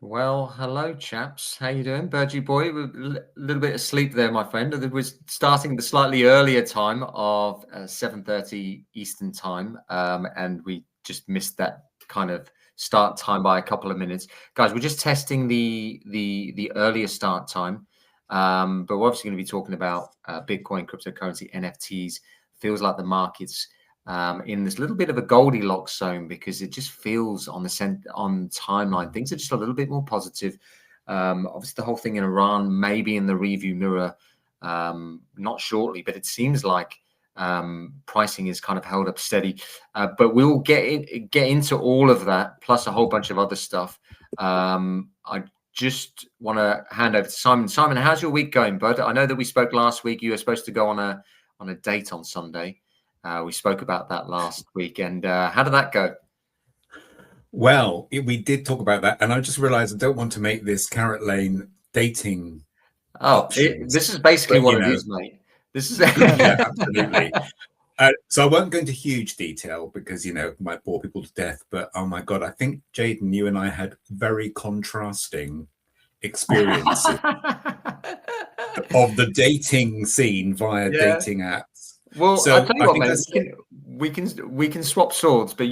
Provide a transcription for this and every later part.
Well, hello, chaps. How you doing, Burgie boy? We're a little bit asleep there, my friend. We're starting the slightly earlier time of 7:30 Eastern time, and we just missed that kind of start time by a couple of minutes, guys. We're just testing the earlier start time, but we're obviously going to be talking about Bitcoin, cryptocurrency, NFTs. Feels like the market's in this little bit of a Goldilocks zone because it just feels on timeline things are just a little bit more positive. Obviously, the whole thing in Iran may be in the review mirror, not shortly, but it seems like pricing is kind of held up steady. But we'll get into all of that plus a whole bunch of other stuff. I just want to hand over to Simon. Simon, how's your week going, bud? I know that we spoke last week. You were supposed to go on a date on Sunday. We spoke about that last week, and how did that go? Well, we did talk about that, and I just realized I don't want to make this Carrot Lane dating. This is basically what it is, mate. This is yeah, absolutely. So I won't go into huge detail because it might bore people to death. But oh my god, I think Jaden, you and I had very contrasting experiences of the dating scene via dating apps. Well, so I'll tell you what, mate. We can swap swords, but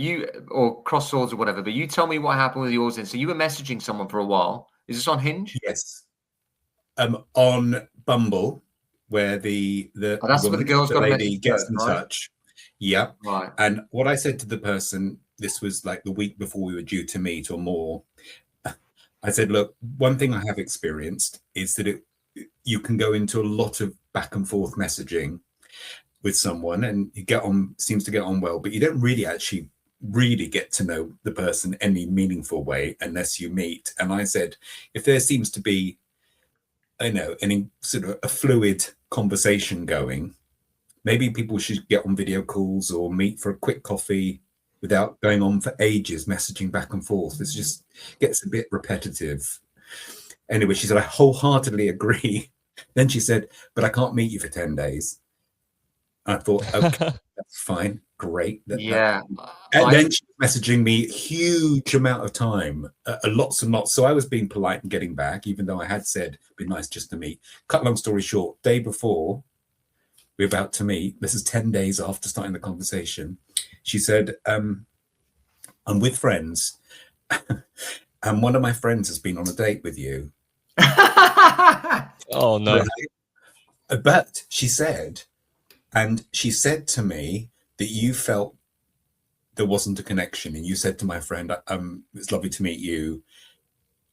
or cross swords or whatever. But you tell me what happened with yours. And so you were messaging someone for a while. Is this on Hinge? Yes. On Bumble, where the that's where the girls got lady gets in touch. Yeah. Right. And what I said to the person, this was like the week before we were due to meet or more. I said, look, one thing I have experienced is that you can go into a lot of back and forth messaging with someone and you seems to get on well, but you don't really get to know the person any meaningful way unless you meet. And I said, if there seems to be, any sort of a fluid conversation going, maybe people should get on video calls or meet for a quick coffee without going on for ages, messaging back and forth. It just gets a bit repetitive. Anyway, she said, I wholeheartedly agree. Then she said, but I can't meet you for 10 days. I thought, okay, that's fine, great. And then she was messaging me a huge amount of time, lots and lots. So I was being polite and getting back, even though I had said it'd be nice just to meet. Cut long story short, day before we're about to meet, this is 10 days after starting the conversation, she said, I'm with friends, and one of my friends has been on a date with you. Oh, no. But she said to me that you felt there wasn't a connection, and you said to my friend, it's lovely to meet you,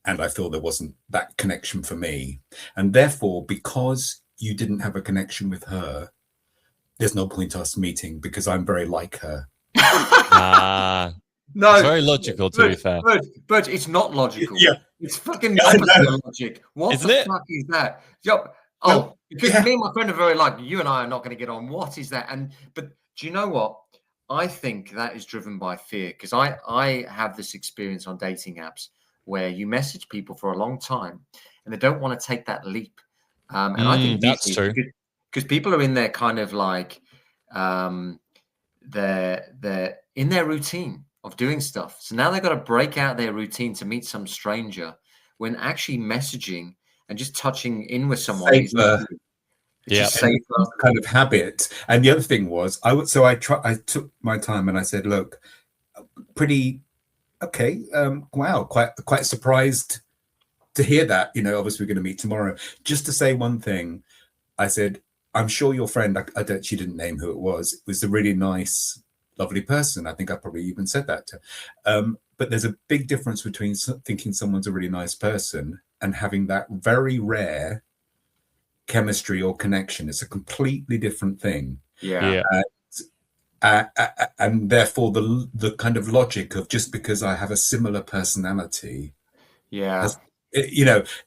and I feel there wasn't that connection for me. And therefore, because you didn't have a connection with her, there's no point us meeting because I'm very like her. No, it's very logical, to be fair. But it's not logical. Yeah. It's fucking opposite of logic. What Isn't the it? fuck is that? Yep. Oh, because me and my friend are very like, you and I are not going to get on. What is that? But do you know what? I think that is driven by fear, because I have this experience on dating apps where you message people for a long time and they don't want to take that leap. And I think that's true, because people are in their kind of like they're in their routine of doing stuff. So now they've got to break out their routine to meet some stranger, when actually messaging and just touching in with someone is safer kind of habit. And the other thing was, I took my time and I said, look, pretty okay. Wow, quite surprised to hear that. Obviously we're going to meet tomorrow. Just to say one thing, I said, I'm sure your friend, she didn't name who it was a really nice, lovely person. I think I probably even said that to her. But there's a big difference between thinking someone's a really nice person and having that very rare chemistry or connection. It's a completely different thing. Yeah. And therefore the kind of logic of just because I have a similar personality. Yeah.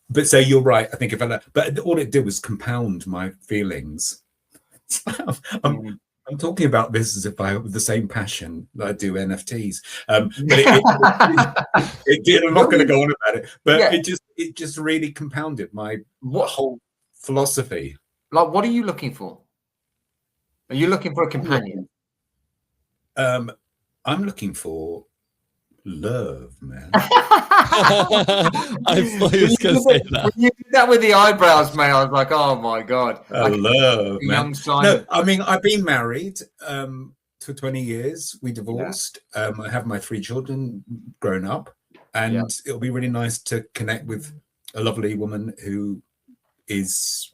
But so you're right. I think but all it did was compound my feelings. I'm talking about this as if I have the same passion that I do NFTs. But it did. I'm not going to go on about it. But it just really compounded my whole philosophy. Like, what are you looking for? Are you looking for a companion? I'm looking for love, man. I thought he was going to say that. When you did that with the eyebrows, mate, I was like, oh my God. Love, man. Young Simon. No, I mean, I've been married for 20 years. We divorced. I have my 3 children grown up, and it'll be really nice to connect with a lovely woman who is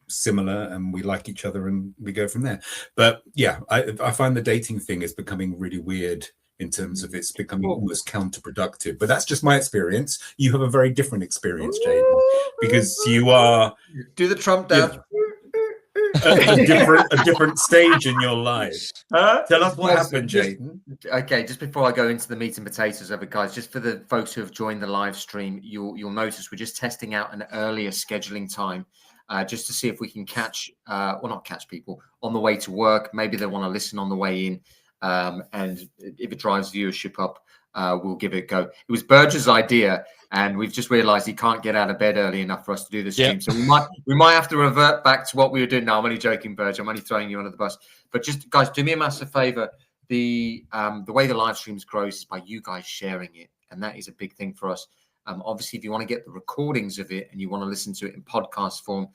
similar, and we like each other, and we go from there. But yeah, I find the dating thing is becoming really weird in terms of it's becoming almost counterproductive. But that's just my experience. You have a very different experience, Jaden, because you are do the Trump dance. a different stage in your life. Tell us what happened, Jaden. Okay, just before I go into the meat and potatoes of it, guys, just for the folks who have joined the live stream, you'll notice we're just testing out an earlier scheduling time, just to see if we can catch, well, not catch people on the way to work. Maybe they want to listen on the way in, and if it drives viewership up, we'll give it a go. It was Burge's idea, and we've just realized he can't get out of bed early enough for us to do the stream. So we might have to revert back to what we were doing. No, I'm only joking, Burge. I'm only throwing you under the bus. But just, guys, do me a massive favor. The way the live streams grows is by you guys sharing it, and that is a big thing for us. Obviously, if you want to get the recordings of it and you want to listen to it in podcast form,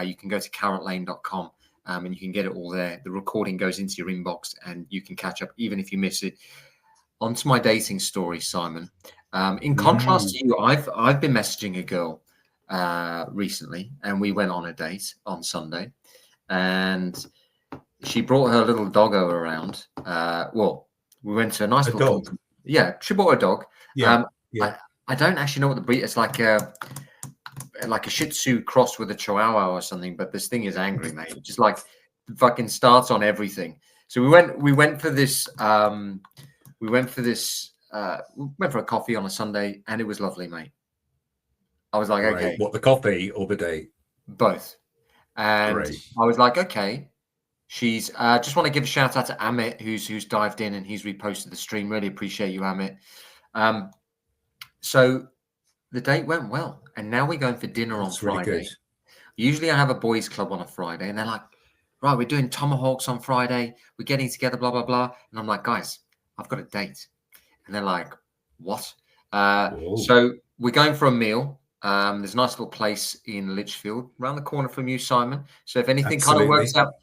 you can go to carrotlane.com, and you can get it all there. The recording goes into your inbox, and you can catch up even if you miss it. Onto my dating story, Simon. In contrast to you, I've been messaging a girl recently, and we went on a date on Sunday, and she brought her little doggo around. Well, we went to a nice little dog. Yeah, she brought a dog. Yeah. I don't actually know what the breed. It's like a Shih Tzu crossed with a Chihuahua or something. But this thing is angry, mate. It just like fucking starts on everything. So we went for this. We went for a coffee on a Sunday, and it was lovely, mate. I was like, okay. What, the coffee or the date? Both. And I was like, okay. She's just want to give a shout out to Amit, who's dived in and he's reposted the stream. Really appreciate you, Amit. So the date went well, and now we're going for dinner on Friday. Really good. Usually I have a boys' club on a Friday, and they're like, right, we're doing tomahawks on Friday. We're getting together, blah, blah, blah. And I'm like, guys, I've got a date. And they're like, what? So we're going for a meal. There's a nice little place in Lichfield, around the corner from you, Simon. So if anything kind of works out,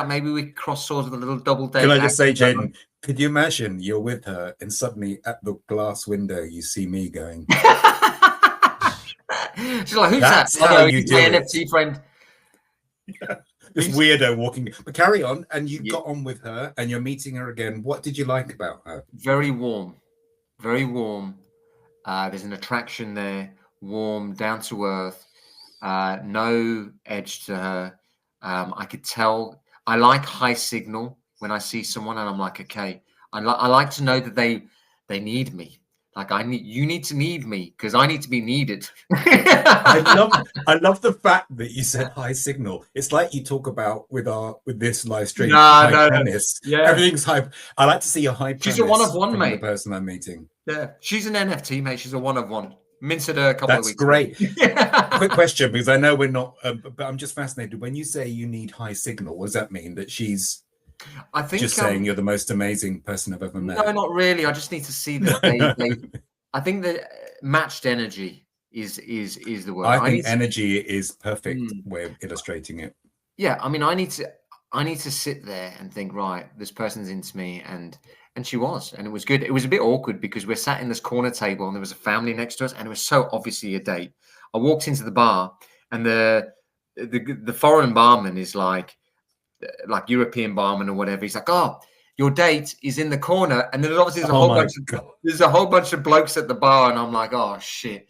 maybe we can cross swords with a little double date. Can I just say, Jaden, could you imagine you're with her and suddenly at the glass window you see me going? She's like, who's That's that? how you do my it. NFT friend. Yeah. This weirdo walking, but carry on. And you got on with her, and you're meeting her again. What did you like about her? Very warm, very warm. There's an attraction there. Warm, down to earth. No edge to her. I could tell. I like high signal when I see someone, and I'm like, okay. I like to know that they need me. Like you need to need me because I need to be needed. I love the fact that you said high signal. It's like you talk about with this live stream. Premise. Yeah, everything's high. I like to see a high premise. She's a one of one, mate. The person I'm meeting. Yeah, she's an NFT, mate. She's a one of one. Minted her a couple of weeks. That's great. Quick question, because I know we're not, but I'm just fascinated. When you say you need high signal, what does that mean? That she's just saying you're the most amazing person I've ever met? No, not really. I just need to see that they I think that matched energy is the word. I think energy is perfect way of illustrating it. Yeah, I mean, I need to sit there and think, right, this person's into me, and she was, and it was good. It was a bit awkward because we're sat in this corner table and there was a family next to us, and it was so obviously a date. I walked into the bar, and the foreign barman is like European barman or whatever. He's like, oh, your date is in the corner, and then obviously there's a whole bunch of blokes at the bar, and I'm like, oh shit.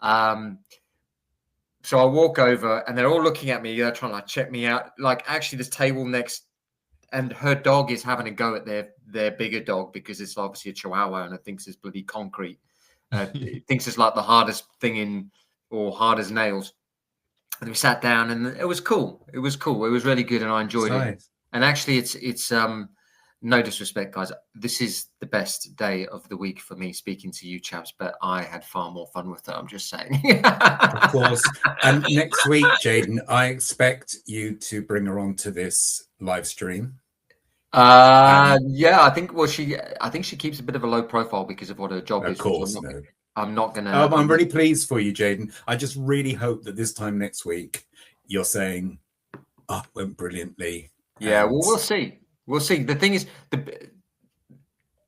So I walk over, and they're all looking at me. They're trying to check me out. Like, actually, this table next, and her dog is having a go at their bigger dog because it's obviously a Chihuahua, and it thinks it's bloody concrete. It thinks it's like the hardest thing or hard as nails. And we sat down, and it was cool. It was cool. It was really good, and I enjoyed it. And actually, it's no disrespect, guys. This is the best day of the week for me speaking to you chaps, but I had far more fun with it. I'm just saying. Of course. And next week, Jaden, I expect you to bring her on to this live stream. Yeah, I think. Well, I think she keeps a bit of a low profile because of what her job Of is. course, no. I'm not gonna. I'm really pleased for you, Jaden. I just really hope that this time next week you're saying, "Oh, it went brilliantly." Yeah, And well, we'll see. We'll see. The thing is,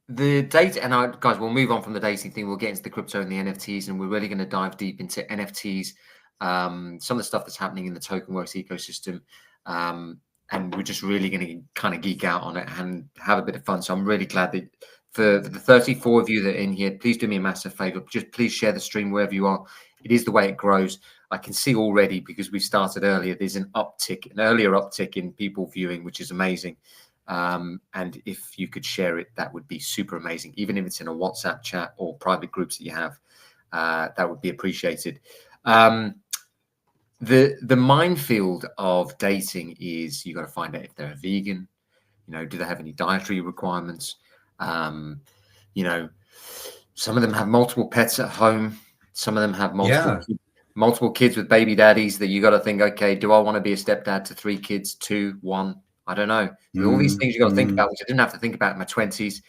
the data, and guys, we'll move on from the dating thing. We'll get into the crypto and the NFTs, and we're really going to dive deep into NFTs, some of the stuff that's happening in the TokenWorks ecosystem, and we're just really going to kind of geek out on it and have a bit of fun. So I'm really glad that for the 34 of you that are in here, please do me a massive favor. Just please share the stream wherever you are. It is the way it grows. I can see already, because we started earlier, there's an earlier uptick in people viewing, which is amazing. And if you could share it, that would be super amazing. Even if it's in a WhatsApp chat or private groups that you have, that would be appreciated. The minefield of dating is you got to find out if they're a vegan, do they have any dietary requirements? Some of them have multiple pets at home. Some of them have multiple kids with baby daddies that you got to think, okay, do I want to be a stepdad to 3 kids, 2, 1? I don't know. All these things you got to think about, which I didn't have to think about in my 20s.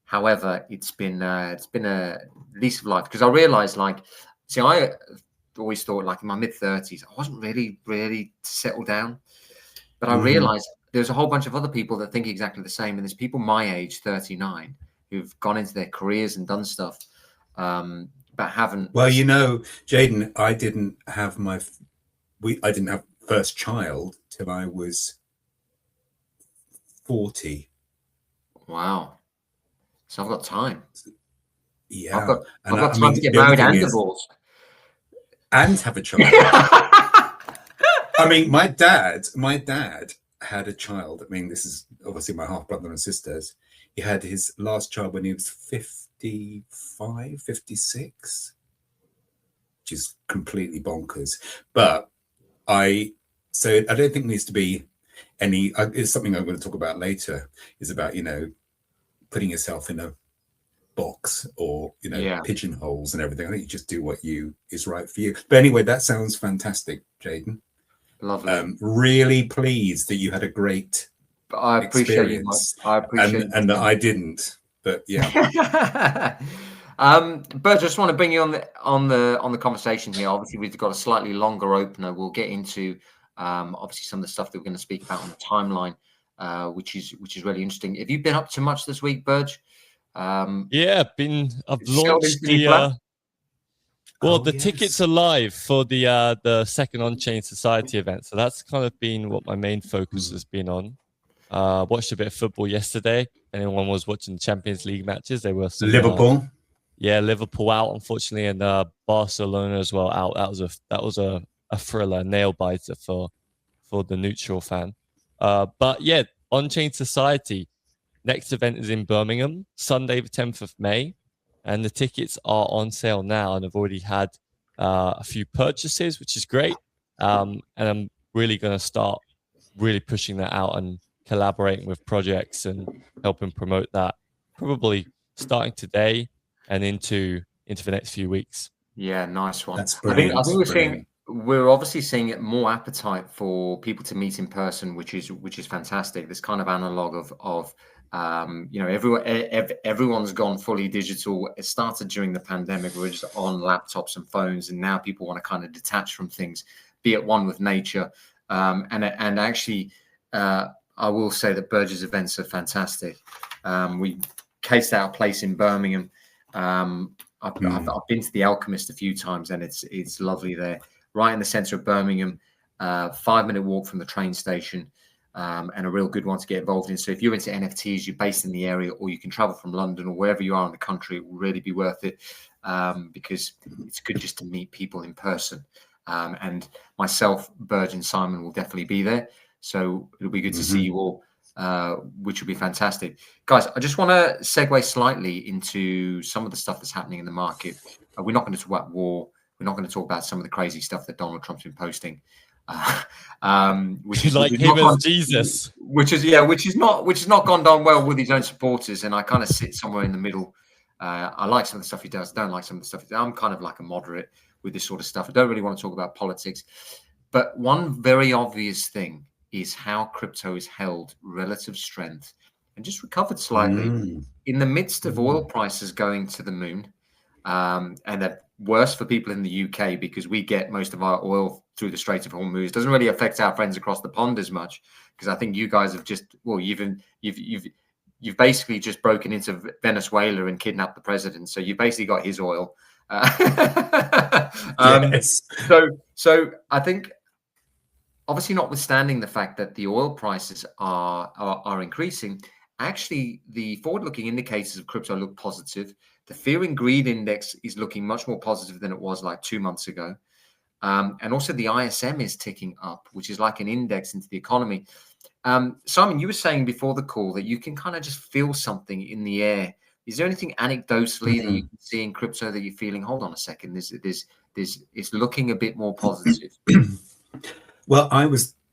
However, it's been a lease of life, because I realized, I always thought, in my mid-30s, I wasn't really settled down. But I realized there's a whole bunch of other people that think exactly the same. And there's people my age, 39, who've gone into their careers and done stuff, but haven't. Well, Jaden, I didn't have first child till I was 40. Wow. So I've got time. Yeah. I've got time to get married and divorced. And have a child. I mean, my dad had a child. I mean, this is obviously my half brother and sisters. He had his last child when he was 55, 56, which is completely bonkers. But I don't think there needs to be any. It's something I'm going to talk about later. Is about putting yourself in a box or pigeonholes and everything. I think you just do what is right for you. But anyway, that sounds fantastic, Jaden. Lovely. Really pleased that you had a great experience. I appreciate and that I didn't. But yeah. Bert, I just want to bring you on the conversation here. Obviously, we've got a slightly longer opener. We'll get into obviously some of the stuff that we're going to speak about on the timeline, which is really interesting. Have you been up to much this week, Burge? Yeah, I've launched the the tickets are live for the second On-Chain Society event. So that's kind of been what my main focus has been on. Watched a bit of football yesterday. Anyone was watching the Champions League matches? They were Liverpool. Liverpool out, unfortunately, and Barcelona as well out. That was a thriller, nail biter for the neutral fan. But yeah, On-Chain Society. Next event is in Birmingham, Sunday, the 10th of May. And the tickets are on sale now. And I've already had a few purchases, which is great. And I'm really going to start really pushing that out and collaborating with projects and helping promote that, probably starting today and into the next few weeks. Yeah, nice one. That's brilliant. I think we're obviously seeing more appetite for people to meet in person, which is fantastic. This kind of analog of everyone's gone fully digital. It started during the pandemic. We were just on laptops and phones, and now people want to kind of detach from things, be at one with nature. And actually, I will say that Burge's events are fantastic. We cased out a place in Birmingham. I've been to the Alchemist a few times, and it's lovely there, right in the center of Birmingham. 5-minute walk from the train station. And a real good one to get involved in. So if you're into NFTs, you're based in the area, or you can travel from London or wherever you are in the country, it will really be worth it, because it's good just to meet people in person. And myself, Burge, and Simon will definitely be there. So it'll be good to see you all, which will be fantastic. Guys, I just want to segue slightly into some of the stuff that's happening in the market. We're not going to talk about war. We're not going to talk about some of the crazy stuff that Donald Trump's been posting. Which is like him as Jesus, which is not gone down well with his own supporters, and I kind of sit somewhere in the middle. I like some of the stuff he does, don't like some of the stuff. I'm kind of like a moderate with this sort of stuff. I don't really want to talk about politics, but one very obvious thing is how crypto has held relative strength and just recovered slightly in the midst of oil prices going to the moon. And they're worse for people in the UK because we get most of our oil through the Strait of Hormuz. It doesn't really affect our friends across the pond as much, because I think you guys have just, well, you've basically just broken into Venezuela and kidnapped the president. So you've basically got his oil. Yes. So I think, obviously, notwithstanding the fact that the oil prices are increasing, actually the forward-looking indicators of crypto look positive. The fear and greed index is looking much more positive than it was like 2 months ago. And also the ISM is ticking up, which is like an index into the economy. Simon, you were saying before the call that you can kind of just feel something in the air. Is there anything anecdotally that you can see in crypto that you're feeling, hold on a second, it's looking a bit more positive? Well,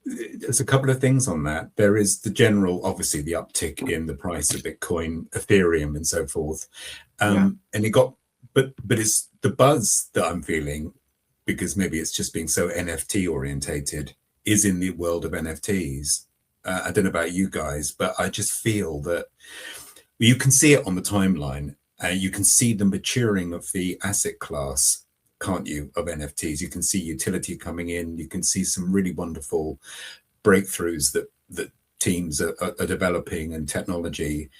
there's a couple of things on that. There is the general, obviously, the uptick in the price of Bitcoin, Ethereum, and so forth. And but it's the buzz that I'm feeling, because maybe it's just being so NFT orientated, is in the world of NFTs. I don't know about you guys, but I just feel that you can see it on the timeline. You can see the maturing of the asset class, can't you, of NFTs? You can see utility coming in. You can see some really wonderful breakthroughs that teams are developing, and technology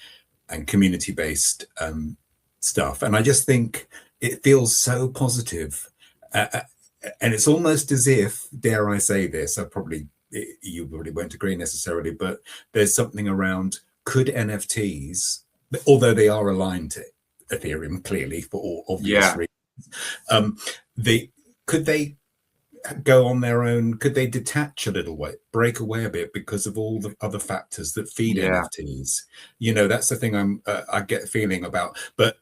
and community-based stuff. And I just think it feels so positive. And it's almost as if, dare I say this, you probably won't agree necessarily, but there's something around, could NFTs, although they are aligned to Ethereum clearly for all obvious reasons, could they go on their own? Could they detach a little way, break away a bit, because of all the other factors that feed NFTs? That's the thing I get a feeling about, but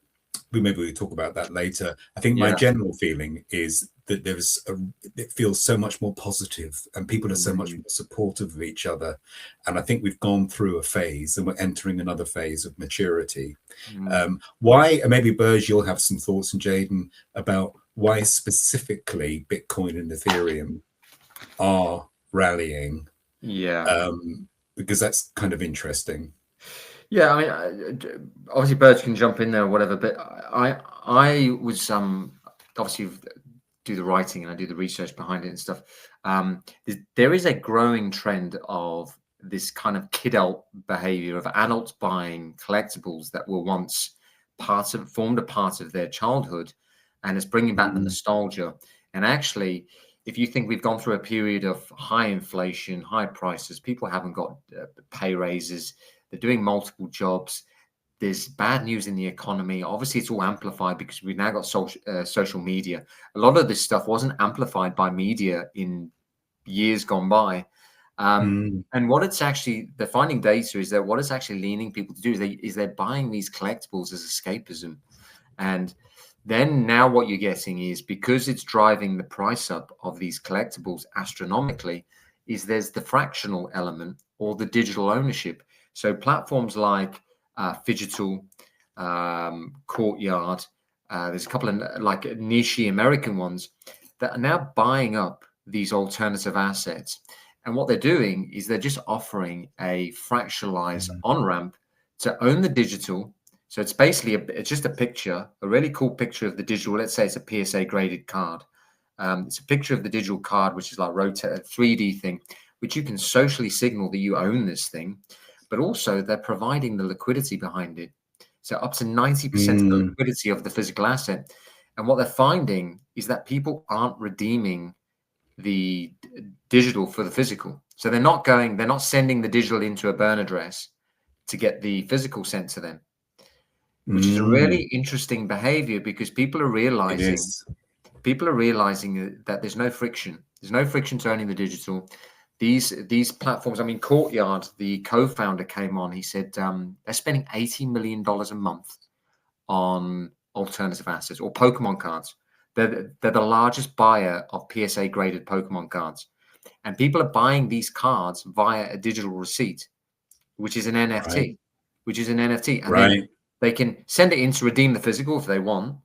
maybe we'll talk about that later. I think my general feeling is that it feels so much more positive, and people are so much more supportive of each other. And I think we've gone through a phase, and we're entering another phase of maturity. Why, maybe Burj, you'll have some thoughts, and Jaden, about why specifically Bitcoin and Ethereum are rallying. Because that's kind of interesting. Yeah, I mean, obviously Birds can jump in there or whatever, but I was obviously do the writing and I do the research behind it and stuff. There is a growing trend of this kind of kidult behavior of adults buying collectibles that were once formed a part of their childhood, and it's bringing back the nostalgia. And actually, if you think we've gone through a period of high inflation, high prices, people haven't got pay raises. They're doing multiple jobs. There's bad news in the economy. Obviously, it's all amplified because we've now got social media. A lot of this stuff wasn't amplified by media in years gone by. And what it's actually, the finding data is that what it's actually leaning people to do is they're buying these collectibles as escapism. And then now what you're getting is, because it's driving the price up of these collectibles astronomically, is there's the fractional element or the digital ownership. So platforms like Phygital, Courtyard, there's a couple of like niche American ones that are now buying up these alternative assets. And what they're doing is they're just offering a fractionalized on-ramp to own the digital. So it's basically it's just a picture, a really cool picture of the digital. Let's say it's a PSA graded card. It's a picture of the digital card, which is like a 3D thing, which you can socially signal that you own this thing. But also they're providing the liquidity behind it. So up to 90% of the liquidity of the physical asset. And what they're finding is that people aren't redeeming the digital for the physical. So they're not sending the digital into a burn address to get the physical sent to them, which is a really interesting behavior, because people are realizing that there's no friction. There's no friction to owning the digital. These platforms, I mean, Courtyard, the co-founder, came on. He said they're spending $80 million a month on alternative assets or Pokemon cards. They're the largest buyer of PSA graded Pokemon cards, and people are buying these cards via a digital receipt, which is an NFT, and then they can send it in to redeem the physical if they want,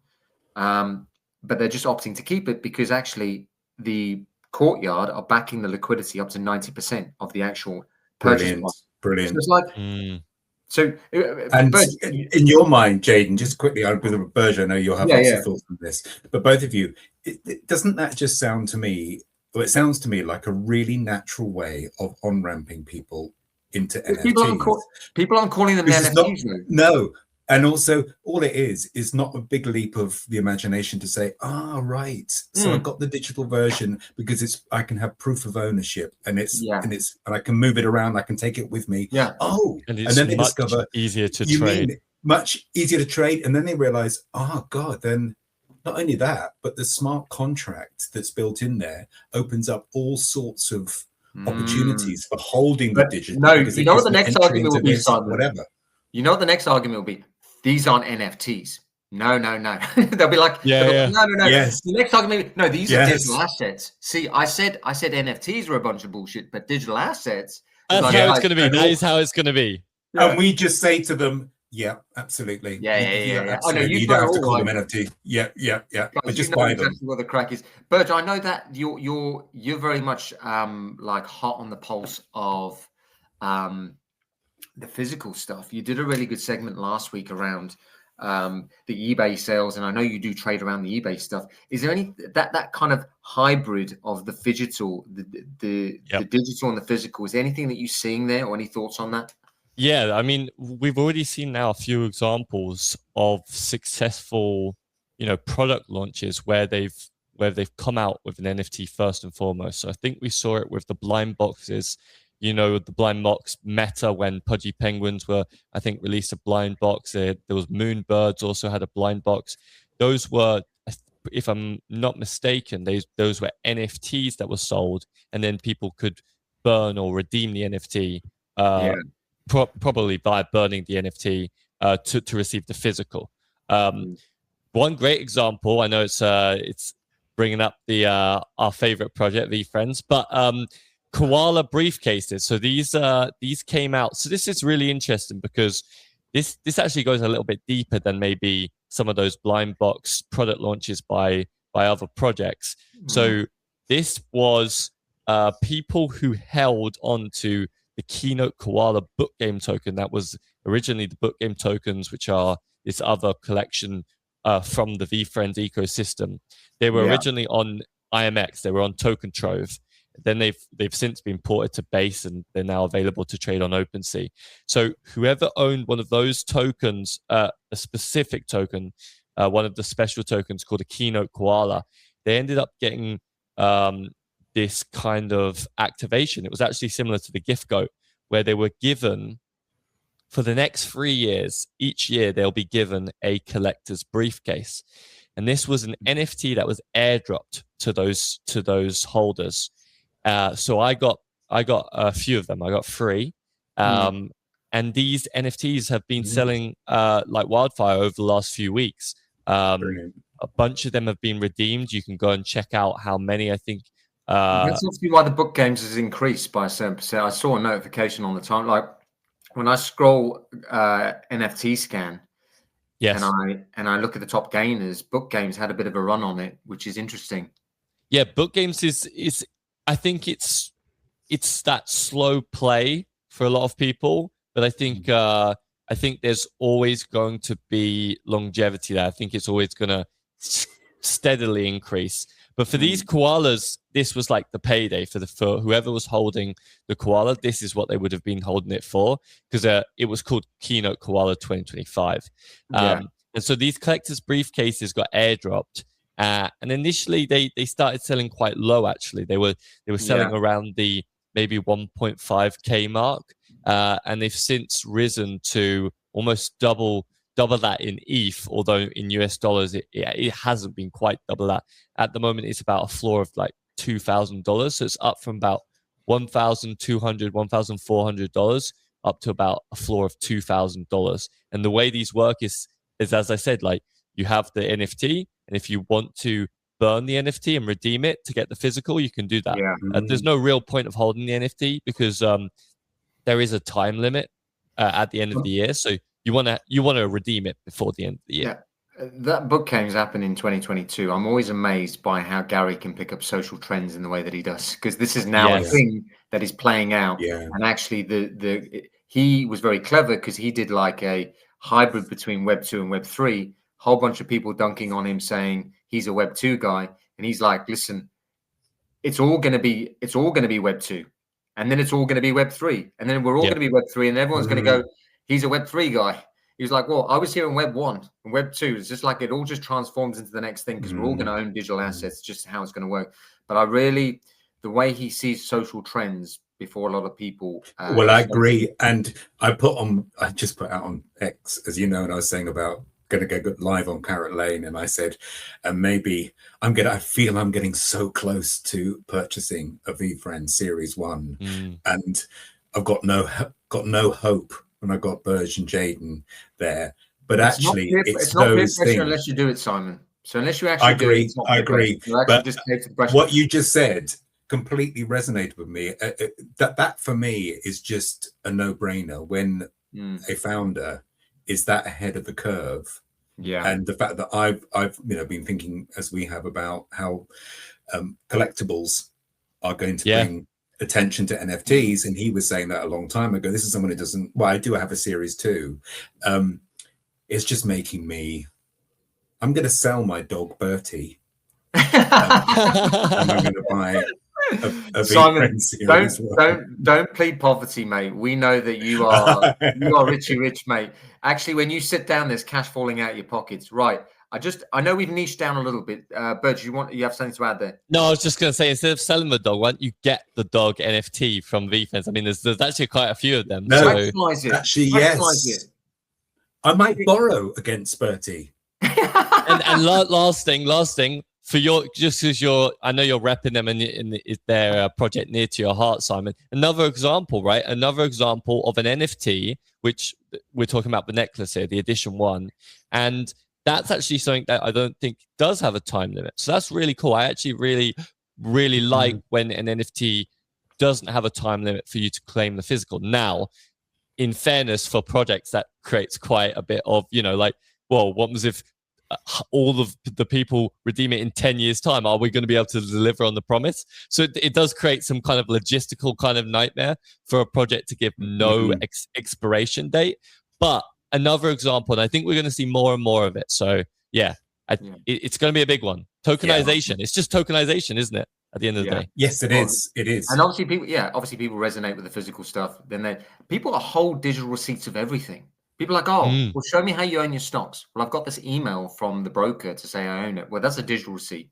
but they're just opting to keep it because actually the Courtyard are backing the liquidity up to 90% of the actual purchase price. Brilliant. So it's like, so, and but, in your mind, Jaden, just quickly, with Berger, I know you'll have lots of thoughts on this, but both of you, doesn't that just sound to me, well, it sounds to me like a really natural way of on-ramping people into NFTs. People aren't calling them NFTs. No. And also, all it is not a big leap of the imagination to say, right. So I've got the digital version because I can have proof of ownership, and and I can move it around. I can take it with me. Yeah. And then they discover easier to trade. Much easier to trade, and then they realize, God, then not only that, but the smart contract that's built in there opens up all sorts of opportunities for holding the digital. No, you know what the next argument will be, Simon? Whatever. You know what the next argument will be? These aren't NFTs. No. They'll be like, no. Yes. The next argument, no, these are digital assets. See, I said NFTs were a bunch of bullshit, but digital assets. That's how it's going to be. That is how it's going to be. And we just say to them, yeah, absolutely. Yeah. I know you don't have to call them NFT. Yeah. But just buy them. Exactly what the crack is. Berge, I know that you're very much like hot on the pulse of the physical stuff. You did a really good segment last week around the eBay sales, and I know you do trade around the eBay stuff. Is there any that kind of hybrid of the digital, the digital and the physical? Is there anything that you're seeing there, or any thoughts on that? Yeah, I mean, we've already seen now a few examples of successful, product launches where they've come out with an NFT first and foremost. So I think we saw it with the blind boxes. The blind box meta when Pudgy Penguins were, I think, released a blind box. There was Moonbirds also had a blind box. Those were, if I'm not mistaken, those were NFTs that were sold, and then people could burn or redeem the NFT, probably by burning the NFT to receive the physical. One great example, I know it's bringing up our favorite project, VeeFriends, but koala briefcases. So these came out. So this is really interesting because this actually goes a little bit deeper than maybe some of those blind box product launches by other projects. So this was people who held onto the Keynote Koala book game token. That was originally the book game tokens, which are this other collection from the VeeFriends ecosystem. They were originally on IMX. They were on Token Trove. Then they've since been ported to Base, and they're now available to trade on OpenSea. So whoever owned one of those tokens, a specific token, one of the special tokens called a Keynote Koala, they ended up getting this kind of activation. It was actually similar to the Gift Goat, where they were given, for the next 3 years, each year they'll be given a collector's briefcase. And this was an NFT that was airdropped to those holders. So I got a few of them. I got 3. And these NFTs have been selling like wildfire over the last few weeks. A bunch of them have been redeemed. You can go and check out how many, I think. That's obviously why the book games has increased by a certain percent. I saw a notification on the time, like when I scroll NFT scan, and I look at the top gainers, book games had a bit of a run on it, which is interesting. Yeah, book games is I think it's that slow play for a lot of people, but I think there's always going to be longevity there. I think it's always going to steadily increase. But for these koalas, this was like the payday for whoever was holding the koala. This is what they would have been holding it for, because it was called Keynote Koala 2025. And so these collectors' briefcases got airdropped. And initially, they started selling quite low. Actually, they were selling around the maybe 1.5K mark, and they've since risen to almost double that in ETH. Although in US dollars, it hasn't been quite double that. At the moment, it's about a floor of like $2,000. So it's up from about $1,200, $1,400 up to about a floor of $2,000. And the way these work is as I said, like you have the NFT. And if you want to burn the NFT and redeem it to get the physical, you can do that. There's no real point of holding the NFT because there is a time limit at the end of the year. So you want to redeem it before the end of the year. That book games happened in 2022. I'm always amazed by how Gary can pick up social trends in the way that he does, because this is now a Yes. thing that is playing out. Yeah. And actually, he was very clever because he did like a hybrid between Web 2 and Web 3. Whole bunch of people dunking on him saying he's a Web 2 guy, and he's like, listen, it's all going to be Web 2, and then it's all going to be Web 3, and then we're all going to be Web 3, and everyone's going to go, he's a Web 3 guy. He was like, well, I was here in Web 1 and Web 2. It's just like it all just transforms into the next thing, because we're all going to own digital assets, just how it's going to work. But the way he sees social trends before a lot of people. Well, I agree. And I just put out on X, as you know, and I was saying about going to go live on Carrot Lane. And I said, maybe I feel I'm getting so close to purchasing a VFriend Series 1. And I've got no hope when I got Burge and Jaden there. But actually, it's not peer pressure unless you do it, Simon. So unless you actually I agree. But what you just said completely resonated with me. That for me is just a no-brainer when a founder is that ahead of the curve. Yeah. And the fact that I've been thinking, as we have, about how collectibles are going to bring attention to NFTs, and he was saying that a long time ago. This is someone who doesn't. Well, I do have a Series 2. It's just making me. I'm going to sell my dog Bertie, and I'm going to buy a Simon, don't plead poverty, mate. We know that you are richy rich, mate. Actually, when you sit down, there's cash falling out your pockets. Right. I know we've niched down a little bit. Burge, you have something to add there? No, I was just going to say, instead of selling the dog, why don't you get the dog NFT from VFriends? I mean, there's actually quite a few of them. No, so. Actually, yes. I might borrow against Bertie. and last thing for just because I know you're repping them and their project near to your heart, Simon. Another example, right? Another example of an NFT, which we're talking about the necklace here, the edition 1, and that's actually something that I don't think does have a time limit. So that's really cool. I actually really, really like when an NFT doesn't have a time limit for you to claim the physical. Now, in fairness, for projects, that creates quite a bit of, well, what was if all of the people redeem it in 10 years' time? Are we going to be able to deliver on the promise? So it does create some kind of logistical kind of nightmare for a project to give no expiration date. But another example, and I think we're going to see more and more of it. So it's going to be a big one. Tokenization. It's just tokenization, isn't it? At the end of the day. Yes, it is. It is. And obviously people resonate with the physical stuff. Then people hold digital receipts of everything. People are like, well, show me how you own your stocks. Well, I've got this email from the broker to say I own it. Well, that's a digital receipt.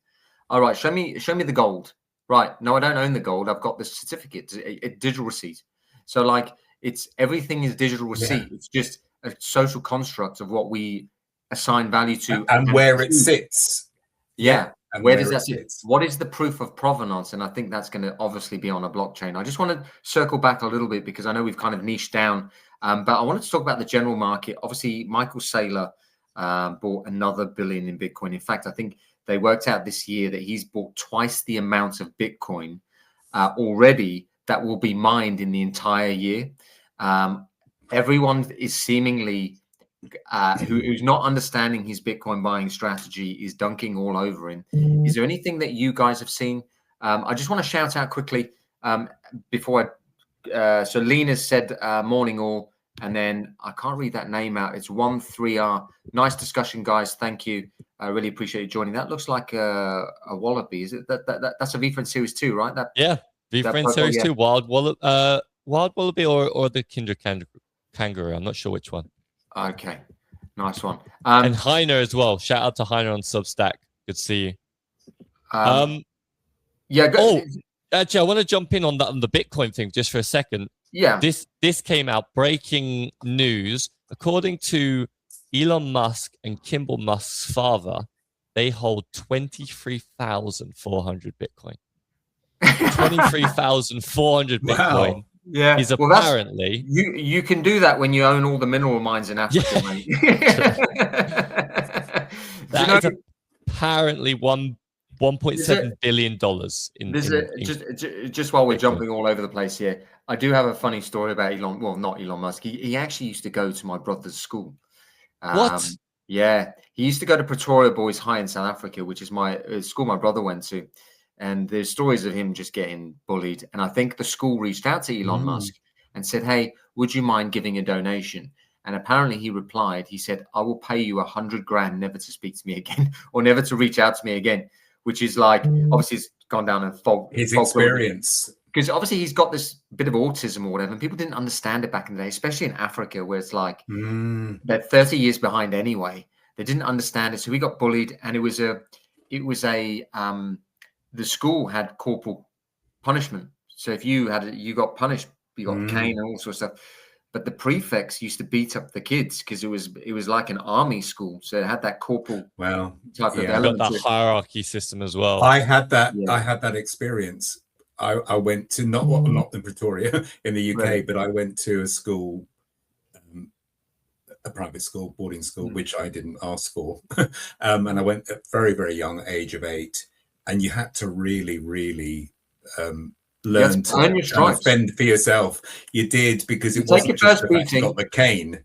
All right, show me the gold. Right. No, I don't own the gold. I've got this certificate, a digital receipt. So everything is digital receipt. It's just a social construct of what we assign value to and where it sits. Yeah. And where does that sit? What is the proof of provenance? And I think that's going to obviously be on a blockchain. I just want to circle back a little bit because I know we've kind of niched down, but I wanted to talk about the general market. Obviously, Michael Saylor bought another $1 billion in Bitcoin. In fact, I think they worked out this year that he's bought twice the amount of Bitcoin already that will be mined in the entire year. Everyone is seemingly who's not understanding his Bitcoin buying strategy is dunking all over him. Is there anything that you guys have seen? I just want to shout out quickly before so Lena said morning all, and then I can't read that name out. It's 13R. Nice discussion, guys. Thank you. I really appreciate you joining. That looks like a wallaby. Is it that's a VFriend Series 2, right? VFriend Series 2, Wild Wallaby or the Kinder Kangaroo. I'm not sure which one. Okay, nice one. And Heiner as well. Shout out to Heiner on Substack. Good to see you. Actually, I want to jump in on the Bitcoin thing just for a second. Yeah. This came out, breaking news. According to Elon Musk and Kimball Musk's father, they hold 23,400 Bitcoin. 23,400 Bitcoin. Wow. Yeah, is apparently you can do that when you own all the mineral mines in Africa, mate. That is apparently $1.7 billion in just while we're Bitcoin. Jumping all over the place here. I do have a funny story about Elon. Well, not Elon Musk. He actually used to go to my brother's school. What? Yeah, he used to go to Pretoria Boys High in South Africa, which is my school my brother went to. And there's stories of him just getting bullied. And I think the school reached out to Elon Musk and said, "Hey, would you mind giving a donation?" And apparently he replied, he said, "I will pay you 100 grand never to speak to me again or never to reach out to me again," which is like, obviously it's gone down in his experience. Because obviously he's got this bit of autism or whatever, and people didn't understand it back in the day, especially in Africa, where it's like they're 30 years behind anyway. They didn't understand it, so he got bullied, and it was the school had corporal punishment. So if you got punished, you got cane and all sorts of stuff. But the prefects used to beat up the kids because it was like an army school, so it had that corporal type of element. Got that hierarchy system as well. I had that. Yeah. I had that experience. I went to not in Pretoria in the UK, but I went to a school, a private school, boarding school, which I didn't ask for, and I went at very, very young age of 8, and you had to really, really learn to fend for yourself. You did, because it wasn't just the fact you got the cane.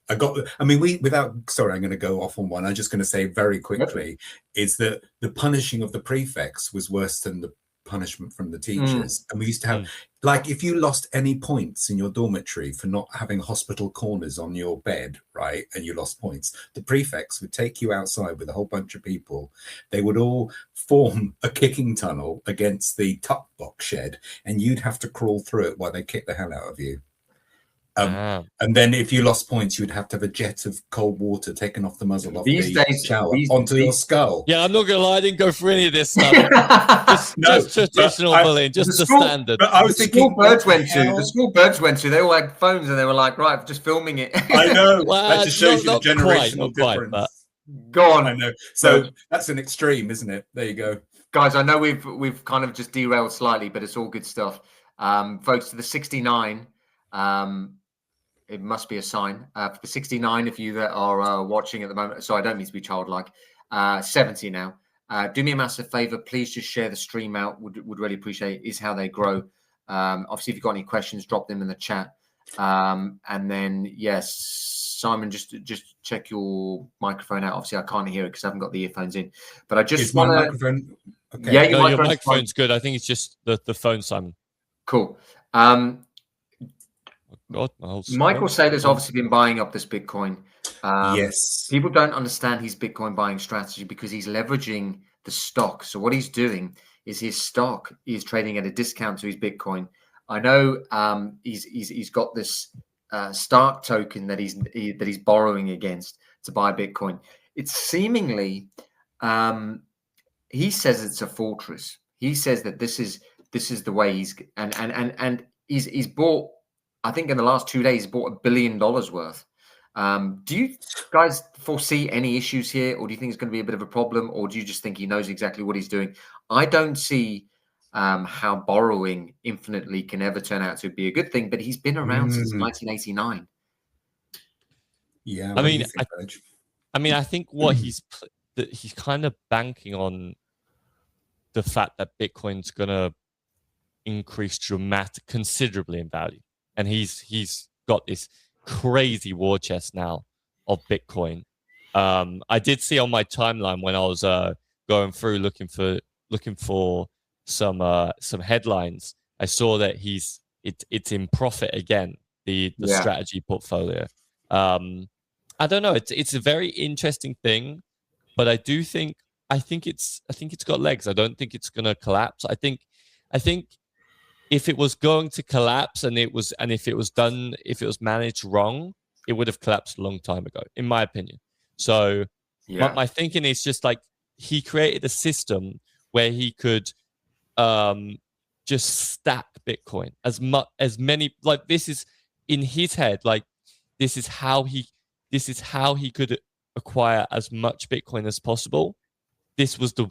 I'm going to go off on one. I'm just going to say very quickly is that the punishing of the prefects was worse than the punishment from the teachers. And we used to have, like, if you lost any points in your dormitory for not having hospital corners on your bed, right, and you lost points, the prefects would take you outside with a whole bunch of people. They would all form a kicking tunnel against the tuck box shed, and you'd have to crawl through it while they kick the hell out of you. And then if you lost points, you'd have to have a jet of cold water taken off the muzzle of the shower onto your skull. Yeah, I'm not going to lie, I didn't go for any of this stuff. just traditional bullying, just the standard. But I was thinking, the school Birds went to, they all had phones and they were like, right, just filming it. I know. That just shows you the generational difference. But... Go on. I know. So that's an extreme, isn't it? There you go. Guys, I know we've kind of just derailed slightly, but it's all good stuff. Folks, to the 69, it must be a sign. For the 69, if you that are watching at the moment, so I don't need to be childlike, 70 now. Do me a massive favor, please just share the stream out. Would really appreciate it. Is how they grow. Obviously, if you've got any questions, drop them in the chat. And then, yes, Simon, just check your microphone out. Obviously, I can't hear it because I haven't got the earphones in. But I just want my microphone. Okay. Yeah, your microphone's good. I think it's just the phone, Simon. Cool. God, Michael Saylor's obviously been buying up this Bitcoin. Yes. People don't understand his Bitcoin buying strategy because he's leveraging the stock. So what he's doing is his stock is trading at a discount to his Bitcoin. I know he's got this Stark token that he's borrowing against to buy Bitcoin. It's seemingly he says it's a fortress. He says that this is the way he's bought. I think in the last 2 days, bought $1 billion worth. Do you guys foresee any issues here, or do you think it's going to be a bit of a problem, or do you just think he knows exactly what he's doing? I don't see how borrowing infinitely can ever turn out to be a good thing, but he's been around since 1989. Yeah, I think what he's kind of banking on the fact that Bitcoin's going to increase considerably in value. And he's got this crazy war chest now of Bitcoin. I did see on my timeline when I was going through looking for some headlines. I saw that it's in profit again. The strategy portfolio. I don't know. It's a very interesting thing, but I think it's got legs. I don't think it's going to collapse. I think. If it was going to collapse if it was managed wrong, it would have collapsed a long time ago, in my opinion. So my thinking is just like he created a system where he could just stack Bitcoin as many, like this is in his head, like this is how he could acquire as much Bitcoin as possible. This was the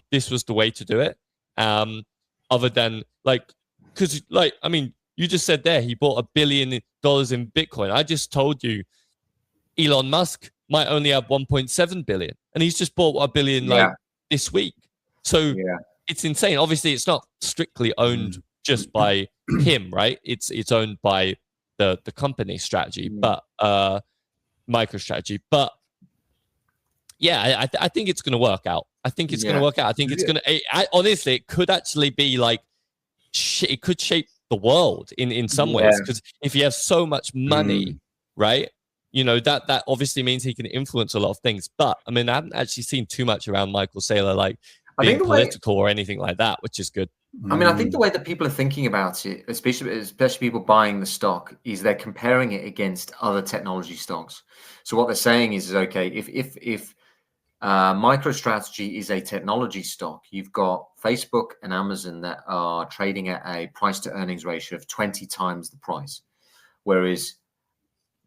way to do it. Other than because, you just said there, he bought $1 billion in Bitcoin. I just told you Elon Musk might only have 1.7 billion, and he's just bought $1 billion this week. So it's insane. Obviously, it's not strictly owned just by him, right? It's owned by the company strategy, but MicroStrategy. But Yeah, I think it's going to work out. I think it's going to work out. I think it's going to. Honestly, it could actually be like it could shape the world in some ways, because if you have so much money, right? You know, that obviously means he can influence a lot of things. But I mean, I haven't actually seen too much around Michael Saylor like being political or anything like that, which is good. I mean, I think the way that people are thinking about it, especially people buying the stock, is they're comparing it against other technology stocks. So what they're saying is okay, if MicroStrategy is a technology stock, you've got Facebook and Amazon that are trading at a price to earnings ratio of 20 times the price, whereas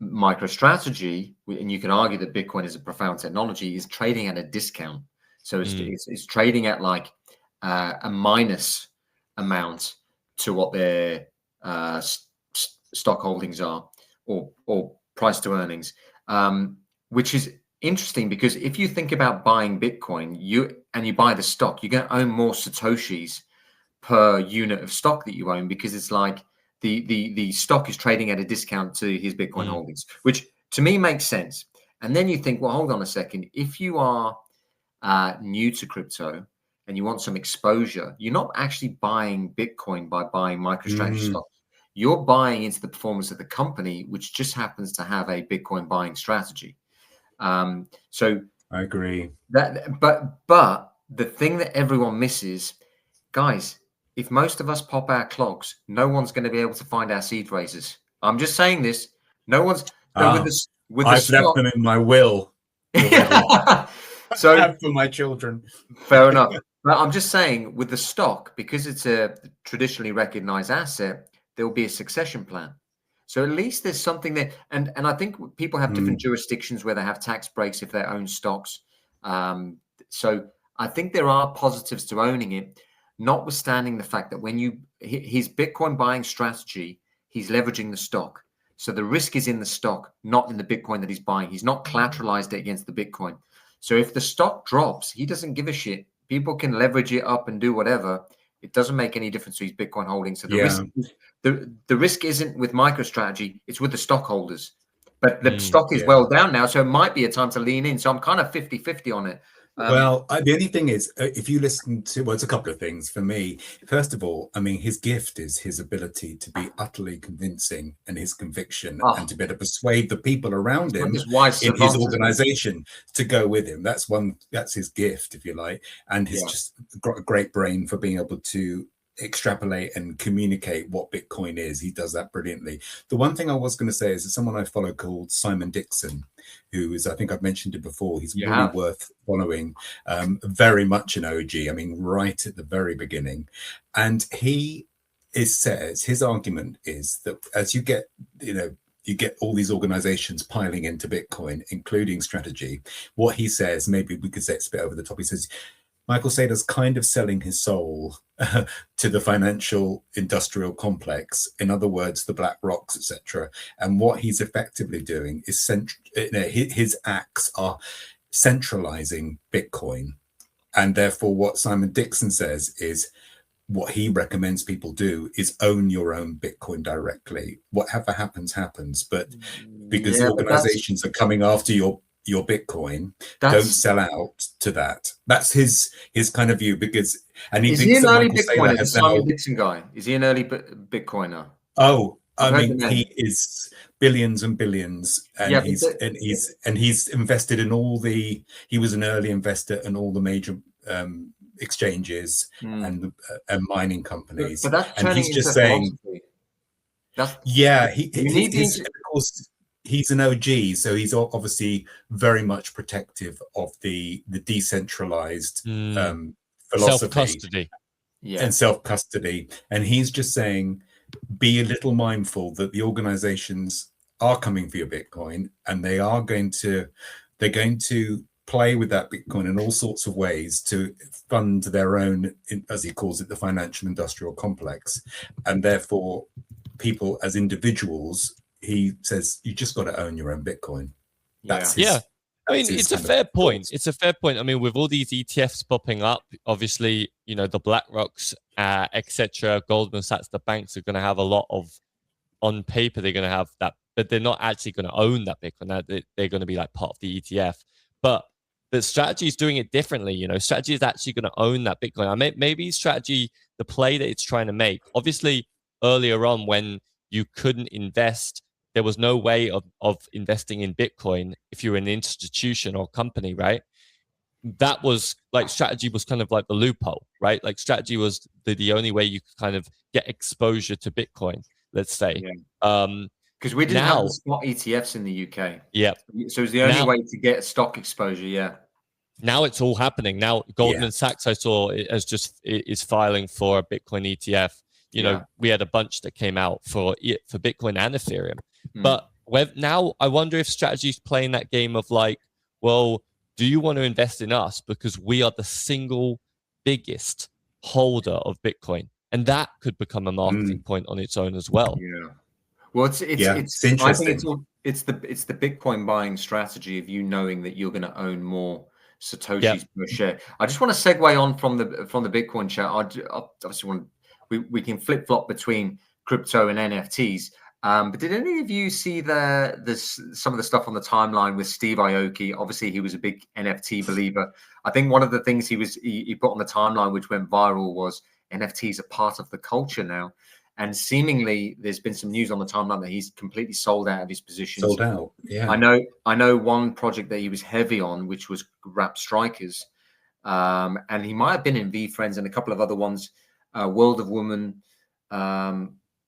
MicroStrategy, and you can argue that Bitcoin is a profound technology, is trading at a discount. So it's trading at like a minus amount to what their stock holdings are, or price to earnings, which is interesting, because if you think about buying Bitcoin, you buy the stock, you're going to own more Satoshis per unit of stock that you own, because it's like the stock is trading at a discount to his Bitcoin holdings, which to me makes sense. And then you think, well, hold on a second. If you are new to crypto and you want some exposure, you're not actually buying Bitcoin by buying MicroStrategy stocks. You're buying into the performance of the company, which just happens to have a Bitcoin buying strategy. So I agree. But the thing that everyone misses, guys, if most of us pop our clogs, no one's going to be able to find our seed phrases. I'm just saying this. No one's with I've stock, left them in my will. So for my children. Fair enough. But I'm just saying, with the stock, because it's a traditionally recognized asset, there will be a succession plan. So at least there's something there. And I think people have different jurisdictions where they have tax breaks if they own stocks. So I think there are positives to owning it, notwithstanding the fact that when his Bitcoin buying strategy, he's leveraging the stock. So the risk is in the stock, not in the Bitcoin that he's buying. He's not collateralized it against the Bitcoin. So if the stock drops, he doesn't give a shit. People can leverage it up and do whatever. It doesn't make any difference to his Bitcoin holdings. So the risk isn't with MicroStrategy, it's with the stockholders. But the stock is well down now, so it might be a time to lean in. So I'm kind of 50-50 on it. Well, the only thing is, if you listen to, well, it's a couple of things for me. First of all, I mean, his gift is his ability to be utterly convincing, and his conviction, and to be able to persuade the people around him in his organization to go with him. That's his gift, if you like. And he's just got a great brain for being able to extrapolate and communicate what Bitcoin is. He does that brilliantly. The one thing I was going to say is that someone I follow called Simon Dixon, who is, I think I've mentioned it before, he's really worth following, very much an OG, I mean, right at the very beginning. And he says, his argument is that as you get, you get all these organizations piling into Bitcoin, including strategy, what he says, maybe we could say it's a bit over the top, he says, Michael Saylor's kind of selling his soul to the financial industrial complex. In other words, the Black Rocks, etc. And what he's effectively doing is his acts are centralizing Bitcoin. And therefore, what Simon Dixon says is what he recommends people do is own your own Bitcoin directly. Whatever happens, happens. But because the organizations are coming after your Bitcoin, don't sell out to that. That's his kind of view, because he thinks that Michael Saylor has now. Dixon guy, is he an early Bitcoiner? Oh, I mean, he is billions and billions, and he's invested in all the. He was an early investor in all the major exchanges and mining companies. But that's and he's just saying. Of course. He's an OG, so he's obviously very much protective of the decentralized philosophy self-custody. And self-custody. And he's just saying, be a little mindful that the organizations are coming for your Bitcoin, and they're going to play with that Bitcoin in all sorts of ways to fund their own, as he calls it, the financial industrial complex. And therefore, people as individuals, he says, you just got to own your own Bitcoin. That's I mean, it's a fair point. It's a fair point. I mean, with all these ETFs popping up, obviously, the BlackRocks, etc., Goldman Sachs, the banks are going to have a lot of, on paper, they're going to have that, but they're not actually going to own that Bitcoin. They're going to be like part of the ETF. But But strategy is doing it differently. You know, strategy is actually going to own that Bitcoin. I mean, maybe strategy, the play that it's trying to make, obviously earlier on when you couldn't invest, there was no way of investing in Bitcoin if you're an institution or company, right? That was like strategy was kind of like the loophole, right? Like strategy was the only way you could kind of get exposure to Bitcoin, let's say. Because we didn't have Now, the spot ETFs in the UK. yeah. So it was the only Now, way to get stock exposure, yeah. Now it's all happening. Now Goldman Sachs, I saw, is filing for a Bitcoin ETF. You know, we had a bunch that came out for Bitcoin and Ethereum. But now I wonder if strategy is playing that game of like, well, do you want to invest in us because we are the single biggest holder of Bitcoin, and that could become a marketing point on its own as well. Yeah. Well, it's interesting. I think it's the Bitcoin buying strategy of you knowing that you're going to own more Satoshis per share. I just want to segue on from the Bitcoin chat. I obviously want we can flip flop between crypto and NFTs. But did any of you see some of the stuff on the timeline with Steve Aoki? Obviously, he was a big NFT believer. I think one of the things he put on the timeline, which went viral, was NFTs are part of the culture now. And seemingly, there's been some news on the timeline that he's completely sold out of his positions. Sold out, yeah. I know one project that he was heavy on, which was Rap Strikers, and he might have been in VeeFriends and a couple of other ones, World of Woman.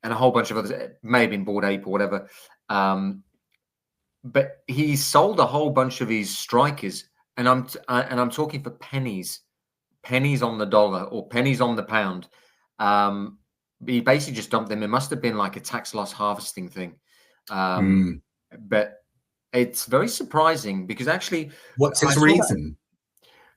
And a whole bunch of others. It may have been Bored Ape or whatever. But he sold a whole bunch of his strikers, and I'm talking for pennies on the dollar or pennies on the pound. He basically just dumped them. It must have been like a tax loss harvesting thing. But it's very surprising because actually, what's his reason?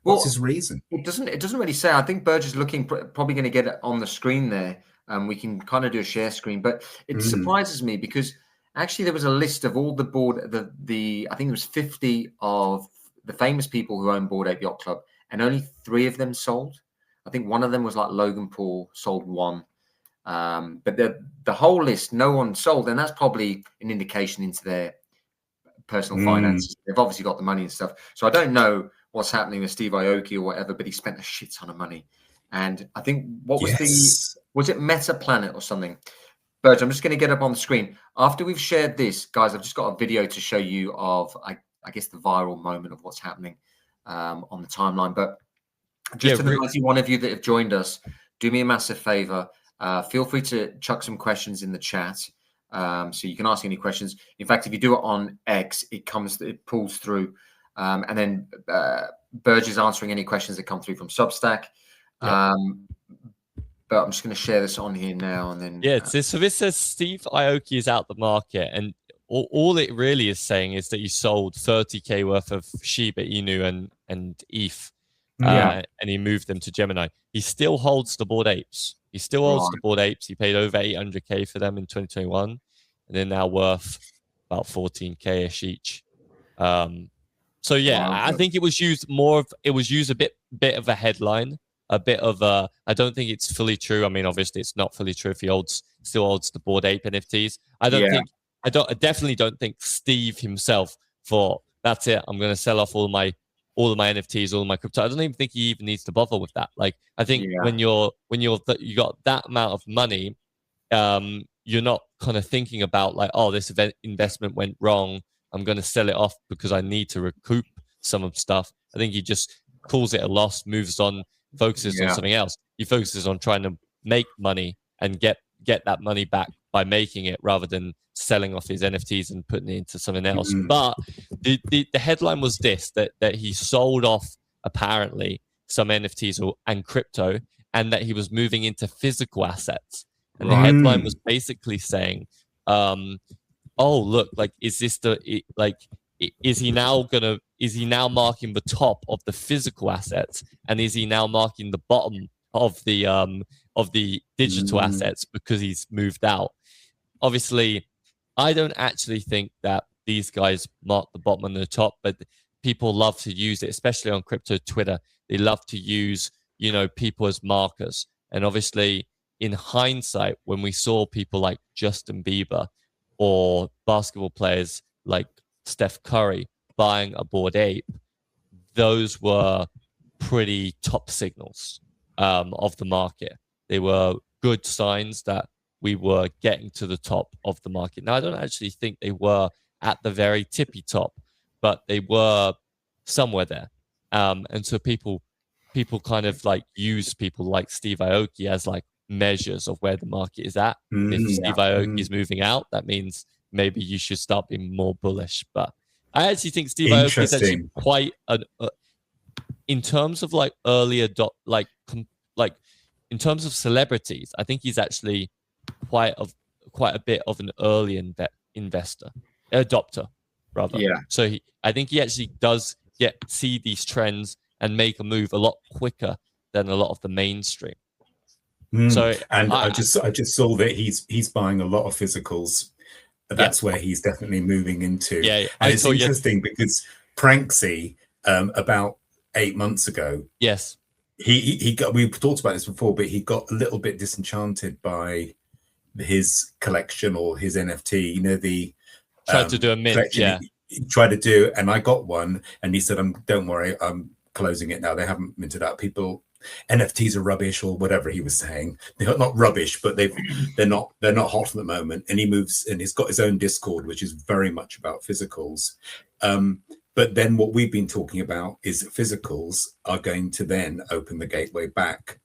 What's his reason? It doesn't really say. I think Burge is looking probably going to get it on the screen there. We can kind of do a share screen, but it surprises me because actually there was a list of all the I think it was 50 of the famous people who own Bored Ape Yacht Club, and only 3 of them sold. I think one of them was like Logan Paul sold 1. But the whole list, no one sold, and that's probably an indication into their personal finances. They've obviously got the money and stuff. So I don't know what's happening with Steve Aoki or whatever, but he spent a shit ton of money. And I think was it Meta Planet or something? Burge, I'm just going to get up on the screen. After we've shared this, guys, I've just got a video to show you of, I guess, the viral moment of what's happening on the timeline. But just to the 91 of you that have joined us, do me a massive favor. Feel free to chuck some questions in the chat. So you can ask any questions. In fact, if you do it on X, it pulls through. And then Burge is answering any questions that come through from Substack. But I'm just going to share this on here now, and then so this says Steve Aoki is out the market, and all it really is saying is that he sold 30K worth of Shiba Inu and ETH, and he moved them to Gemini. He still holds the Bored Apes. He still holds the Bored Apes. He paid over 800K for them in 2021, and they're now worth about 14K ish each. So I think it was used a bit of a headline. A bit of I don't think it's fully true. I mean, obviously, it's not fully true if he still holds the Bored Ape NFTs. I definitely don't think Steve himself thought that's it. I'm going to sell off all of my NFTs, all of my crypto. I don't even think he even needs to bother with that. Like, I think when you got that amount of money, you're not kind of thinking about like, oh, this investment went wrong. I'm going to sell it off because I need to recoup some of stuff. I think he just calls it a loss, moves on, focuses on something else. He focuses on trying to make money and get that money back by making it rather than selling off his NFTs and putting it into something else. But the headline was this, that he sold off apparently some NFTs and crypto, and that he was moving into physical assets. And the headline was basically saying, oh, look, like, is he now marking the top of the physical assets, and is he now marking the bottom of the digital assets because he's moved out? Obviously, I don't actually think that these guys mark the bottom and the top, but people love to use it, especially on crypto Twitter. They love to use, people as markers. And obviously, in hindsight, when we saw people like Justin Bieber or basketball players like Steph Curry buying a Bored Ape, those were pretty top signals of the market. They were good signs that we were getting to the top of the market. Now, I don't actually think they were at the very tippy top, but they were somewhere there. And so people kind of like use people like Steve Aoki as like measures of where the market is at. If Steve Aoki is moving out, that means maybe you should start being more bullish. But I actually think Steve Aoki is actually quite in terms of like earlier like in terms of celebrities, I think he's actually quite a bit of an early adopter, rather. Yeah. So I think he actually does see these trends and make a move a lot quicker than a lot of the mainstream. So I just saw that he's buying a lot of physicals. That's where he's definitely moving into. Yeah, and it's interesting because Pranksy, about 8 months ago, yes, he got. We've talked about this before, but he got a little bit disenchanted by his collection or his NFT. You know, the tried to do a mint. Yeah, he tried to do, and I got one, and he said, "Don't worry, I'm closing it now. They haven't minted out. NFTs are rubbish," or whatever he was saying. They're not rubbish, but they're not hot at the moment. And he moves, and he's got his own Discord, which is very much about physicals. But then what we've been talking about is that physicals are going to then open the gateway back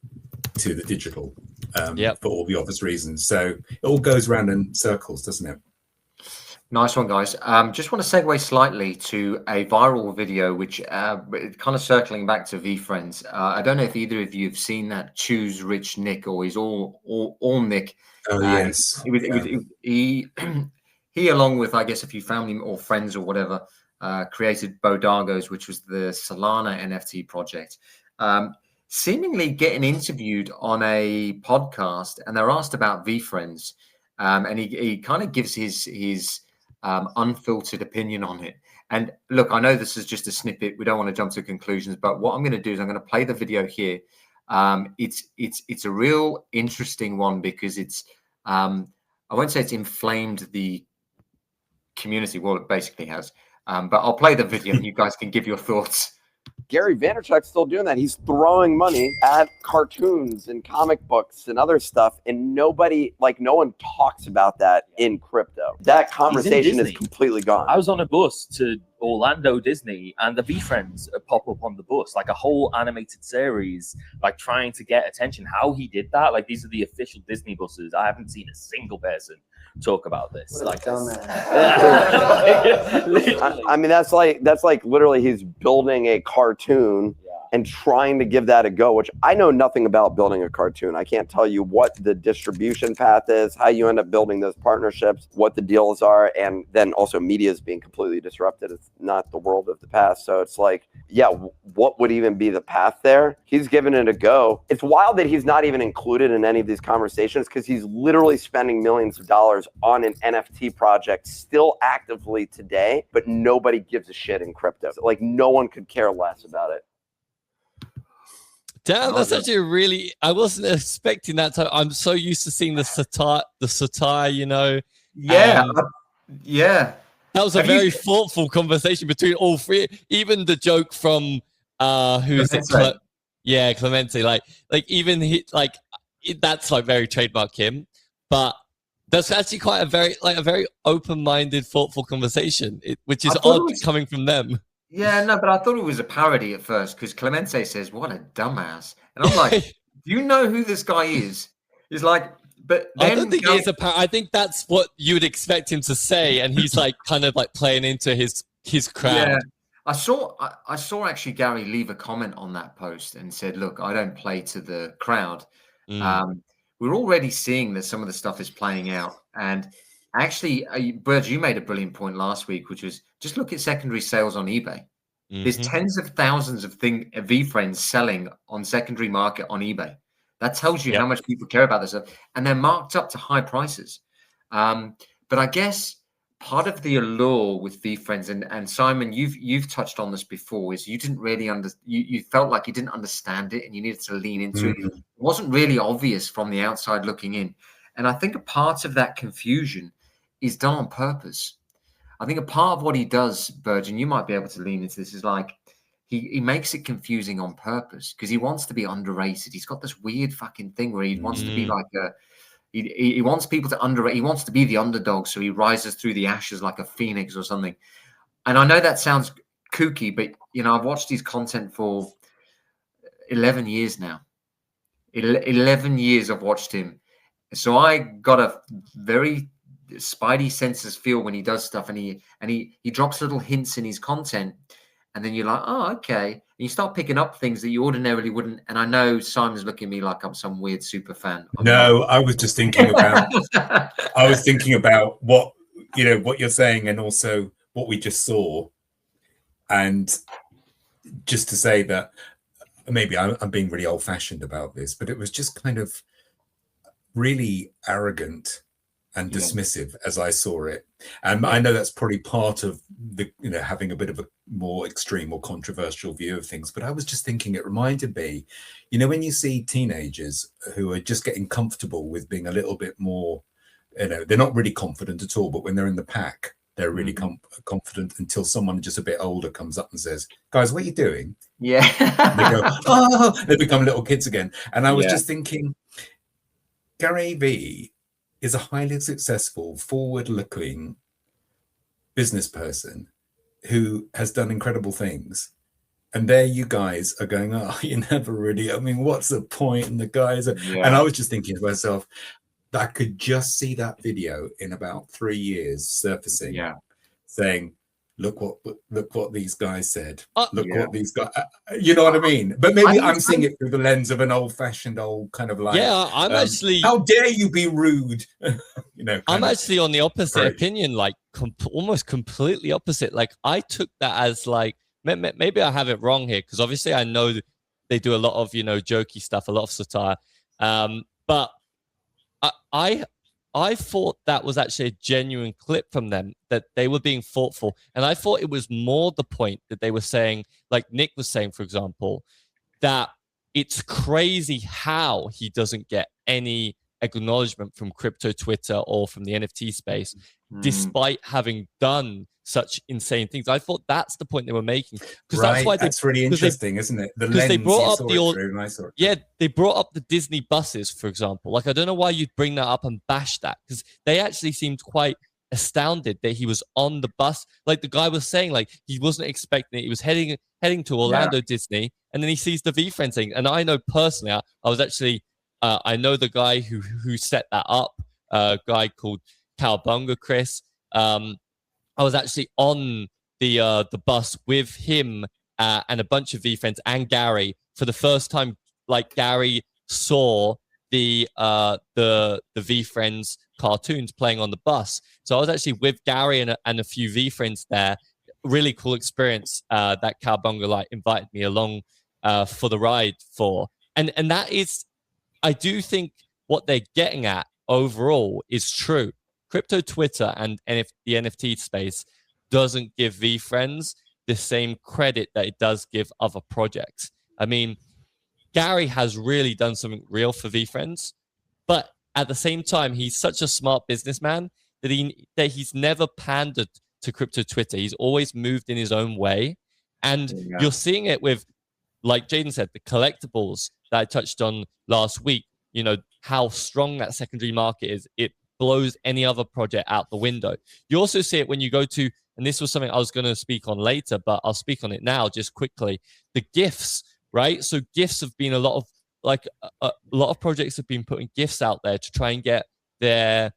to the digital for all the obvious reasons. So it all goes around in circles, doesn't it? Nice one, guys. Just want to segue slightly to a viral video, which kind of circling back to VeeFriends. I don't know if either of you have seen that Choose Rich Nick, or he's all Nick. Oh, yes. He, along with, I guess, a few family or friends or whatever, created Bodagos, which was the Solana NFT project. Seemingly getting interviewed on a podcast, and they're asked about VeeFriends, and he kind of gives his unfiltered opinion on it. And look, I know this is just a snippet. We don't want to jump to conclusions, but what I'm going to do is I'm going to play the video here. It's a real interesting one because it's I won't say it's inflamed the community. Well, it basically has. But I'll play the video and you guys can give your thoughts. Gary Vaynerchuk's still doing that. He's throwing money at cartoons and comic books and other stuff, and no one talks about that in crypto. That conversation is completely gone. I was on a bus to Orlando Disney, and the VeeFriends pop up on the bus, like a whole animated series, like trying to get attention. How he did that, like these are the official Disney buses. I haven't seen a single person talk about this. Like, I mean, that's like literally he's building a cartoon and trying to give that a go, which I know nothing about building a cartoon. I can't tell you what the distribution path is, how you end up building those partnerships, what the deals are, and then also media is being completely disrupted. It's not the world of the past. So it's like, what would even be the path there? He's giving it a go. It's wild that he's not even included in any of these conversations because he's literally spending millions of dollars on an NFT project still actively today, but nobody gives a shit in crypto. Like no one could care less about it. Damn, that's actually I wasn't expecting that. I'm so used to seeing the satire, you know. Yeah. That was a very thoughtful conversation between all three. Even the joke from who's it? Clemente. Like even that's like very trademark him. But that's actually quite a very open-minded, thoughtful conversation, which is odd coming from them. Yeah, no, but I thought it was a parody at first because Clemente says, "What a dumbass," and I'm like, "Do you know who this guy is?" He's like, but then I don't think it's I think that's what you would expect him to say, and he's like kind of like playing into his crowd. Yeah, I saw actually Gary leave a comment on that post and said, "Look, I don't play to the crowd." We're already seeing that some of the stuff is playing out, and actually, Burge, you made a brilliant point last week, which was just look at secondary sales on eBay. There's tens of thousands of VeeFriends selling on secondary market on eBay. That tells you how much people care about this stuff, and they're marked up to high prices. But I guess part of the allure with VeeFriends, and Simon, you've touched on this before, is you didn't really you felt like you didn't understand it, and you needed to lean into it. It wasn't really obvious from the outside looking in, and I think a part of that confusion is done on purpose. I think a part of what he does, Burge, and you might be able to lean into this, is like he makes it confusing on purpose because he wants to be underrated. He's got this weird fucking thing where he wants to be like a he wants people to underrate. He wants to be the underdog, so he rises through the ashes like a phoenix or something. And I know that sounds kooky, but you know, I've watched his content for 11 years now. 11 years I've watched him. So I got a very spidey senses feel when he does stuff, and he drops little hints in his content, and then you're like, oh, okay. And you start picking up things that you ordinarily wouldn't. And I know Simon's looking at me like I'm some weird super fan. No, I was just thinking about what what you're saying, and also what we just saw. And just to say that maybe I'm being really old-fashioned about this, but it was just kind of really arrogant and dismissive as I saw it. And I know that's probably part of the having a bit of a more extreme or controversial view of things, but I was just thinking, it reminded me, when you see teenagers who are just getting comfortable with being a little bit more, they're not really confident at all, but when they're in the pack, they're really confident until someone just a bit older comes up and says, guys, what are you doing? Yeah. And they go, oh, they become little kids again. And I was just thinking, Gary V is a highly successful, forward-looking business person who has done incredible things. And there you guys are going, oh, you never really, what's the point? And the guys are, and I was just thinking to myself, I could just see that video in about 3 years surfacing, saying, look what these guys said. Look what these guys, you know what I mean? But maybe I'm seeing it through the lens of an old-fashioned old kind of like, I'm actually, how dare you be rude? I'm actually on the opposite opinion, like almost completely opposite. Like I took that as like, maybe I have it wrong here, because obviously I know they do a lot of, jokey stuff, a lot of satire. But I thought that was actually a genuine clip from them, that they were being thoughtful. And I thought it was more the point that they were saying, like Nick was saying, for example, that it's crazy how he doesn't get any acknowledgement from crypto Twitter or from the NFT space, despite having done such insane things. I thought that's the point they were making, because that's really interesting, isn't it? Because they brought up they brought up the Disney buses, for example. Like, I don't know why you'd bring that up and bash that, because they actually seemed quite astounded that he was on the bus. Like the guy was saying, like he wasn't expecting it. He was heading to Orlando Disney, and then he sees the VFriends thing. And I know personally, I was actually I know the guy who set that up, a guy called Cowabunga Chris. I was actually on the bus with him and a bunch of VFriends and Gary for the first time. Like Gary saw the VFriends cartoons playing on the bus, so I was actually with Gary and a few VFriends there. Really cool experience that Cowabunga invited me along for the ride for, and that is, I do think what they're getting at overall is true. Crypto Twitter and the NFT space doesn't give VFriends the same credit that it does give other projects. I mean, Gary has really done something real for VFriends, but at the same time, he's such a smart businessman that he's never pandered to crypto Twitter. He's always moved in his own way. And you're seeing it with, like Jaden said, the collectibles that I touched on last week, how strong that secondary market is. It blows any other project out the window. You also see it when you go to, and this was something I was going to speak on later, but I'll speak on it now just quickly, the GIFs, right? So GIFs have been a lot of projects have been putting GIFs out there to try and get their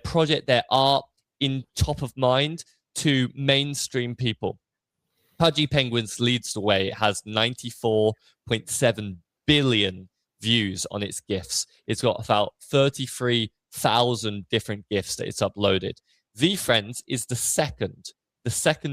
project, their art in top of mind to mainstream people. Pudgy Penguins leads the way. It has 94.7 billion views on its GIFs. It's got about 33,000 different GIFs that it's uploaded. VFriends is the second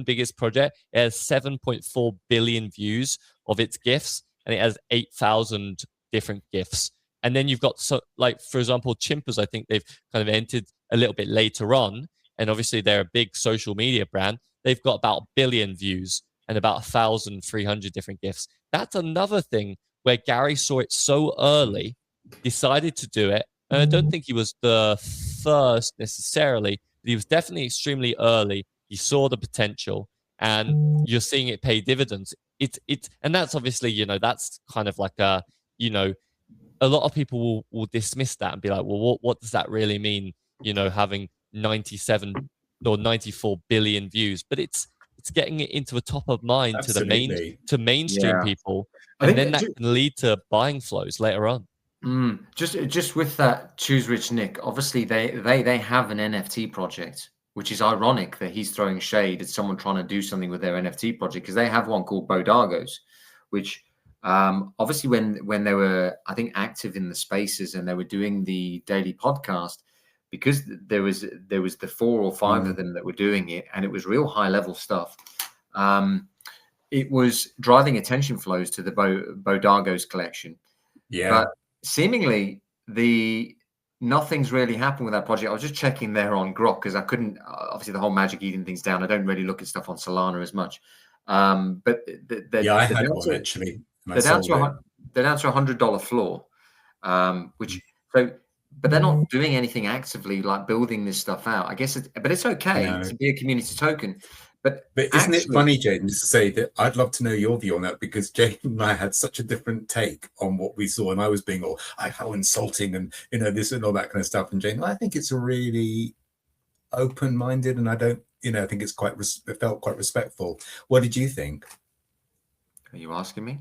biggest project. It has 7.4 billion views of its GIFs, and it has 8,000 different GIFs. And then you've got, for example, Chimpers, I think they've kind of entered a little bit later on, and obviously they're a big social media brand. They've got about 1 billion views and about 1,300 different GIFs. That's another thing where Gary saw it so early, decided to do it. And I don't think he was the first necessarily, but he was definitely extremely early. He saw the potential, and you're seeing it pay dividends. and that's obviously, you know, that's kind of like a, you know, a lot of people will dismiss that and be like, well, what does that really mean? You know, having 97 or 94 billion views, but it's getting it into a top of mind Absolutely. to mainstream Yeah. people, I and think then that can lead to buying flows later on. Just with that, Choose Rich Nick, obviously they have an NFT project, which is ironic that he's throwing shade at someone trying to do something with their NFT project, because they have one called Bodargos, which obviously when they were, I think, active in the spaces and they were doing the daily podcast, because there was the 4 or 5 of them that were doing it, and it was real high level stuff. It was driving attention flows to the Bodargos collection. Yeah. But seemingly nothing's really happened with that project. I was just checking there on Grok because I couldn't, obviously the whole Magic Eden thing's down. I don't really look at stuff on Solana as much. But I had one actually. They're down to $100 floor, which but they're not doing anything actively like building this stuff out. I guess but it's okay to be a community token. But isn't it funny, Jaden, to say that I'd love to know your view on that, because Jaden and I had such a different take on what we saw, and I was being all, how insulting, and you know, this and all that kind of stuff. And Jaden, I think it's really open-minded, and I don't, you know, I think it's it felt quite respectful. What did you think? Are you asking me?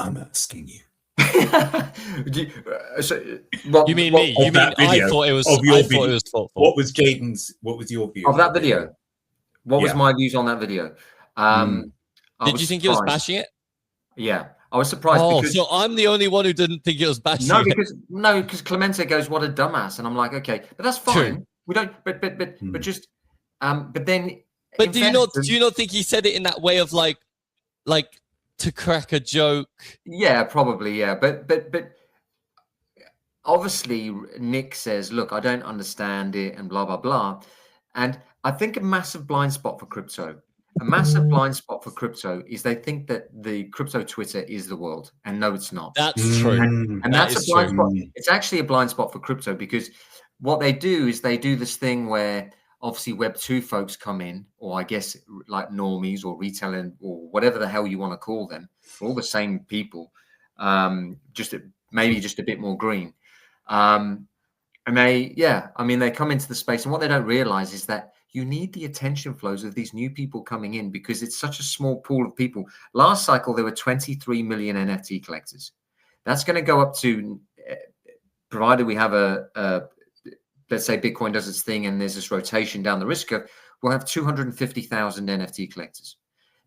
I'm asking you. You mean me? You mean I thought it was thoughtful. What was Jaden's? What was your view of that video? What was my views on that video? Did you think it was bashing it? Yeah, I was surprised. Because, so I'm the only one who didn't think it was bashing it. because Clemente goes, "What a dumbass," and I'm like, okay, but that's fine. True. We don't, but just, but then. But do you not think he said it in that way of like to crack a joke? Yeah, probably. Yeah, but obviously Nick says, "Look, I don't understand it," and blah blah blah, and I think a massive blind spot for crypto. A massive blind spot for crypto is they think that the crypto Twitter is the world, and no, it's not. That's true, and that's a blind spot. It's actually a blind spot for crypto, because what they do is they do this thing where obviously Web 2 folks come in, or I guess like normies or retailing or whatever the hell you want to call them, all the same people, maybe just a bit more green. And they come into the space, and what they don't realize is that you need the attention flows of these new people coming in, because it's such a small pool of people. Last cycle, there were 23 million NFT collectors. That's going to go up to, provided we have let's say Bitcoin does its thing and there's this rotation down the risk curve, we'll have 250,000 NFT collectors.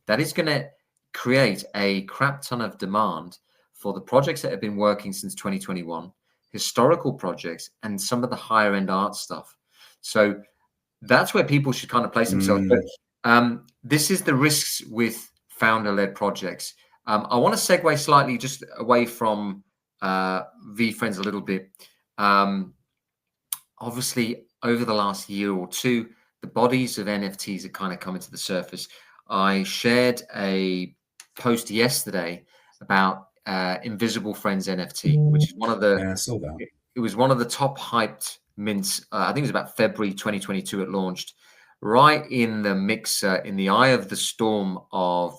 That is going to create a crap ton of demand for the projects that have been working since 2021, historical projects, and some of the higher end art stuff. So that's where people should kind of place themselves. But this is the risks with founder-led projects. I want to segue slightly just away from VeeFriends a little bit. Obviously, over the last year or two, the bodies of NFTs have kind of come into the surface. I shared a post yesterday about Invisible Friends NFT, which is one of the. Yeah, I saw that. It was one of the top hyped mints. I think it was about February 2022. It launched right in the mixer, in the eye of the storm of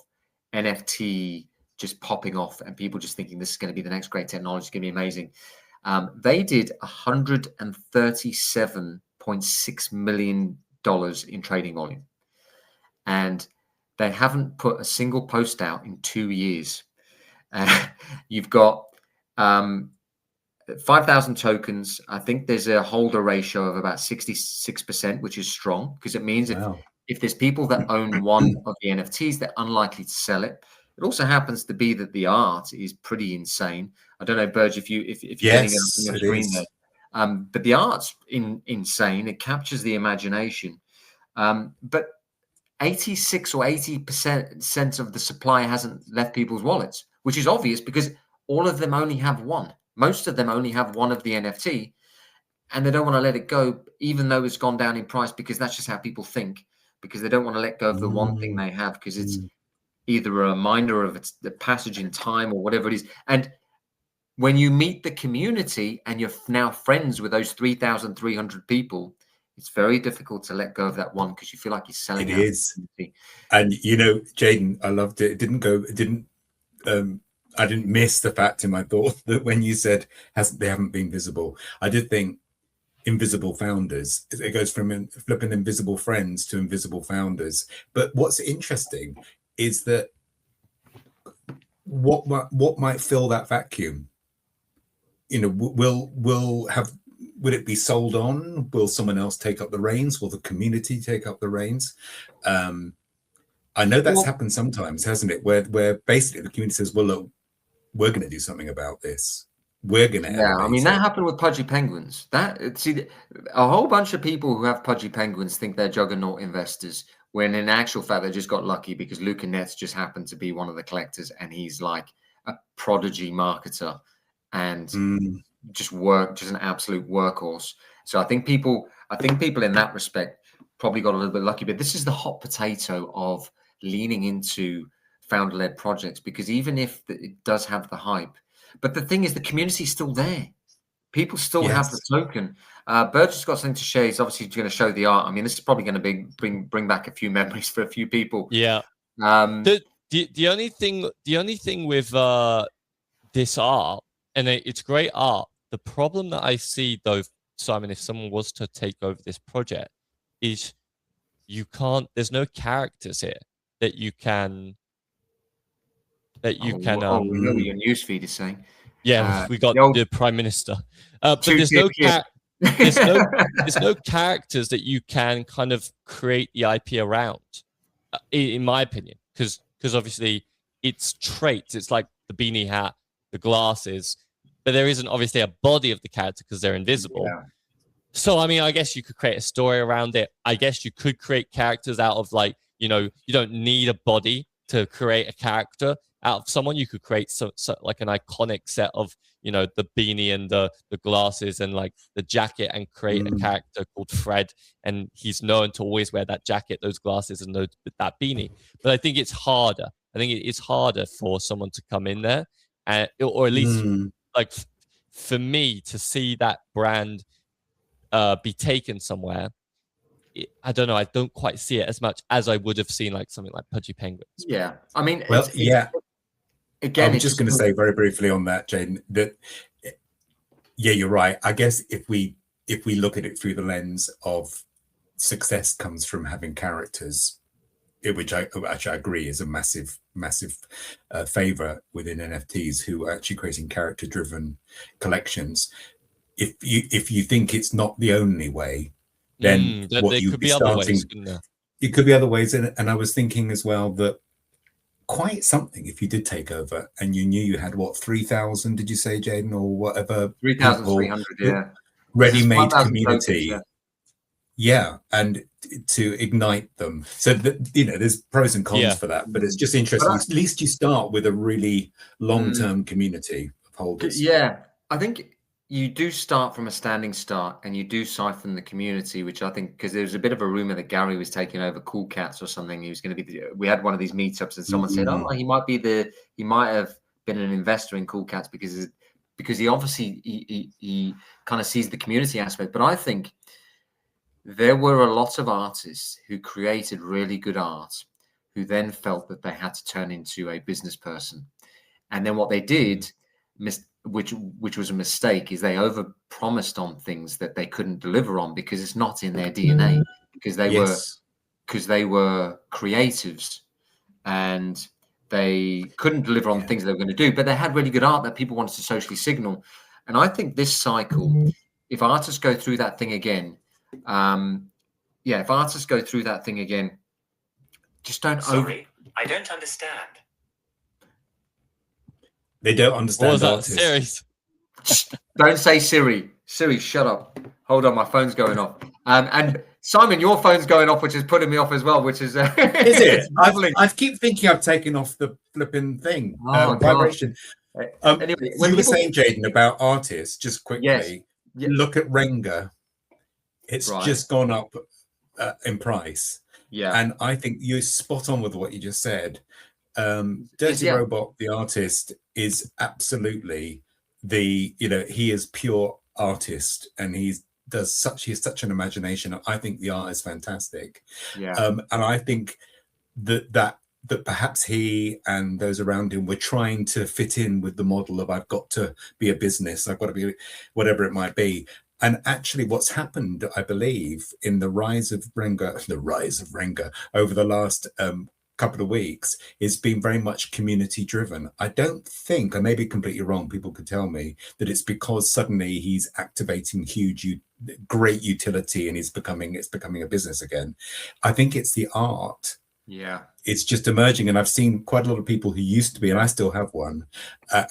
NFT just popping off, and people just thinking this is going to be the next great technology. It's going to be amazing. They did $137.6 million in trading volume, and they haven't put a single post out in 2 years. You've got 5,000 tokens. I think there's a holder ratio of about 66%, which is strong, because it means if there's people that own one of the NFTs, they're unlikely to sell it. It also happens to be that the art is pretty insane. I don't know, Burge, if you're getting it on your screen there. But the art's insane. It captures the imagination. But 86 or 80% of the supply hasn't left people's wallets, which is obvious because all of them only have one. Most of them only have one of the NFT, and they don't want to let it go, even though it's gone down in price, because that's just how people think, because they don't want to let go of the one thing they have, because it's either a reminder of the passage in time or whatever it is. And when you meet the community and you're now friends with those 3,300 people, It's very difficult to let go of that one because you feel like you're selling It out. is. And you know, Jaden, I loved it. I didn't miss the fact in my thought that when you said they haven't been visible, I did think invisible founders. It goes from flipping invisible friends to invisible founders. But what's interesting is that what might fill that vacuum? You know, will it be sold on? Will someone else take up the reins? Will the community take up the reins? I know that's happened sometimes, hasn't it? Where basically the community says, well, look, we're going to do something about this. We're going to I mean, that happened with Pudgy Penguins. A whole bunch of people who have Pudgy Penguins think they're juggernaut investors, when in actual fact they just got lucky because Luca Netz just happened to be one of the collectors, and he's like a prodigy marketer and just an absolute workhorse. So I think people in that respect probably got a little bit lucky. But this is the hot potato of leaning into founder-led projects, because even if it does have the hype, but the thing is, the community's still there. People still have the token. Burgess got something to share. He's obviously going to show the art. I mean, this is probably going to bring back a few memories for a few people. Yeah. The only thing with this art, and it's great art. The problem that I see, though, Simon, if someone was to take over this project, is there's no characters here that you can. We know what your newsfeed is saying. Yeah, we got the Prime Minister. But there's no characters that you can kind of create the IP around, in my opinion, because obviously it's traits. It's like the beanie hat, the glasses, but there isn't obviously a body of the character because they're invisible. Yeah. So, I mean, I guess you could create a story around it. I guess you could create characters out of, like, you know, you don't need a body to create a character out of someone. You could create so like an iconic set of, you know, the beanie and the glasses and like the jacket, and create a character called Fred, and he's known to always wear that jacket, those glasses, and that beanie. But I think it's harder. I think it's harder for someone to come in there, or at least like for me to see that brand be taken somewhere. I don't know. I don't quite see it as much as I would have seen like something like Pudgy Penguins. Yeah, I mean, Again, I'm just going to say very briefly on that, Jaden, that you're right. I guess if we look at it through the lens of success comes from having characters, which I agree is a massive favor within NFTs, who are actually creating character-driven collections. If you think it's not the only way, then what you could be starting, it could be other ways. And I was thinking as well that quite something if you did take over and you knew you had 3,000, did you say, Jaden, or whatever, 3,300, ready-made community tokens, and to ignite them. So that, you know, there's pros and cons for that, but it's just interesting. At least you start with a really long-term community of holders. I think you do start from a standing start, and you do siphon the community, which I think, because there's a bit of a rumor that Gary was taking over Cool Cats or something. He was going to be. We had one of these meetups, and someone said, "Oh, he might have been an investor in Cool Cats because he obviously he kind of sees the community aspect." But I think there were a lot of artists who created really good art, who then felt that they had to turn into a business person, and then what they did, which was a mistake, is they over-promised on things that they couldn't deliver on because it's not in their DNA, because they were creatives and they couldn't deliver on things they were going to do, but they had really good art that people wanted to socially signal. And I think this cycle, if artists go through that thing again, just don't. Sorry, I don't understand. They don't understand. What was that, Siri? Don't say Siri. Siri, shut up. Hold on, my phone's going off. And Simon, your phone's going off, which is putting me off as well. Which is is it? I keep thinking I've taken off the flipping thing. Vibration. Anyway, when you were saying, Jaden, about artists, just quickly, look at Renga. It's just gone up in price. Yeah, and I think you're spot on with what you just said. Dirty Robot, the artist, is absolutely he is pure artist, and he's he has such an imagination. I think the art is fantastic. Yeah. And I think that perhaps he and those around him were trying to fit in with the model of I've got to be a business, I've got to be whatever it might be. And actually what's happened, I believe, in the rise of Renga over the last couple of weeks is been very much community driven. I don't think, I may be completely wrong, people could tell me, that it's because suddenly he's activating great utility and it's becoming a business again. I think it's the art. Yeah, it's just emerging, and I've seen quite a lot of people who used to be, and I still have one,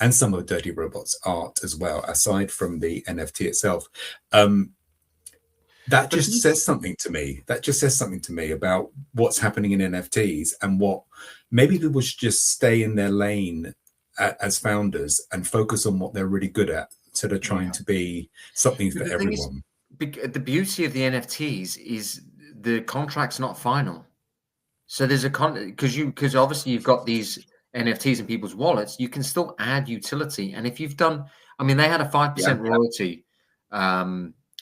and some of Dirty Robots art as well, aside from the NFT itself. That just says something to me. That just says something to me about what's happening in NFTs, and what maybe people should just stay in their lane as founders and focus on what they're really good at, instead of trying to be something for everyone. The beauty of the NFTs is the contract's not final. So there's because obviously you've got these NFTs in people's wallets, you can still add utility. And if you've done, I mean, they had a 5% royalty.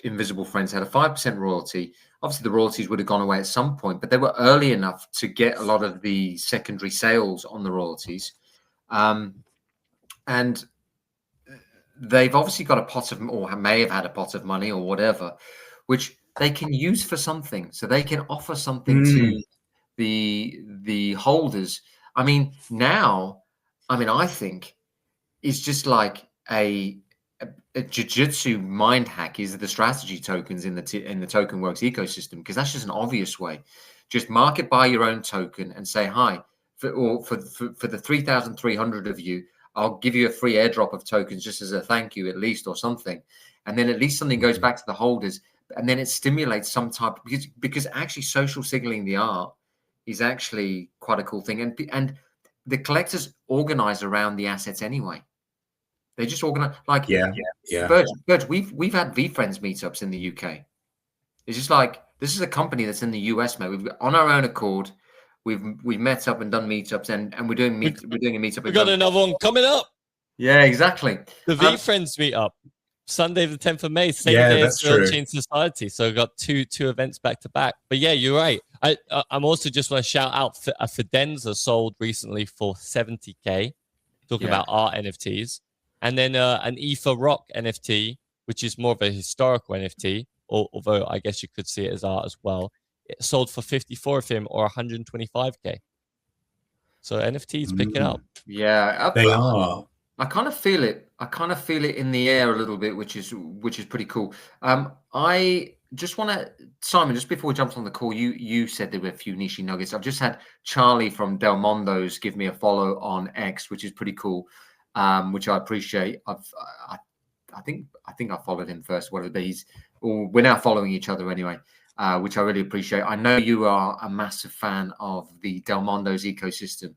Invisible Friends had a 5% royalty. Obviously, the royalties would have gone away at some point, but they were early enough to get a lot of the secondary sales on the royalties. And they've obviously got a pot of, or may have had a pot of money or whatever, which they can use for something. So they can offer something to the holders. I mean, now, I think it's just like a jiu-jitsu mind hack is the strategy tokens in the Token Works ecosystem, because that's just an obvious way. Just market buy your own token and say, hi, for the 3,300 of you, I'll give you a free airdrop of tokens just as a thank you, at least, or something. And then at least something goes back to the holders, and then it stimulates some type, because actually social signaling the art is actually quite a cool thing. And the collectors organize around the assets anyway. They just organize, like, Virg, we've had VFriends meetups in the UK. It's just like, this is a company that's in the US, mate. We've on our own accord, we've met up and done meetups, and we're doing a meetup. We got another one coming up. Yeah, exactly. The VFriends meetup, Sunday the 10th of May, same day as the On-Chain Society. So we've got two events back to back. But yeah, you're right. I'm also just want to shout out Fidenza sold recently for 70K, talking about art NFTs. And then an Ether Rock NFT, which is more of a historical NFT, although I guess you could see it as art as well. It sold for 54 of him, or 125K. So NFTs picking up. Yeah, they are. I kind of feel it. In the air a little bit, which is pretty cool. I just want to, Simon, just before we jumped on the call, you said there were a few niche nuggets. I've just had Charlie from Del Mondo's give me a follow on X, which is pretty cool, which I appreciate. I think I followed him first. We're now following each other anyway, which I really appreciate. I know you are a massive fan of the Del Mondo's ecosystem.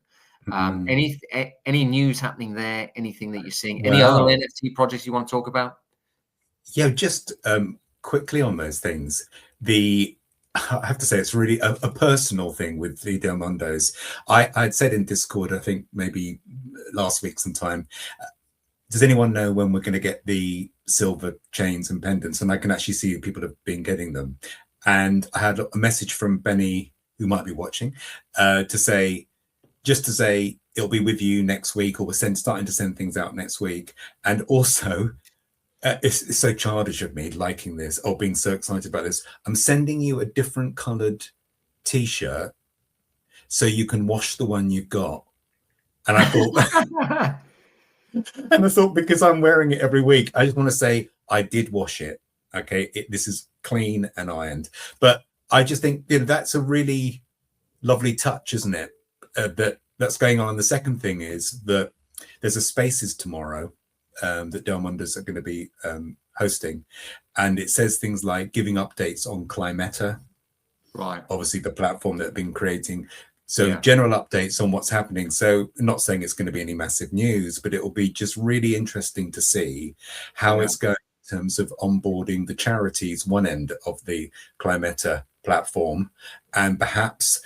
Any news happening there? Anything that you're seeing? Any other NFT projects you want to talk about? Yeah, just quickly on those things. I have to say, it's really a personal thing with the Del Mondos. I'd said in Discord, I think maybe last week sometime, does anyone know when we're going to get the silver chains and pendants? And I can actually see people have been getting them. And I had a message from Benny, who might be watching, to say it'll be with you next week, or we're starting to send things out next week. And also, it's so childish of me liking this, or being so excited about this. I'm sending you a different coloured T-shirt so you can wash the one you've got. And I thought, because I'm wearing it every week, I just want to say I did wash it. Okay, this is clean and ironed. But I just think that's a really lovely touch, isn't it? That's going on. And the second thing is that there's a Spaces tomorrow that Del Mondos are going to be hosting, and it says things like giving updates on Climeta, right? Obviously, the platform that have been creating. So general updates on what's happening. So I'm not saying it's going to be any massive news, but it will be just really interesting to see how it's going in terms of onboarding the charities, one end of the Climeta platform, and perhaps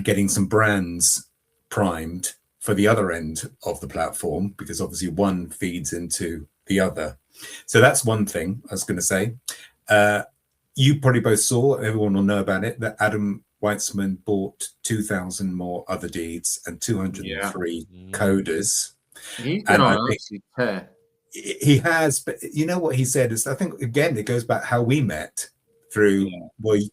getting some brands primed for the other end of the platform, because obviously one feeds into the other. So that's one thing I was going to say. You probably both saw, everyone will know about it, that Adam Weitzman bought 2,000 more other deeds and 203 coders. He's been on an absolute tear. He has, but you know what he said is, I think, again, it goes back how we met through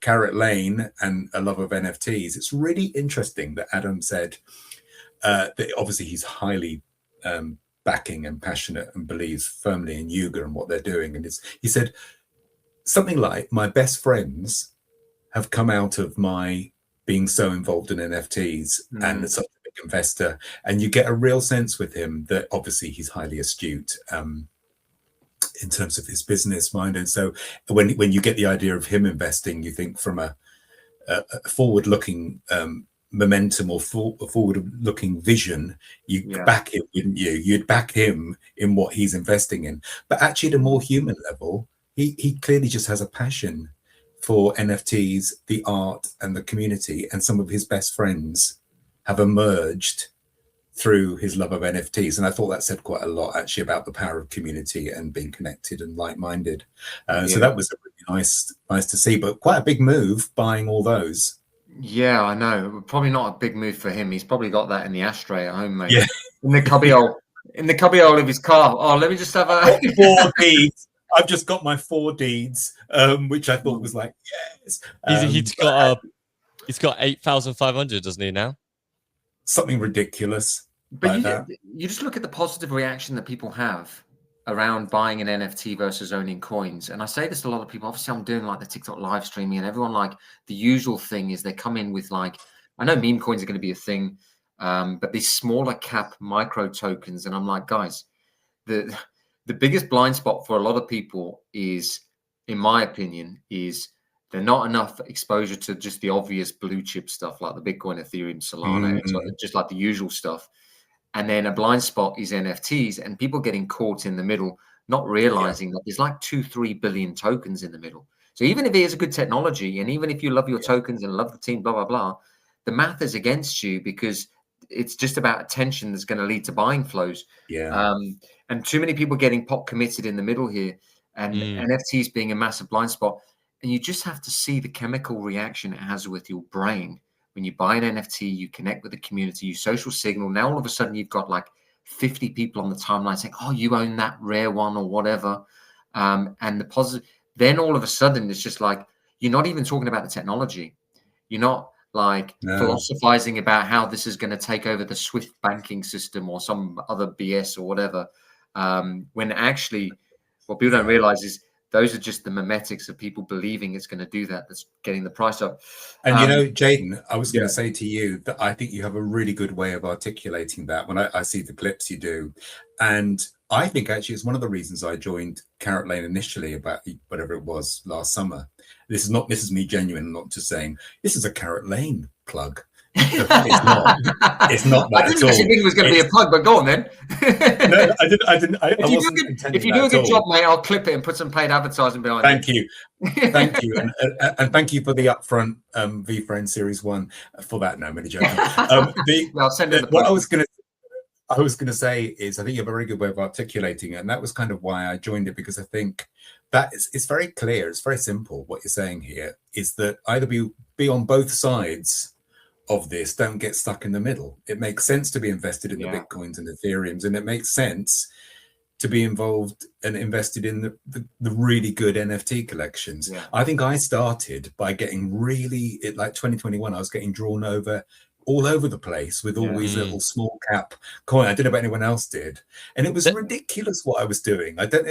Carrot Lane and a love of NFTs. It's really interesting that Adam said that obviously he's highly backing and passionate and believes firmly in Yuga and what they're doing. And he said something like, my best friends have come out of my being so involved in NFTs and such a big investor. And you get a real sense with him that obviously he's highly astute in terms of his business mind. And so when you get the idea of him investing, you think from a forward-looking momentum or forward-looking vision, you back him, wouldn't you? You'd back him in what he's investing in. But actually, at a more human level, he clearly just has a passion for NFTs, the art, and the community. And some of his best friends have emerged through his love of NFTs. And I thought that said quite a lot, actually, about the power of community and being connected and like-minded. So that was really nice to see, but quite a big move buying all those. Yeah, I know. Probably not a big move for him. He's probably got that in the ashtray at home, mate. Yeah. In the cubbyhole of his car. Oh, let me just have a 4 deeds. I've just got my 4 deeds, which I thought was like, yes. He's got 8,500, doesn't he now? Something ridiculous. But you just look at the positive reaction that people have around buying an NFT versus owning coins. And I say this to a lot of people. Obviously, I'm doing like the TikTok live streaming, and everyone, like, the usual thing is they come in with, like, I know meme coins are going to be a thing, but these smaller cap micro tokens. And I'm like, guys, the biggest blind spot for a lot of people is, in my opinion, is they're not enough exposure to just the obvious blue chip stuff like the Bitcoin, Ethereum, Solana, just like the usual stuff. And then a blind spot is NFTs, and people getting caught in the middle, not realizing that there's like 2-3 billion tokens in the middle. So even if it is a good technology, and even if you love your tokens and love the team, blah, blah, blah, the math is against you because it's just about attention that's going to lead to buying flows. And too many people getting pop committed in the middle here, and NFTs being a massive blind spot. And you just have to see the chemical reaction it has with your brain. When you buy an NFT, you connect with the community, you social signal. Now, all of a sudden, you've got like 50 people on the timeline saying, oh, you own that rare one or whatever. And the positive, then all of a sudden, it's just like, you're not even talking about the technology. You're not like philosophizing about how this is going to take over the Swift banking system or some other BS or whatever. When actually what people don't realize is those are just the memetics of people believing it's going to do that. That's getting the price up. And, you know, Jaden, I was going to say to you that I think you have a really good way of articulating that when I see the clips you do. And I think actually it's one of the reasons I joined Carrot Lane initially about whatever it was last summer. This is me genuine, not just saying this is a Carrot Lane plug. It's not that I didn't actually think it was going to be a plug, but go on then. No, I didn't. If you do a good job, mate, I'll clip it and put some paid advertising behind it. Thank you. Thank you. And thank you for the upfront VFriend Series 1 for that. No, I'm only joking. I'll send it. What I was going to say is I think you have a very good way of articulating it. And that was kind of why I joined it, because I think that it's very clear. It's very simple. What you're saying here is that either be on both sides of this, don't get stuck in the middle. It makes sense to be invested in the Bitcoins and Ethereums, and it makes sense to be involved and invested in the really good NFT collections. I think I started by getting like 2021, I was getting drawn all over the place with all these little small cap coin. I don't know if anyone else did, and it was ridiculous what I was doing. I don't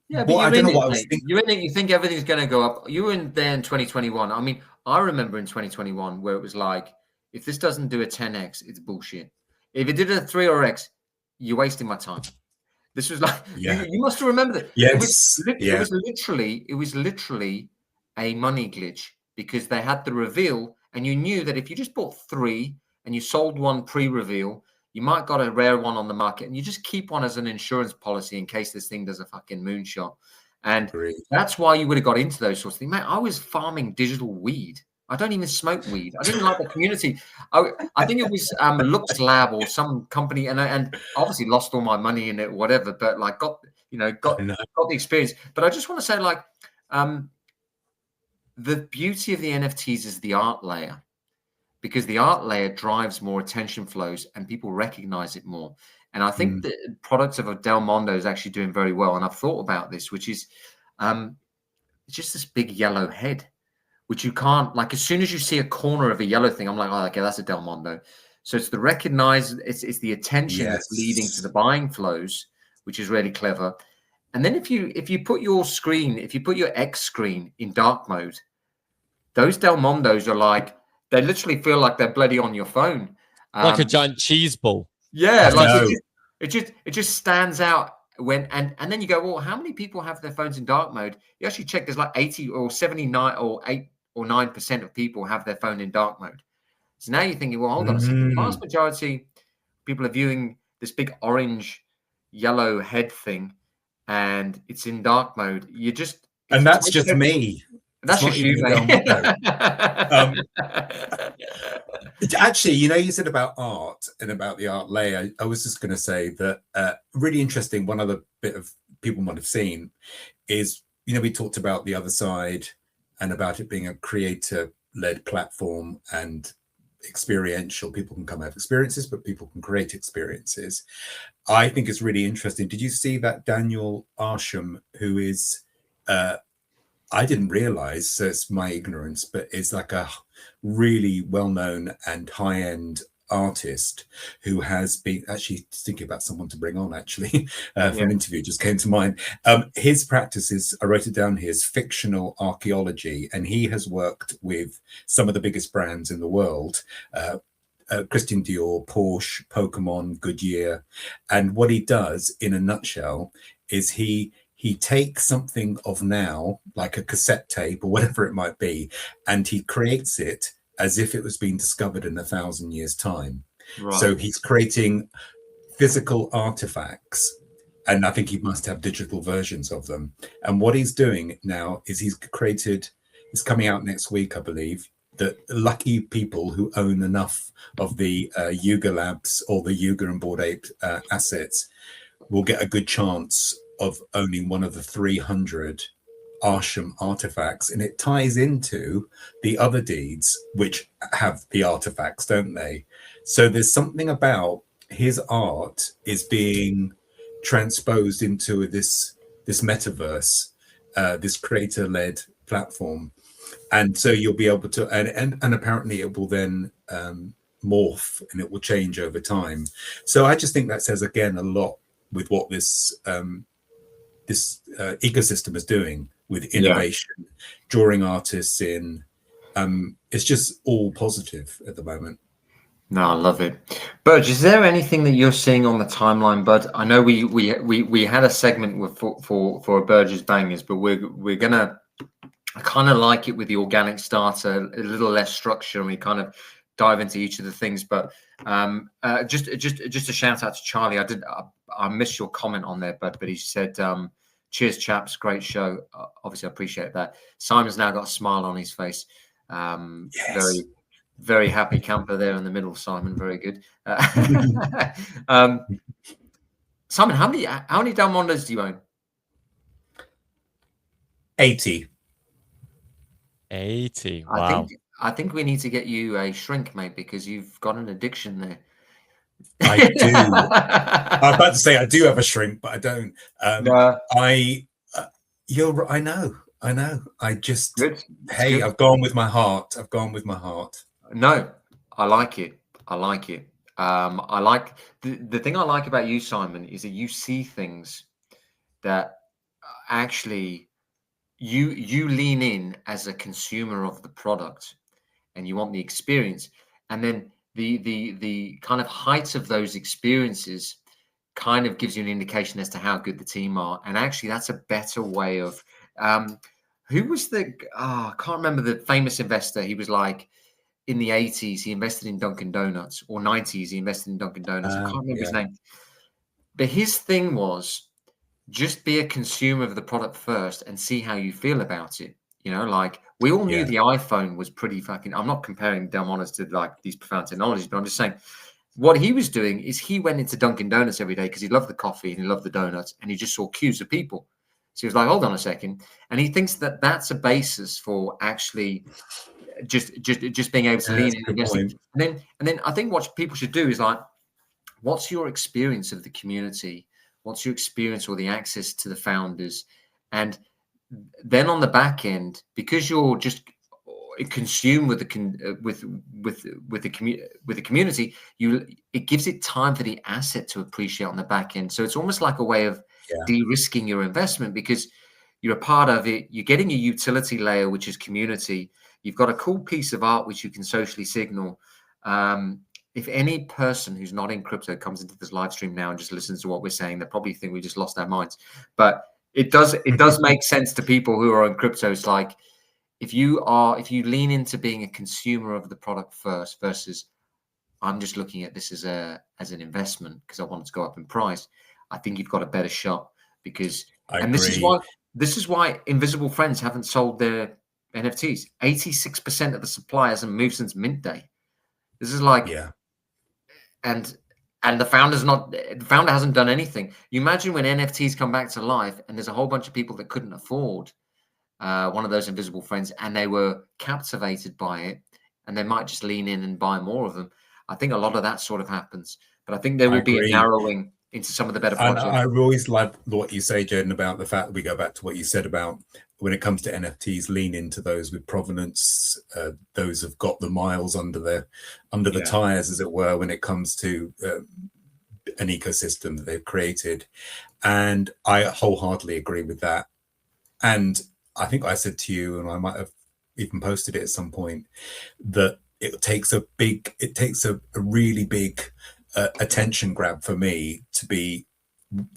know what I was thinking. You're in it, you think everything's going to go up. You were in there in 2021. I mean, I remember in 2021 where it was like, if this doesn't do a 10x, it's bullshit. If it did a 3 or X, you're wasting my time. This was like, you must have remembered that. Yes. It was literally a money glitch, because they had the reveal, and you knew that if you just bought 3 and you sold one pre-reveal, you might got a rare one on the market, and you just keep one as an insurance policy in case this thing does a fucking moonshot. And that's why you would have got into those sorts of things. Mate, I was farming digital weed. I don't even smoke weed. I didn't like the community. I think it was Lux Lab or some company, and obviously lost all my money in it, whatever. But like got the experience. But I just want to say, like, the beauty of the NFTs is the art layer, because the art layer drives more attention flows and people recognize it more. And I think the products of Del Mondo is actually doing very well. And I've thought about this, which is it's just this big yellow head, which you can't, like, as soon as you see a corner of a yellow thing, I'm like, oh, okay, that's a Del Mondo. So it's the it's the attention that's leading to the buying flows, which is really clever. And then if you put your screen, if you put your X screen in dark mode, those Del Mondos are like, they literally feel like they're bloody on your phone. Like a giant cheese ball. Yeah, like it just stands out when and then you go, well, how many people have their phones in dark mode? You actually check, there's like 80 or 79 or 8 or 9% of people have their phone in dark mode. So now you're thinking, well, hold on a second. The vast majority people are viewing this big orange yellow head thing and it's in dark mode. You just and that's just me. That's just you, mate. Actually, you know, you said about art and about the art layer. I was just going to say that really interesting. One other bit of people might have seen is, you know, we talked about the other side and about it being a creator-led platform and experiential. People can come have experiences, but people can create experiences. I think it's really interesting. Did you see that Daniel Arsham, who is I didn't realize, so it's my ignorance, but is like a really well-known and high-end artist who has been actually thinking about someone to bring on actually for an interview, just came to mind. His practice is, I wrote it down here, is fictional archaeology, and he has worked with some of the biggest brands in the world, Christian Dior, Porsche, Pokemon, Goodyear. And what he does in a nutshell is he takes something of now, like a cassette tape or whatever it might be, and he creates it as if it was being discovered in 1,000 years' time. Right. So he's creating physical artifacts, and I think he must have digital versions of them. And what he's doing now is he's coming out next week, I believe, that lucky people who own enough of the Yuga Labs or the Yuga and Bored Ape assets will get a good chance of owning one of the 300 Arsham artifacts, and it ties into the other deeds which have the artifacts, don't they? So there's something about his art is being transposed into this metaverse, this creator-led platform, and so you'll be able to, and apparently it will then morph and it will change over time. So I just think that says again a lot with what this ecosystem is doing with innovation, drawing artists in. It's just all positive at the moment. No, I love it. Burge, is there anything that you're seeing on the timeline, Bud? I know we had a segment with for Burge's Bangers, but we're gonna, I kind of like it with the organic starter, a little less structure, and we kind of dive into each of the things. But just a shout out to Charlie. I missed your comment on there, Bud, but he said, cheers, chaps. Great show. Obviously, I appreciate that. Simon's now got a smile on his face. Yes. Very, very happy camper there in the middle, Simon. Very good. Simon, how many Del Mondos do you own? 80. 80. Wow. I think we need to get you a shrink, mate, because you've got an addiction there. I do. I'm about to say I do have a shrink, but I don't. You're right. I know. I just, good. Hey, good. I've gone with my heart. No, I like it. I like the thing I like about you, Simon, is that you see things that actually you lean in as a consumer of the product, and you want the experience, and then the kind of height of those experiences kind of gives you an indication as to how good the team are. And actually that's a better way of who was I can't remember the famous investor. He was like, in the 80s he invested in Dunkin' Donuts, or 90s he invested in Dunkin' Donuts. I can't remember his name, but his thing was just be a consumer of the product first and see how you feel about it. You know, like we all knew the iPhone was pretty fucking, I'm not comparing Del Mondos to like these profound technologies, but I'm just saying what he was doing is he went into Dunkin' Donuts every day because he loved the coffee and he loved the donuts, and he just saw queues of people. So he was like, hold on a second. And he thinks that that's a basis for actually just being able to lean in and investing. And then I think what people should do is like, what's your experience of the community? What's your experience or the access to the founders? And then on the back end, because you're just consumed with the community, it gives it time for the asset to appreciate on the back end. So it's almost like a way of de-risking your investment, because you're a part of it. You're getting a utility layer, which is community. You've got a cool piece of art which you can socially signal. If any person who's not in crypto comes into this live stream now and just listens to what we're saying, they probably think we just lost our minds. But it does make sense to people who are on crypto. It's like, if you lean into being a consumer of the product first versus I'm just looking at this as an investment because I want it to go up in price, I think you've got a better shot. Because this is why Invisible Friends haven't sold their NFTs. 86% of the supply hasn't moved since mint day. This is like, and the founder hasn't done anything. You imagine when NFTs come back to life and there's a whole bunch of people that couldn't afford one of those Invisible Friends and they were captivated by it, and they might just lean in and buy more of them. I think a lot of that sort of happens, but I think there will be a narrowing into some of the better projects. I always like what you say, Jaden, about the fact that we go back to what you said about when it comes to NFTs, lean into those with provenance. Those have got the miles under the tires, as it were, when it comes to an ecosystem that they've created. And I wholeheartedly agree with that. And I think I said to you, and I might have even posted it at some point, that it takes a really big attention grab for me to be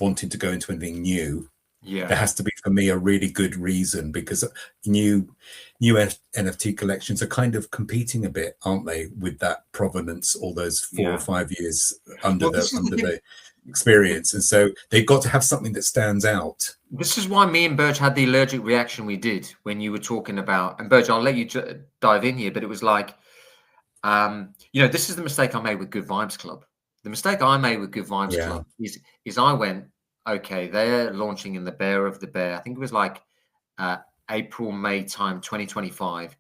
wanting to go into anything new. There has to be, for me, a really good reason, because new NFT collections are kind of competing a bit, aren't they, with that provenance, all those 4 or 5 years under the experience. And so they've got to have something that stands out. This is why me and Burge had the allergic reaction we did when you were talking about, and Burge, I'll let you dive in here, but it was like, this is the mistake I made with Good Vibes Club. The mistake I made with Good Vibes Club is I went, okay, they're launching in the Bear of the Bear. I think it was like April, May time, 2025.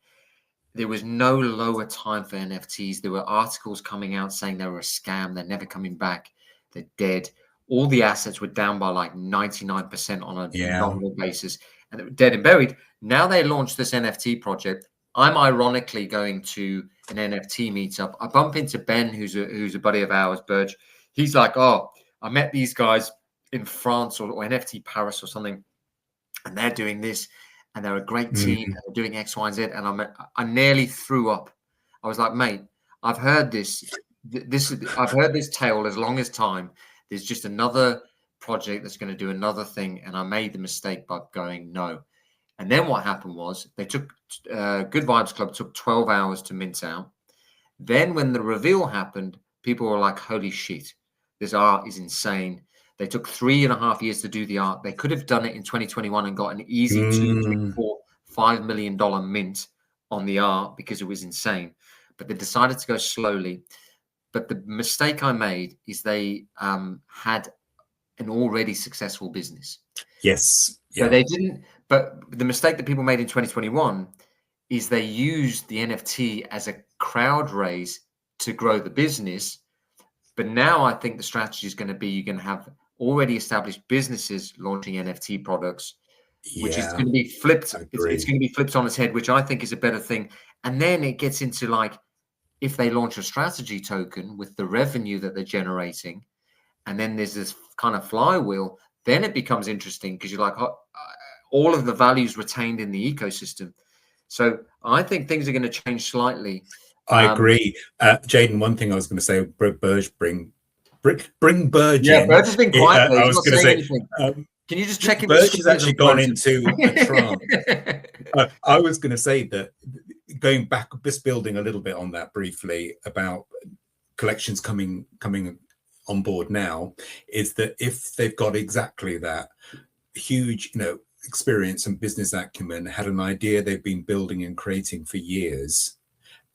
There was no lower time for NFTs. There were articles coming out saying they were a scam. They're never coming back. They're dead. All the assets were down by like 99% on a nominal basis, and they were dead and buried. Now they launched this NFT project. I'm ironically going to an NFT meetup. I bump into Ben, who's a buddy of ours, Burge. He's like, oh, I met these guys in France or NFT Paris or something, and they're doing this, and they're a great team, and they're doing X, Y, and Z. And I nearly threw up. I was like, mate, I've heard this. I've heard this tale as long as time. There's just another project that's going to do another thing, and I made the mistake by going no. And then what happened was they took Good Vibes Club took 12 hours to mint out. Then when the reveal happened, people were like, holy shit, this art is insane. They took 3.5 years to do the art. They could have done it in 2021 and got an easy $2, $3, $4, $5 million mint on the art because it was insane. But they decided to go slowly. But the mistake I made is they had an already successful business. Yes. So they didn't. But the mistake that people made in 2021 is they used the NFT as a crowd raise to grow the business. But now I think the strategy is going to be you're going to have already established businesses launching NFT products, which is going to be flipped. It's going to be flipped on its head, which I think is a better thing. And then it gets into like, if they launch a strategy token with the revenue that they're generating, and then there's this kind of flywheel, then it becomes interesting because you're like, all of the values retained in the ecosystem. So I think things are going to change slightly. I agree. Jaden, one thing I was going to say, Burge, bring Burge in. Yeah, Burge has been quiet. I was going to say, can you just check in? Burge has actually gone into a trance. I was going to say that, going back, just building a little bit on that briefly about collections coming on board now, is that if they've got exactly that huge, experience and business acumen, had an idea they've been building and creating for years,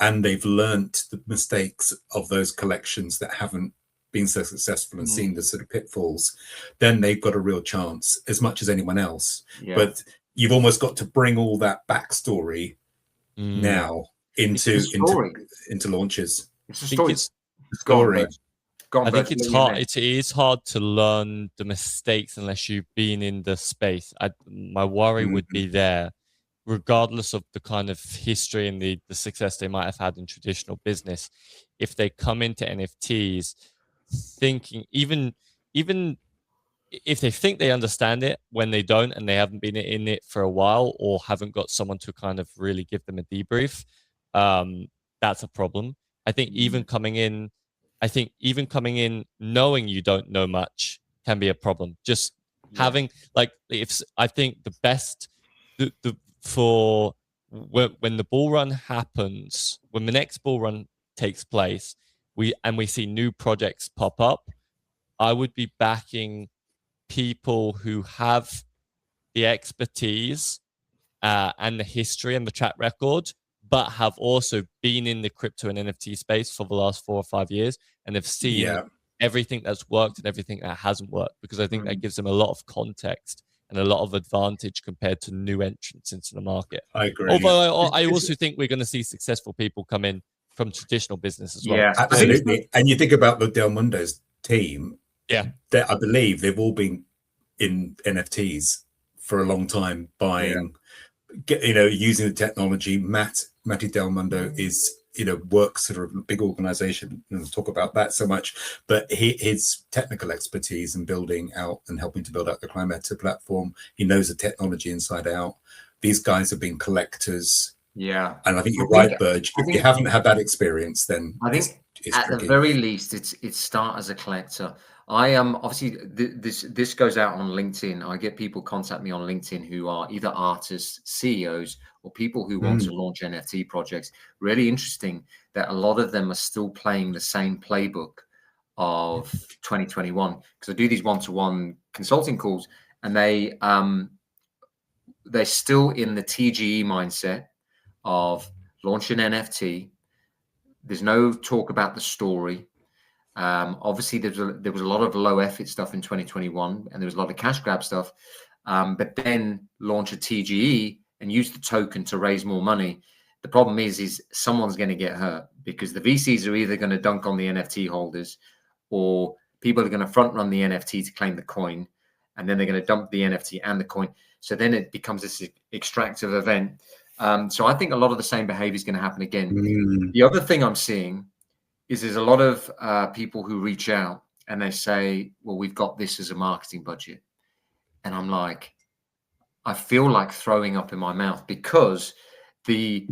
and they've learnt the mistakes of those collections that haven't been so successful and seen the sort of pitfalls, then they've got a real chance as much as anyone else. Yeah. But you've almost got to bring all that backstory now into launches. It's a story. Story. I think it's hard. It is hard to learn the mistakes unless you've been in the space. My worry would be there, regardless of the kind of history and the success they might have had in traditional business. If they come into NFTs thinking, even if they think they understand it when they don't and they haven't been in it for a while or haven't got someone to kind of really give them a debrief, that's a problem. I think even coming in knowing you don't know much can be a problem. Just having I think the best for when the bull run happens, when the next bull run takes place, we see new projects pop up, I would be backing people who have the expertise and the history and the track record, but have also been in the crypto and NFT space for the last 4 or 5 years and have seen everything that's worked and everything that hasn't worked, because I think that gives them a lot of context and a lot of advantage compared to new entrants into the market. I agree. Although I also think we're going to see successful people come in from traditional business as well. Yeah, absolutely. And you think about the Del Mundo's team. Yeah, I believe they've all been in NFTs for a long time, buying, using the technology. Matty Del Mundo is, works sort of a big organization. We'll talk about that so much, but his technical expertise in building out and helping to build out the Climate platform, he knows the technology inside out. These guys have been collectors. Yeah. And I think you're right, Burge. If you haven't had that experience, then I think it's at tricky. the very least, it's start as a collector. I am obviously this goes out on LinkedIn. I get people contact me on LinkedIn who are either artists, CEOs, or people who want to launch NFT projects. Really interesting that a lot of them are still playing the same playbook of 2021, because I do these one-to-one consulting calls, and they're still in the TGE mindset of launch an NFT. There's no talk about the story. Obviously, there was a lot of low effort stuff in 2021, and there was a lot of cash grab stuff. But then launch a TGE and use the token to raise more money. The problem is someone's going to get hurt, because the VCs are either going to dunk on the NFT holders, or people are going to front run the NFT to claim the coin, and then they're going to dump the NFT and the coin. So then it becomes this extractive event. So I think a lot of the same behavior is going to happen again. The other thing I'm seeing is there's a lot of people who reach out and they say, well, we've got this as a marketing budget. And I'm like, I feel like throwing up in my mouth, because the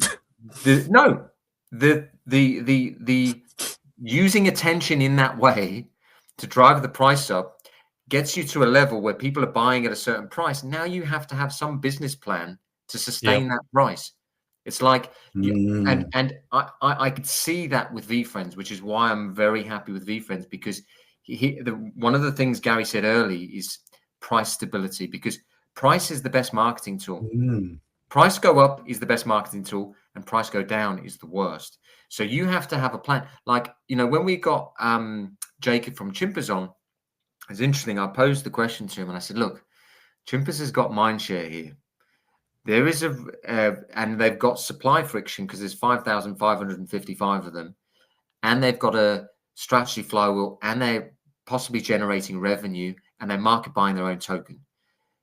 using attention in that way to drive the price up gets you to a level where people are buying at a certain price. Now you have to have some business plan to sustain that price. It's like, and I could see that with VFriends, which is why I'm very happy with VFriends, because one of the things Gary said early is price stability, because price is the best marketing tool. Price go up is the best marketing tool, and price go down is the worst. So you have to have a plan. Like, when we got Jacob from Chimpers on, it's interesting. I posed the question to him and I said, look, Chimpers has got mindshare here. There is and they've got supply friction because there's 5,555 of them, and they've got a strategy flywheel, and they're possibly generating revenue, and they're market buying their own token.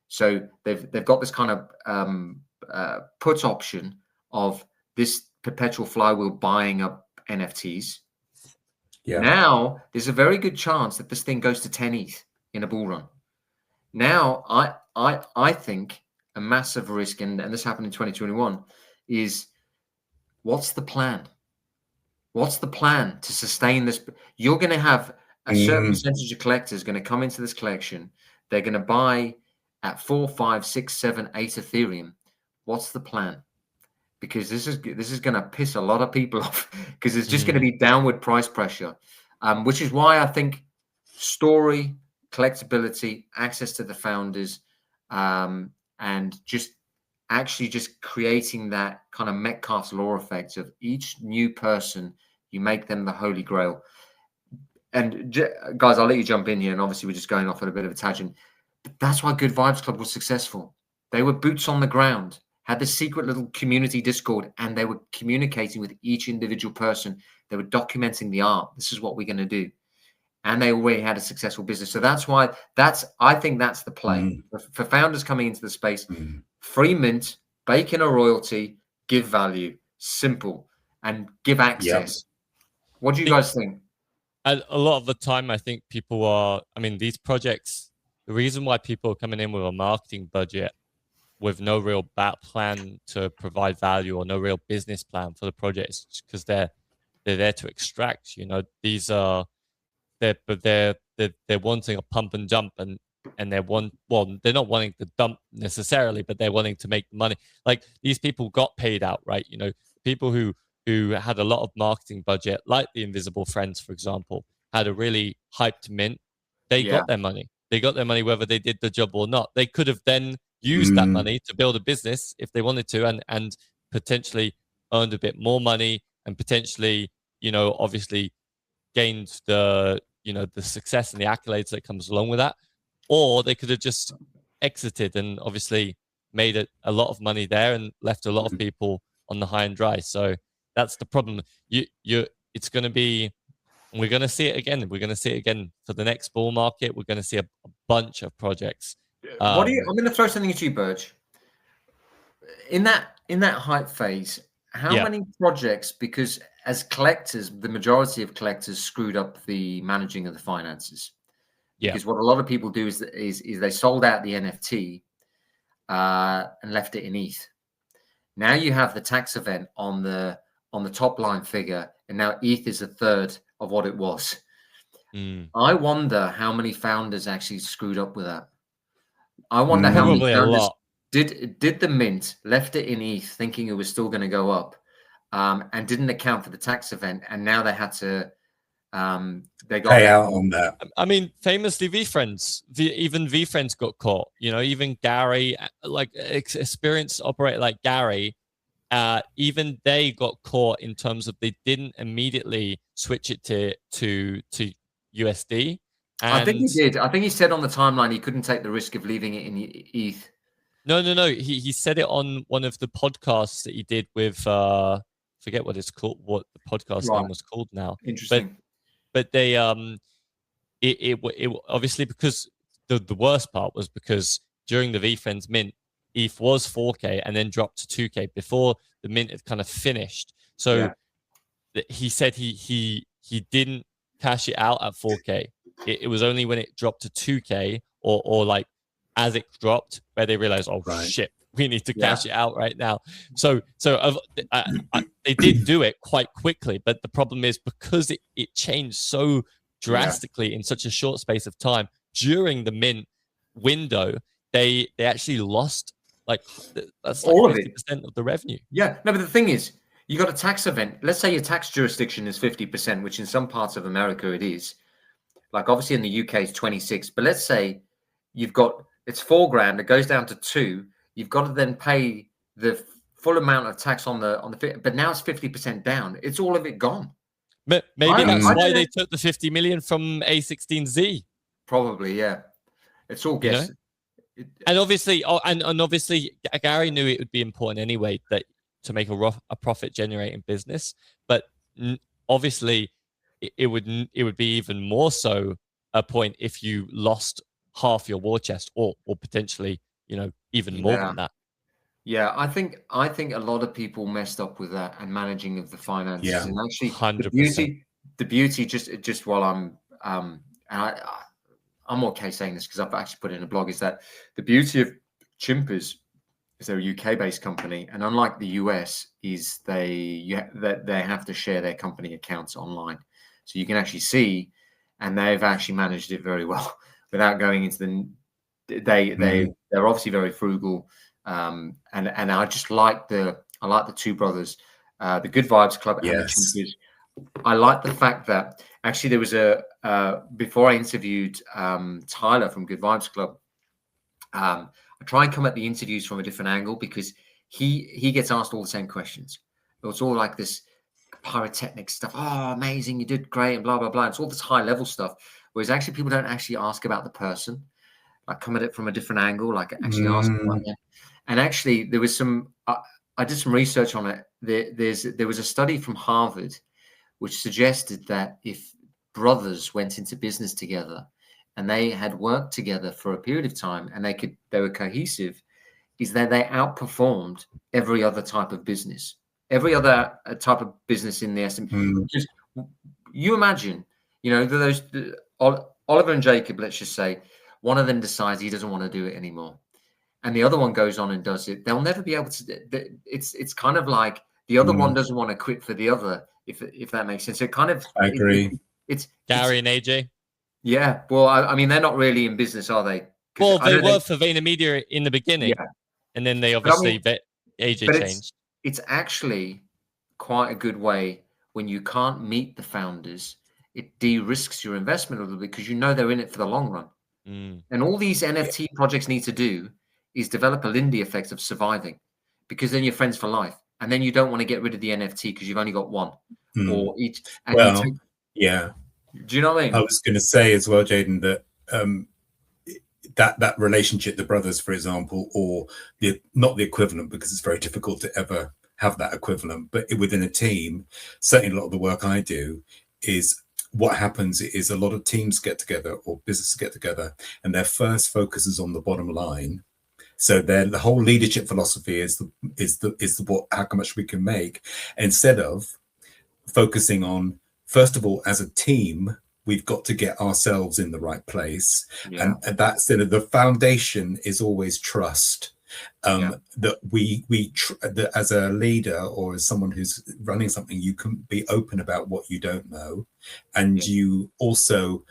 So they've got this kind of put option of this perpetual flywheel buying up NFTs. Yeah. Now there's a very good chance that this thing goes to 10 ETH in a bull run. Now I think a massive risk, and this happened in 2021, is what's the plan? What's the plan to sustain this? You're going to have a certain percentage of collectors going to come into this collection. They're going to buy at 4, 5, 6, 7, 8 Ethereum. What's the plan? Because this is going to piss a lot of people off, because it's just going to be downward price pressure, which is why I think story, collectability, access to the founders, and just creating that kind of Metcalfe's law effect of each new person, you make them the holy grail. guys, I'll let you jump in here, and obviously we're just going off at a bit of a tangent. But that's why Good Vibes Club was successful. They were boots on the ground, had this secret little community Discord, and they were communicating with each individual person. They were documenting the art. This is what we're going to do. And they already had a successful business. So that's why I think that's the play for founders coming into the space. Free mint, bake in a royalty, give value, simple, and give access. What do you guys think? And a lot of the time, I think people are, I mean, these projects, the reason why people are coming in with a marketing budget with no real plan to provide value or no real business plan for the project is because they're there to extract. You know, these are, they're wanting a pump and dump, and they're they're not wanting to dump necessarily, but they're wanting to make money. Like, these people got paid out, right? You know, people who had a lot of marketing budget, like the Invisible Friends, for example, had a really hyped mint. They got their money. They got their money whether they did the job or not. They could have then used that money to build a business if they wanted to, and potentially earned a bit more money, and potentially, you know, obviously gained the, you know, the success and the accolades that comes along with that. Or they could have just exited and obviously made a lot of money there and left a lot of people on the high and dry. So that's the problem. It's going to be, we're going to see it again. We're going to see it again for the next bull market. We're going to see a bunch of projects. I'm going to throw something at you, Burge. In that hype phase, how many projects, because as collectors, the majority of collectors screwed up the managing of the finances. Because what a lot of people do is they sold out the NFT and left it in ETH. Now you have the tax event on the top line figure, and now ETH is a third of what it was. I wonder how many founders actually screwed up with that. I wonder how many founders did the mint, left it in ETH, thinking it was still going to go up, and didn't account for the tax event, and now they had to they got pay out on that. I mean, famously, even VFriends got caught. You know, even Gary, like experienced operator like Gary, even they got caught in terms of they didn't immediately switch it to USD. And I think he did. I think he said on the timeline he couldn't take the risk of leaving it in ETH. No. He said it on one of the podcasts that he did with forget what it's called, what the podcast name was called now. Interesting. But they it obviously, because the worst part was because during the VFriends mint, ETH was 4K and then dropped to 2K before the mint had kind of finished. So he said he didn't cash it out at 4K. It was only when it dropped to 2K or like as it dropped where they realized, shit, we need to cash it out right now. So they did do it quite quickly, but the problem is because it changed so drastically in such a short space of time during the mint window, they actually lost that's all of 50% of the revenue. Yeah, no, but the thing is, you got a tax event. Let's say your tax jurisdiction is 50%, which in some parts of America it is. Like obviously in the UK it's 26, but let's say it's $4,000, it goes down to 2. You've got to then pay the full amount of tax on the, but now it's 50% down. It's all of it gone. But maybe that's why they took the 50 million from A16Z. Probably, yeah. It's all guess. And obviously, obviously, Gary knew it would be important anyway to make a profit generating business. But obviously, it would be even more so a point if you lost half your war chest, or potentially, you know, even more than that. Yeah, I think a lot of people messed up with that and managing of the finances. Yeah, and actually 100%. the beauty just while I'm okay saying this because I've actually put it in a blog, is that the beauty of Chimpers is they're a UK-based company, and unlike the US, is they have to share their company accounts online, so you can actually see, and they've actually managed it very well without going into they're obviously very frugal, and I just like the two brothers, the Good Vibes Club and the Chimpers. I like the fact that actually there was before I interviewed Tyler from Good Vibes Club, I try and come at the interviews from a different angle because he gets asked all the same questions. It's all like this pyrotechnic stuff. Oh, amazing, you did great, and blah blah blah. It's all this high level stuff. Whereas actually, people don't actually ask about the person, like come at it from a different angle, like actually ask about them. And actually, there was some. I did some research on it. There was a study from Harvard which suggested that if brothers went into business together and they had worked together for a period of time and they were cohesive, is that they outperformed every other type of business, every other type of business in the S&P. Just you imagine, those Oliver and Jacob, let's just say, one of them decides he doesn't want to do it anymore, and the other one goes on and does it. They'll never be able to. It's kind of like the other one doesn't want to quit for the other, if that makes sense. It kind of. I agree. It's Gary and AJ. Yeah, well, I mean, they're not really in business, are they? Well, they were for VaynerMedia in the beginning, and then they obviously AJ changed. It's actually quite a good way when you can't meet the founders. It de-risks your investment a little bit because they're in it for the long run. And all these NFT projects need to do is develop a Lindy effect of surviving, because then you're friends for life, and then you don't want to get rid of the NFT because you've only got one or each. And yeah. Do you know what I mean? I was going to say as well, Jaden, that that relationship, the brothers, for example, or not the equivalent, because it's very difficult to ever have that equivalent, but within a team, certainly a lot of the work I do is what happens is a lot of teams get together or businesses get together and their first focus is on the bottom line. So then the whole leadership philosophy is how much we can make, instead of focusing on, first of all, as a team, we've got to get ourselves in the right place. And that's the foundation is always trust. That that as a leader or as someone who's running something, you can be open about what you don't know, and you also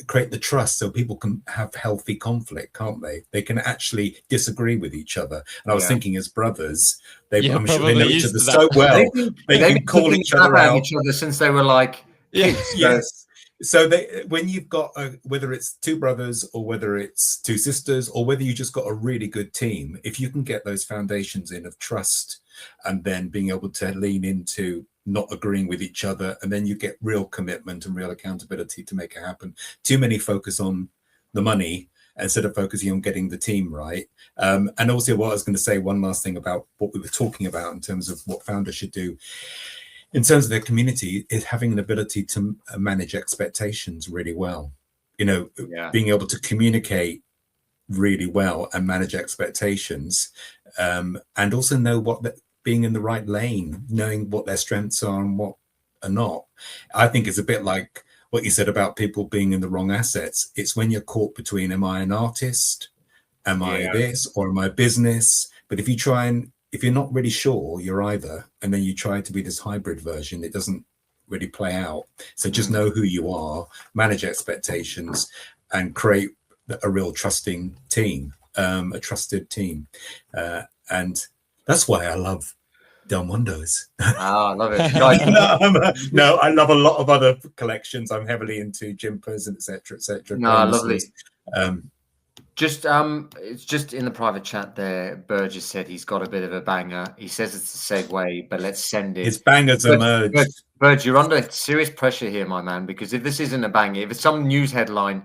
create the trust so people can have healthy conflict, can't they? They can actually disagree with each other. And I was thinking, as brothers, I'm sure they know each other so well. They can call each other out since they were like yes. So when you've got whether it's two brothers or whether it's two sisters or whether you just got a really good team, if you can get those foundations in of trust and then being able to lean into not agreeing with each other, and then you get real commitment and real accountability to make it happen. Too many focus on the money instead of focusing on getting the team right. And also, what I was going to say, one last thing about what we were talking about in terms of what founders should do in terms of their community, is having an ability to manage expectations really well. Being able to communicate really well and manage expectations, and also know being in the right lane, knowing what their strengths are and what are not. I think it's a bit like what you said about people being in the wrong assets. It's when you're caught between, am I an artist? Am I this? Or am I a business? But if you're not really sure you're either, and then you try to be this hybrid version, it doesn't really play out. So just know who you are, manage expectations, and create a real trusting team, a trusted team. And that's why I love Del Mondo's. I love it. No, I love a lot of other collections. I'm heavily into Jimpers and etc. No, lovely. It's just in the private chat there. Burgess said he's got a bit of a banger. He says it's a segue, but let's send it. His bangers emerged. Burge, you're under serious pressure here, my man, because if this isn't a banger, if it's some news headline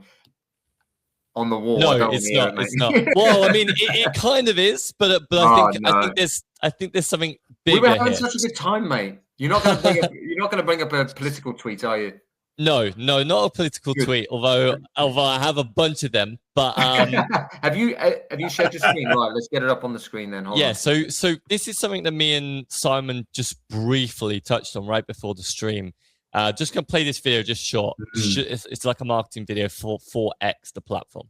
on the wall, no, it's not. It's not. Well, I mean, it kind of is, but I think there's something bigger. We were having here. such a good time, mate. You're not going to bring up a political tweet, are you? No, not a political tweet. Although I have a bunch of them. But have you shared your screen? Right, let's get it up on the screen then. Hold on. So this is something that me and Simon just briefly touched on right before the stream. Just gonna play this video just short. It's like a marketing video for 4X, the platform.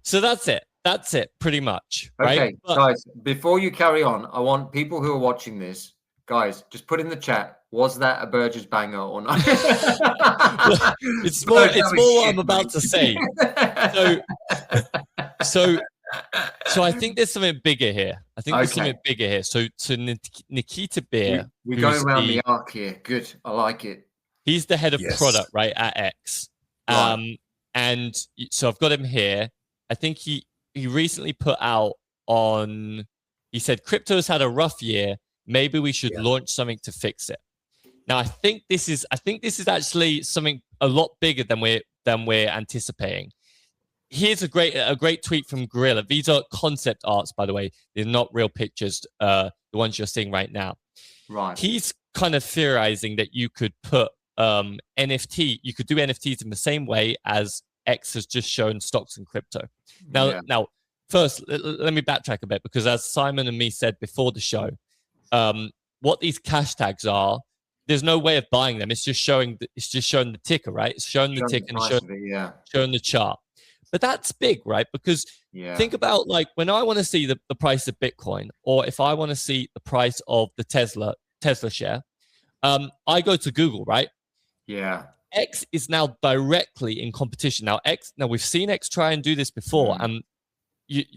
So that's it. that's it, pretty much. Right? Okay, guys, before you carry on, I want people who are watching this, guys, just put in the chat, was that a Burgess banger or not? It's more what I'm about to say. So I think there's something bigger here. So Nikita Beer, we're going around the arc here. Good. I like it. He's the head of product, right, at X. Right. And so I've got him here. I think he recently put out he said crypto's had a rough year. Maybe we should launch something to fix it. Now I think this is actually something a lot bigger than we're anticipating. Here's a great tweet from Gorilla. These are concept arts, by the way. They're not real pictures, the ones you're seeing right now. Right. He's kind of theorizing that you could put you could do NFTs in the same way as X has just shown stocks and crypto. Now, first, let me backtrack a bit, because as Simon and me said before the show, what these cash tags are, there's no way of buying them. It's just showing the ticker, right? It's showing the ticker and showing the chart. But that's big, right? Because think about, like, when I want to see the price of Bitcoin, or if I want to see the price of the Tesla share, I go to Google, right? Yeah. X is now directly in competition. Now we've seen X try and do this before, and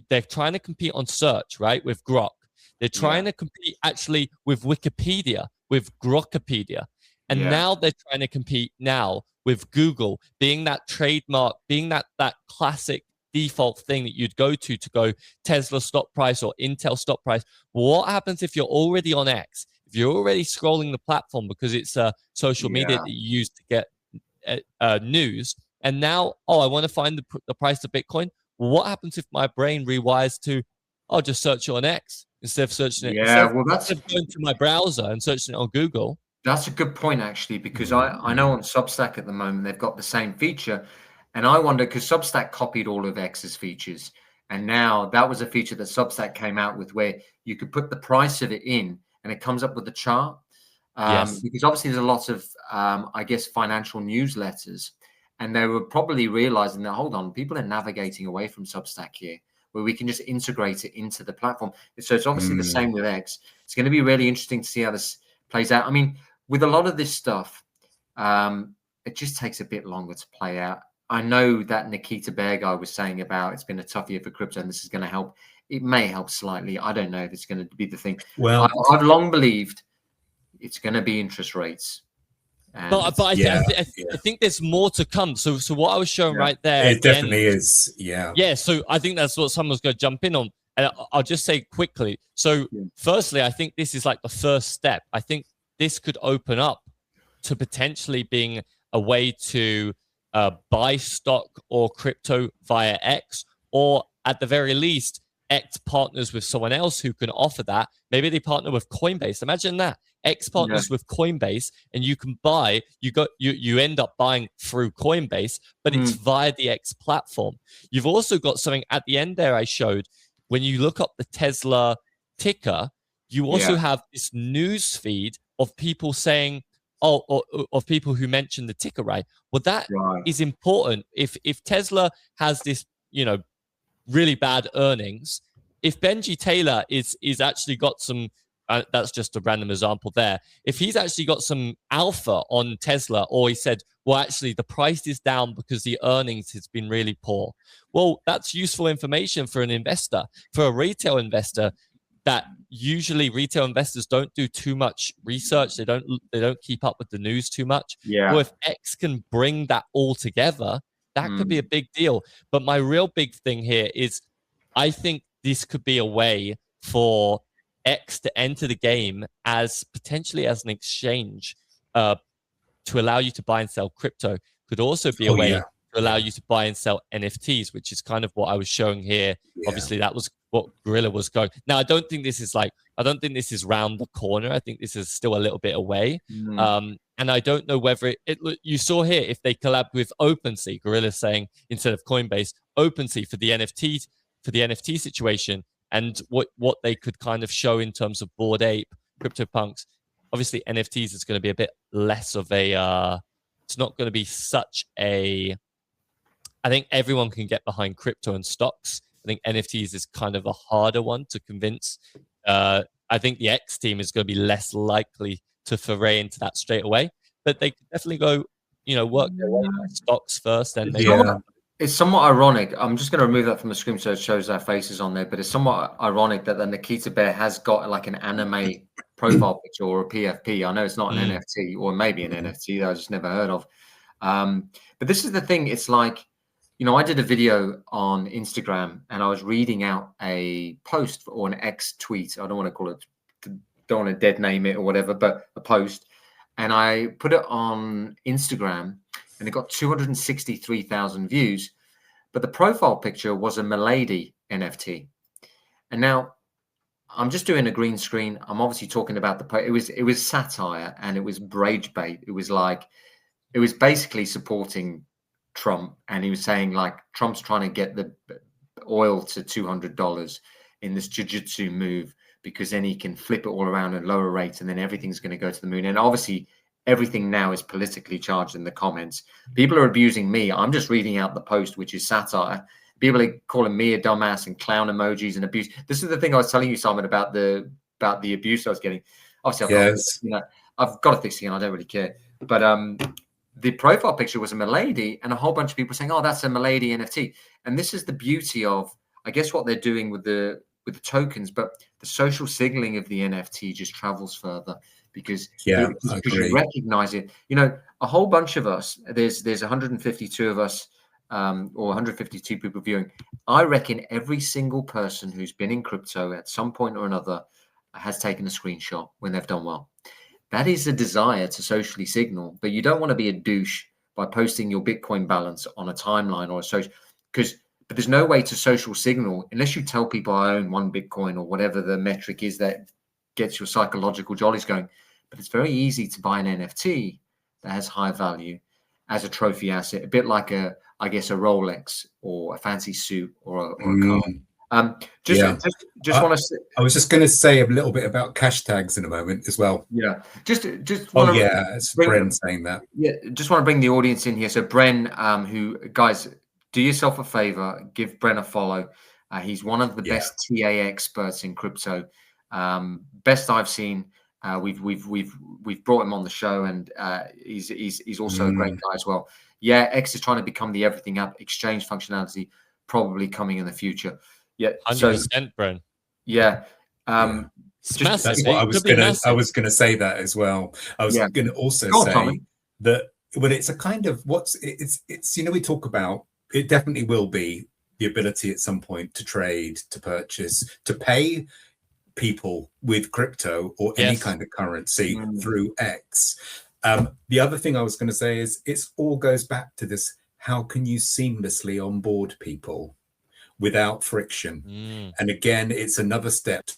they're trying to compete on search, right? With Grok. They're trying to compete actually with Wikipedia, with Grokipedia. And now they're trying to compete now with Google, being that trademark, being that classic default thing that you'd go to go Tesla stock price or Intel stock price. What happens if you're already on X? If you're already scrolling the platform because it's a social media that you use to get news, and now, I want to find the price of Bitcoin. Well, what happens if my brain rewires to, I'll just search it on X instead of searching it? Instead of going to my browser and searching it on Google. That's a good point, actually, because I know on Substack at the moment they've got the same feature, and I wonder, because Substack copied all of X's features, and now that was a feature that Substack came out with where you could put the price of it in, and it comes up with the chart. Because obviously there's a lot of, I guess, financial newsletters, and they were probably realizing that, hold on, people are navigating away from Substack here, where we can just integrate it into the platform. So it's obviously the same with X. It's going to be really interesting to see how this plays out. I mean, with a lot of this stuff, it just takes a bit longer to play out. I know that Nikita Bear guy was saying about it's been a tough year for crypto and this is going to help. It may help slightly. I don't know if it's going to be the thing. Well, I've long believed it's going to be interest rates. But I think there's more to come. So what I was showing right there, it definitely is. Yeah. So I think that's what someone's going to jump in on. And I'll just say quickly. So firstly, I think this is like the first step. I think this could open up to potentially being a way to buy stock or crypto via X, or at the very least, X partners with someone else who can offer that. Maybe they partner with Coinbase. Imagine that. X partners with Coinbase, and you can buy. You end up buying through Coinbase, but it's via the X platform. You've also got something at the end there I showed. When you look up the Tesla ticker, you also have this news feed of people saying, of people who mention the ticker, right? Well, that is important. If Tesla has this, really bad earnings, if Benji Taylor is actually got some, that's just a random example there. If he's actually got some alpha on Tesla, or he said, well, actually the price is down because the earnings has been really poor. Well, that's useful information for an investor, for a retail investor. That usually retail investors don't do too much research. They don't keep up with the news too much. Well, if X can bring that all together, that could be a big deal. But my real big thing here is, I think this could be a way for X to enter the game as potentially as an exchange to allow you to buy and sell crypto. Could also be a way to allow you to buy and sell NFTs, which is kind of what I was showing here. Obviously, that was what Gorilla was going. Now, I don't think this is round the corner. I think this is still a little bit away. And I don't know whether you saw here, if they collab with OpenSea, Gorilla saying instead of Coinbase, OpenSea for the NFT situation, and what they could kind of show in terms of Bored Ape, CryptoPunks. Obviously, NFTs is going to be a bit less of a. It's not going to be such a. I think everyone can get behind crypto and stocks. I think NFTs is kind of a harder one to convince. I think the X team is going to be less likely to foray into that straight away, but they could definitely go, work their way by stocks first, and they It's somewhat ironic. I'm just going to remove that from the screen so it shows our faces on there. But it's somewhat ironic that the Nikita Bear has got like an anime profile picture or a PFP. I know it's not an NFT, or maybe an NFT that I just never heard of. But this is the thing. It's like, I did a video on Instagram and I was reading out a post or an X tweet. I don't want to call it, don't want to dead name it or whatever, but a post. And I put it on Instagram and it got 263,000 views. But the profile picture was a Milady NFT. And now I'm just doing a green screen. I'm obviously talking about it was satire and it was rage bait. It was basically supporting Trump, and he was saying like Trump's trying to get the oil to $200 in this jiu-jitsu move because then he can flip it all around at lower rates and then everything's going to go to the moon. And obviously everything now is politically charged in the comments. People are abusing me. I'm just reading out the post, which is satire. People are calling me a dumbass and clown emojis and abuse. This is the thing I was telling you, Simon, about the abuse I was getting. Obviously, I've got a thick skin. I don't really care. But the profile picture was a Milady, and a whole bunch of people saying, "Oh, that's a Milady NFT." And this is the beauty of, I guess, what they're doing with the tokens. But the social signaling of the NFT just travels further because you recognize it. A whole bunch of us. There's 152 of us. Or 152 people viewing. I reckon every single person who's been in crypto at some point or another has taken a screenshot when they've done well. That is a desire to socially signal, but you don't want to be a douche by posting your Bitcoin balance on a timeline or a social, but there's no way to social signal unless you tell people I own 1 Bitcoin or whatever the metric is that gets your psychological jollies going. But it's very easy to buy an NFT that has high value as a trophy asset, a bit like a Rolex or a fancy suit or a car. Want to say, I was just going to say a little bit about cash tags in a moment as well. Yeah, just it's Bren saying that. Yeah, just want to bring the audience in here. So Bren, who guys, do yourself a favor, give Bren a follow. He's one of the best TA experts in crypto, best I've seen. We've brought him on the show, and he's also a great guy as well. Yeah, X is trying to become the everything app. Exchange functionality probably coming in the future. Yeah, 100%, Bren. Yeah, that's what I was gonna say that as well. I was gonna also say that when it's a kind of it's we talk about it, definitely will be the ability at some point to trade, to purchase, to pay people with crypto or any kind of currency through X. The other thing I was going to say is it all goes back to this: how can you seamlessly onboard people without friction? And again, it's another step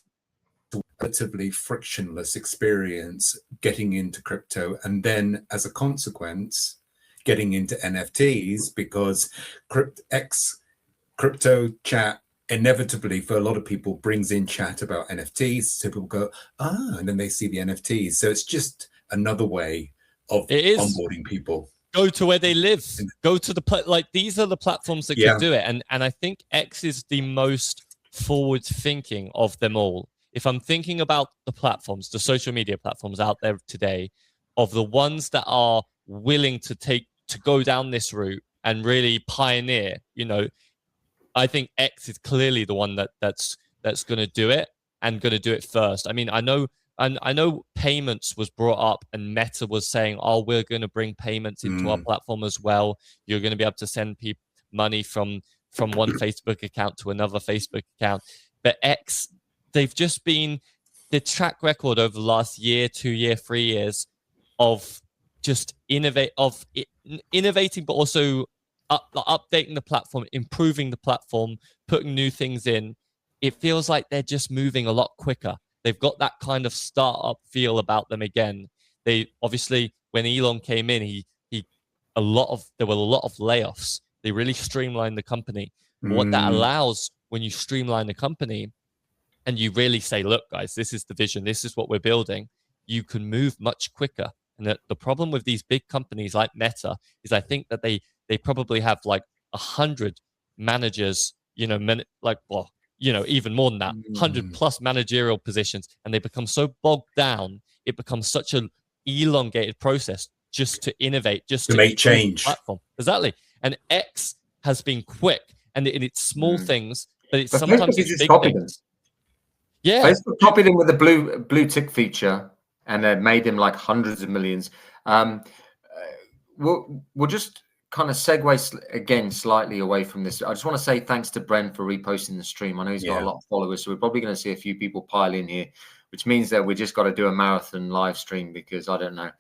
to a relatively frictionless experience getting into crypto, and then as a consequence getting into NFTs, because crypto chat inevitably for a lot of people brings in chat about NFTs, so people go and then they see the NFTs. So it's just another way of onboarding people. Go to where they live. Go to these are the platforms that can do it. And I think X is the most forward thinking of them all. If I'm thinking about the platforms, the social media platforms out there today, of the ones that are willing to go down this route and really pioneer, I think X is clearly the one that's going to do it and going to do it first. I mean, I know payments was brought up, and Meta was saying, "Oh, we're going to bring payments into our platform as well. You're going to be able to send people money from one Facebook account to another Facebook account." But X, they've just been the track record over the last year, 2 year, 3 years of just innovating, but also updating the platform, improving the platform, putting new things in. It feels like they're just moving a lot quicker. They've got that kind of startup feel about them again. They obviously, when Elon came in, there were a lot of layoffs. They really streamlined the company. What that allows when you streamline the company and you really say, "Look, guys, this is the vision. This is what we're building," you can move much quicker. And the problem with these big companies like Meta is I think that they probably have like 100 managers even more than that, 100+ managerial positions, and they become so bogged down. It becomes such an elongated process just to innovate, just to make improve the change. platform. Exactly. And X has been quick, and it's small things, but it's But sometimes Facebook it's just big copied things. them. Yeah, Facebook copied him with the blue tick feature, and they made him like hundreds of millions. We'll just kind of segue again slightly away from this. I just want to say thanks to Bren for reposting the stream. I know he's got a lot of followers, so we're probably going to see a few people pile in here, which means that we just got to do a marathon live stream because I don't know,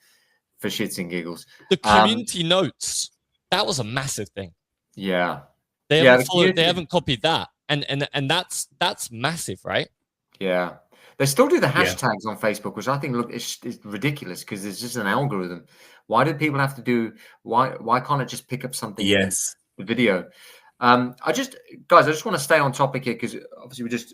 for shits and giggles. the community notes, that was a massive thing. Yeah, they haven't followed, they haven't copied that, and that's massive, right? Yeah, they still do the hashtags on Facebook, which I think it's ridiculous because there's just an algorithm. Why do people have to do? Why can't it just pick up something? Yes, the video. I just want to stay on topic here because obviously we're just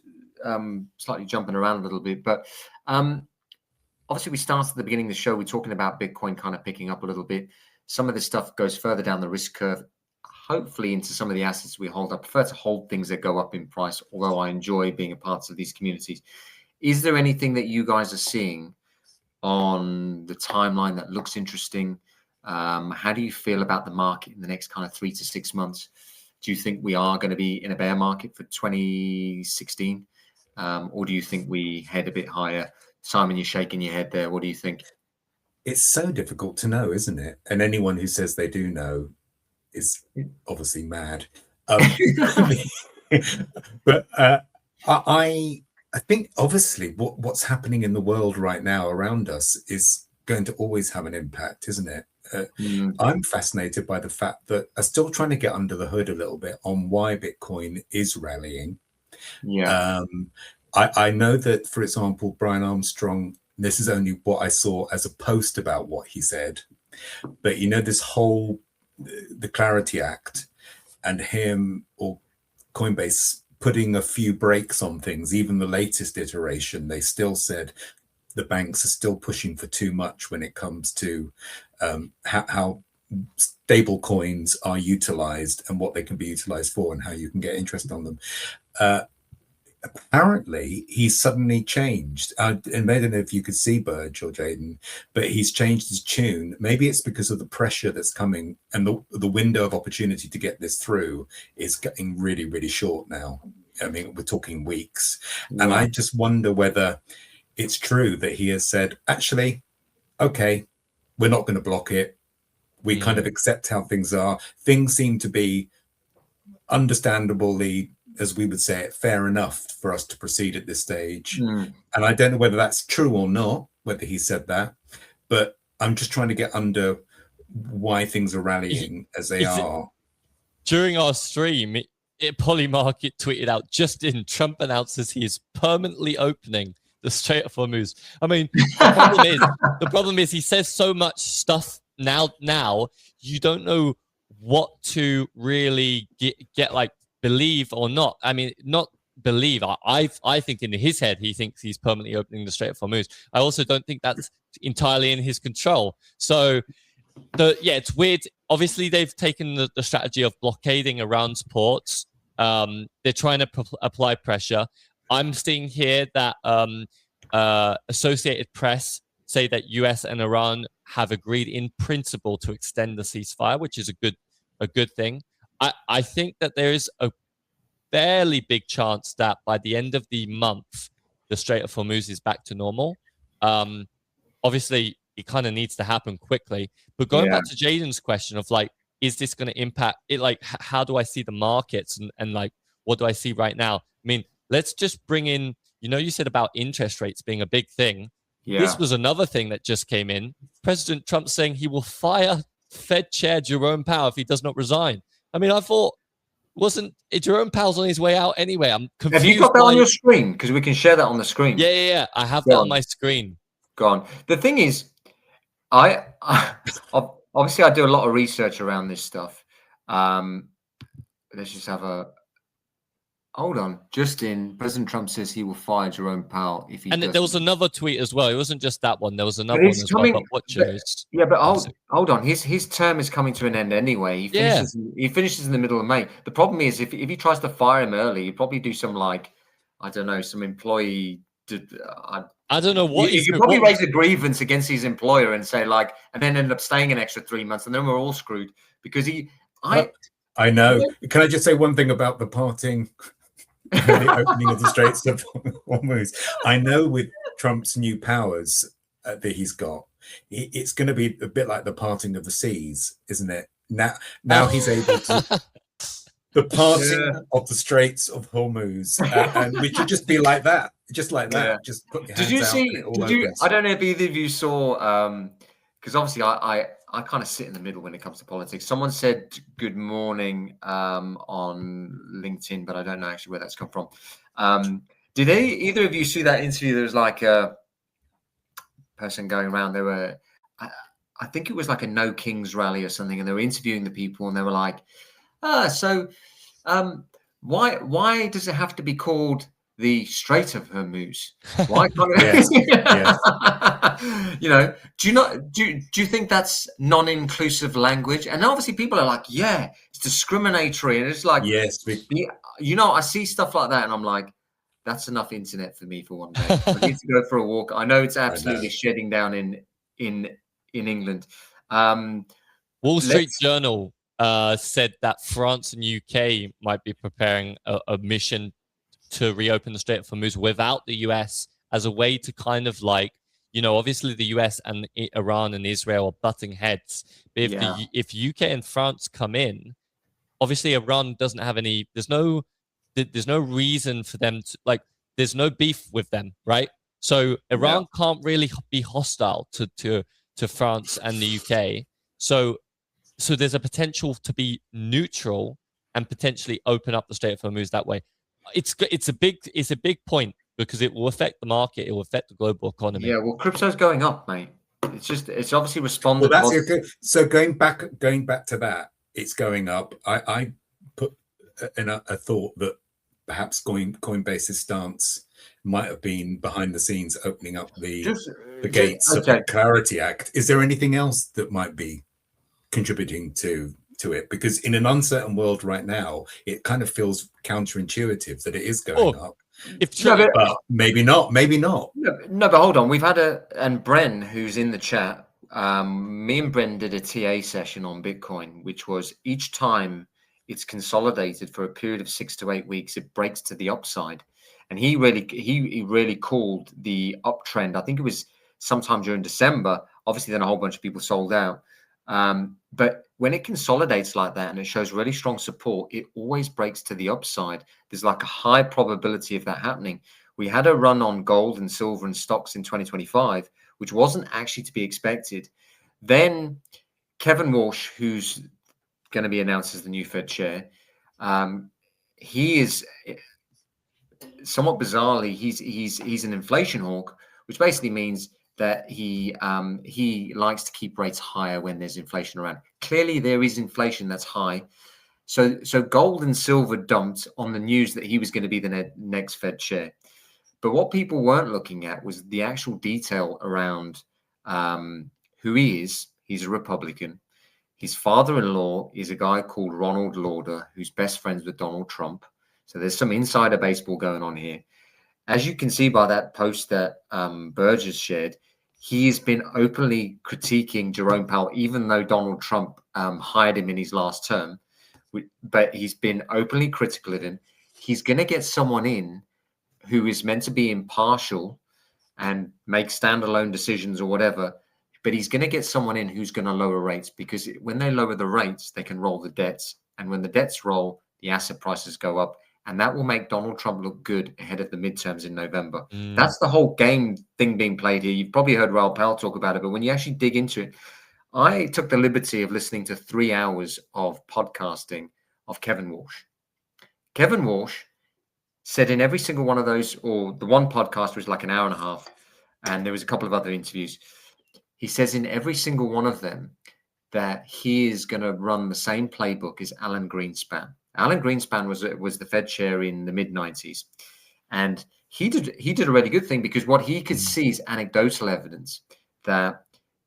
slightly jumping around a little bit, but obviously we started at the beginning of the show. We're talking about Bitcoin kind of picking up a little bit. Some of this stuff goes further down the risk curve, hopefully into some of the assets we hold. I prefer to hold things that go up in price, although I enjoy being a part of these communities. Is there anything that you guys are seeing on the timeline that looks interesting? How do you feel about the market in the next kind of 3 to 6 months? Do you think we are going to be in a bear market for 2016? Or do you think we head a bit higher? Simon, you're shaking your head there. What do you think? It's so difficult to know, isn't it? And anyone who says they do know is obviously mad. But I think obviously what's happening in the world right now around us is going to always have an impact, isn't it? I'm fascinated by the fact that I'm still trying to get under the hood a little bit on why Bitcoin is rallying. Yeah. I know that, for example, Brian Armstrong, this is only what I saw as a post about what he said, but this whole the Clarity Act and him or Coinbase putting a few brakes on things, even the latest iteration, they still said the banks are still pushing for too much when it comes to how stable coins are utilized and what they can be utilized for and how you can get interest on them. Apparently he's suddenly changed, and I don't know if you could see Burge or Jaden, but he's changed his tune. Maybe it's because of the pressure that's coming, and the window of opportunity to get this through is getting really, really short now. I mean, we're talking weeks. And I just wonder whether it's true that he has said, actually, okay, we're not going to block it. We kind of accept how things are. Things seem to be understandably, as we would say it, fair enough for us to proceed at this stage. And I don't know whether that's true or not, whether he said that, but I'm just trying to get under why things are rallying as they are. During our stream, Polymarket tweeted out, Justin, Trump announces he is permanently opening the Strait of Hormuz. I mean, the problem is he says so much stuff now you don't know what to really get like believe or not. I mean, not believe. I think in his head he thinks he's permanently opening the Strait of Hormuz. I also don't think that's entirely in his control. So it's weird. Obviously, they've taken the strategy of blockading Iran's ports. They're trying to apply pressure. I'm seeing here that Associated Press say that US and Iran have agreed in principle to extend the ceasefire, which is a good thing. I think that there is a fairly big chance that by the end of the month, the Strait of Hormuz is back to normal. Obviously, it kind of needs to happen quickly. But going back to Jaden's question of like, is this going to impact it? Like, how do I see the markets and like, what do I see right now? I mean, let's just bring in, you said about interest rates being a big thing. Yeah. This was another thing that just came in. President Trump saying he will fire Fed Chair Jerome Powell if he does not resign. I mean, I thought, wasn't Jerome Powell's on his way out anyway? I'm confused. Have you got that on your screen? Because we can share that on the screen. Yeah. I have that on my screen. Go on. The thing is, I obviously I do a lot of research around this stuff. Let's just have a Hold on, Justin. President Trump says he will fire Jerome Powell if he And doesn't. there was another tweet as well. It wasn't just that one. There was another But one he's as well. coming. But watch But, it. yeah, but obviously- hold on. His term is coming to an end anyway. He finishes. He finishes in the middle of May. The problem is if he tries to fire him early, he'd probably do some like I don't know, some employee. I don't know what he could probably raise a grievance against his employer and say like, and then end up staying an extra 3 months, and then we're all screwed because I know. Can I just say one thing about the parting, the opening of the Straits of Hormuz? I know with Trump's new powers that he's got, it's going to be a bit like the parting of the seas, isn't it? Now he's able to. The parting of the Straits of Hormuz, and we should just be like that, just like that. Yeah. Just put your Did hands you out see? and it all Did you? opens. I don't know if either of you saw. Because obviously, I kind of sit in the middle when it comes to politics. Someone said good morning on LinkedIn, but I don't know actually where that's come from. Did either of you see that interview? There was like a person going around. There were, I think it was like a No Kings rally or something, and they were interviewing the people, and they were like, why does it have to be called the Strait of Hormuz? Why can't it? You know, do you think that's non-inclusive language? And obviously people are like, yeah, it's discriminatory, and it's like, yes, you know, I see stuff like that, and I'm like, that's enough internet for me for one day. I need to go for a walk. I know it's absolutely shedding down in England. Wall Street Journal said that France and UK might be preparing a mission to reopen the Strait of Hormuz without the US as a way to kind of like, you know, obviously the US and Iran and Israel are butting heads. But if UK and France come in, obviously Iran doesn't have any, there's no reason for them to, like, there's no beef with them, right? So Iran can't really be hostile to France and the UK. So there's a potential to be neutral and potentially open up the Strait of Hormuz that way. It's a big point because it will affect the market. It will affect the global economy. Yeah, well, crypto's going up, mate. It's obviously responded. Well, that's it. So going back to that, it's going up. I put in a thought that perhaps Coinbase's stance might have been behind the scenes opening up the gates of the Clarity Act. Is there anything else that might be contributing to it? Because in an uncertain world right now, it kind of feels counterintuitive that it is going up. But maybe not. No, but hold on. We've had and Bren, who's in the chat, me and Bren did a TA session on Bitcoin, which was each time it's consolidated for a period of 6 to 8 weeks, it breaks to the upside. And he really called the uptrend. I think it was sometime during December. Obviously, then a whole bunch of people sold out. But when it consolidates like that and it shows really strong support, it always breaks to the upside. There's like a high probability of that happening. We had a run on gold and silver and stocks in 2025, which wasn't actually to be expected. Then Kevin Walsh, who's going to be announced as the new Fed chair, he is somewhat bizarrely, he's an inflation hawk, which basically means that he likes to keep rates higher when there's inflation around. Clearly, there is inflation that's high. So gold and silver dumped on the news that he was going to be the next Fed chair. But what people weren't looking at was the actual detail around who he is. He's a Republican. His father-in-law is a guy called Ronald Lauder, who's best friends with Donald Trump. So there's some insider baseball going on here. As you can see by that post that Burgess shared, he has been openly critiquing Jerome Powell, even though Donald Trump hired him in his last term. But he's been openly critical of him. He's going to get someone in who is meant to be impartial and make standalone decisions or whatever. But he's going to get someone in who's going to lower rates, because when they lower the rates, they can roll the debts. And when the debts roll, the asset prices go up. And that will make Donald Trump look good ahead of the midterms in November. That's the whole game thing being played here. You've probably heard Raoul Pal talk about it, but when you actually dig into it, I took the liberty of listening to 3 hours of podcasting of Kevin Walsh. Kevin Walsh said in every single one of those, or the one podcast was like an hour and a half, and there was a couple of other interviews. He says in every single one of them that he is going to run the same playbook as Alan Greenspan. Alan Greenspan was the Fed chair in the mid-90s, and he did a really good thing, because what he could see is anecdotal evidence that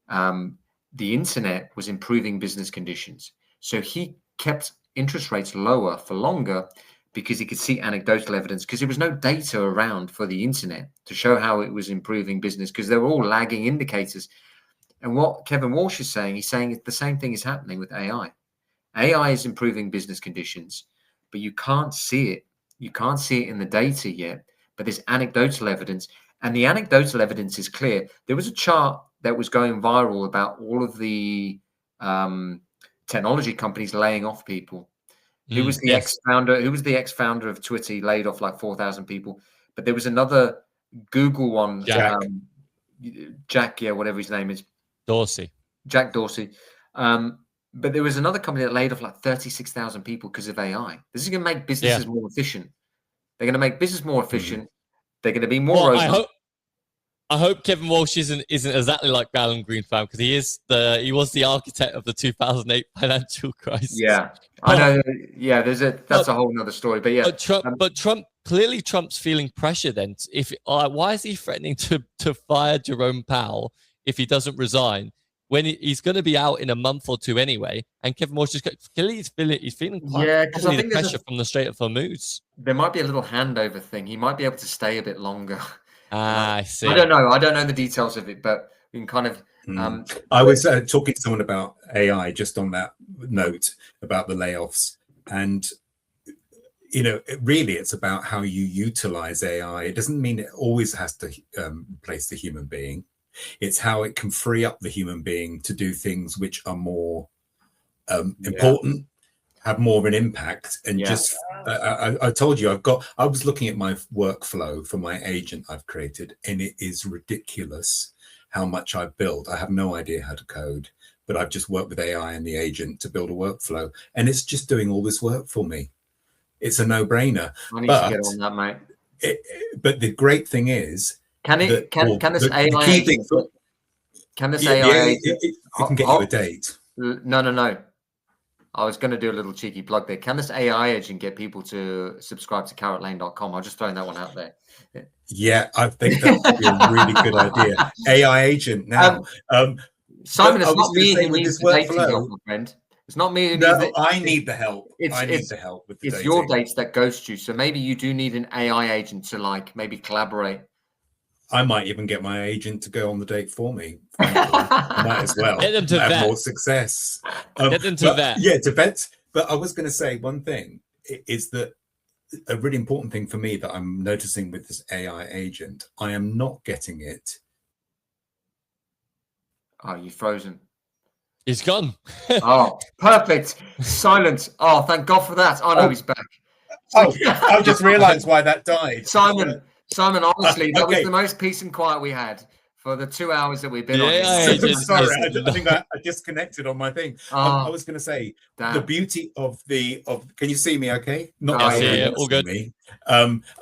the internet was improving business conditions. So he kept interest rates lower for longer, because he could see anecdotal evidence, because there was no data around for the internet to show how it was improving business, because they were all lagging indicators. And what Kevin Walsh is saying, he's saying the same thing is happening with AI. AI is improving business conditions, but you can't see it. You can't see it in the data yet, but there's anecdotal evidence. And the anecdotal evidence is clear. There was a chart that was going viral about all of the technology companies laying off people. Who was the ex-founder? Who was the ex-founder of Twitter? He laid off like 4,000 people. But there was another Google one. Jack, yeah, whatever his name is. Dorsey. Jack Dorsey. But there was another company that laid off like 36,000 people because of AI. This is going to make businesses more efficient. They're going to make business more efficient. They're going to be more robust. I hope Kevin Walsh isn't exactly like Alan Greenspan, because he was the architect of the 2008 financial crisis. Yeah, I know. Yeah, that's a whole nother story. But yeah, Trump's feeling pressure. Then, why is he threatening to fire Jerome Powell if he doesn't resign, when he's going to be out in a month or two anyway? And Kevin Walsh he's feeling quite because I think the pressure from the Strait of Hormuz. There might be a little handover thing. He might be able to stay a bit longer. I see. I don't know the details of it, but we can kind of. I was talking to someone about AI just on that note about the layoffs, and really, it's about how you utilize AI. It doesn't mean it always has to replace the human being. It's how it can free up the human being to do things which are more important, have more of an impact, and just. I told you I was looking at my workflow for my agent I've created, and it is ridiculous how much I've built. I have no idea how to code, but I've just worked with AI and the agent to build a workflow, and it's just doing all this work for me. It's a no-brainer. I need to get on that, mate. But the great thing is, can this AI agent it can get you a date? No. I was going to do a little cheeky plug there. Can this AI agent get people to subscribe to carrotlane.com? I'm just throwing that one out there. Yeah, I think that would be a really good idea. AI agent now. Simon, it's not me who needs the dating help, my friend. It's not me who needs it. I need the help. I need the help with the dating. It's your dates that ghost you. So maybe you do need an AI agent to maybe collaborate. I might even get my agent to go on the date for me. I might as well. Get them to have more success. Get them to vet. Yeah, to vet. But I was going to say one thing is that a really important thing for me that I'm noticing with this AI agent, I am not getting it. Oh, you're frozen. He's gone. Oh, perfect. Silence. Oh, thank God for that. Oh, no, he's back. I've just realized why that died. Simon, honestly, that was the most peace and quiet we had for the 2 hours that we've been on. Sorry, I think I disconnected on my thing. I was going to say the beauty of can you see me? Okay, all good. Me.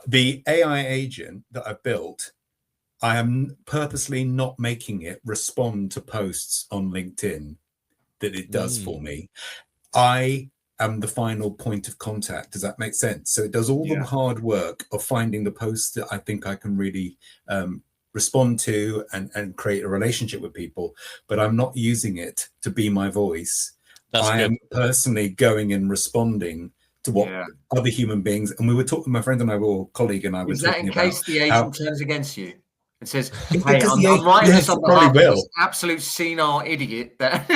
The AI agent that I built, I am purposely not making it respond to posts on LinkedIn that it does for me. I am the final point of contact. Does that make sense? So it does all the hard work of finding the posts that I think I can really respond to and create a relationship with people, but I'm not using it to be my voice. I am personally going and responding to what other human beings, and we were talking, my friend and I were colleague and I were talking about. Is that in case the agent turns against you? It says, "Hey, I'm writing this on behalf of this absolute senile idiot." That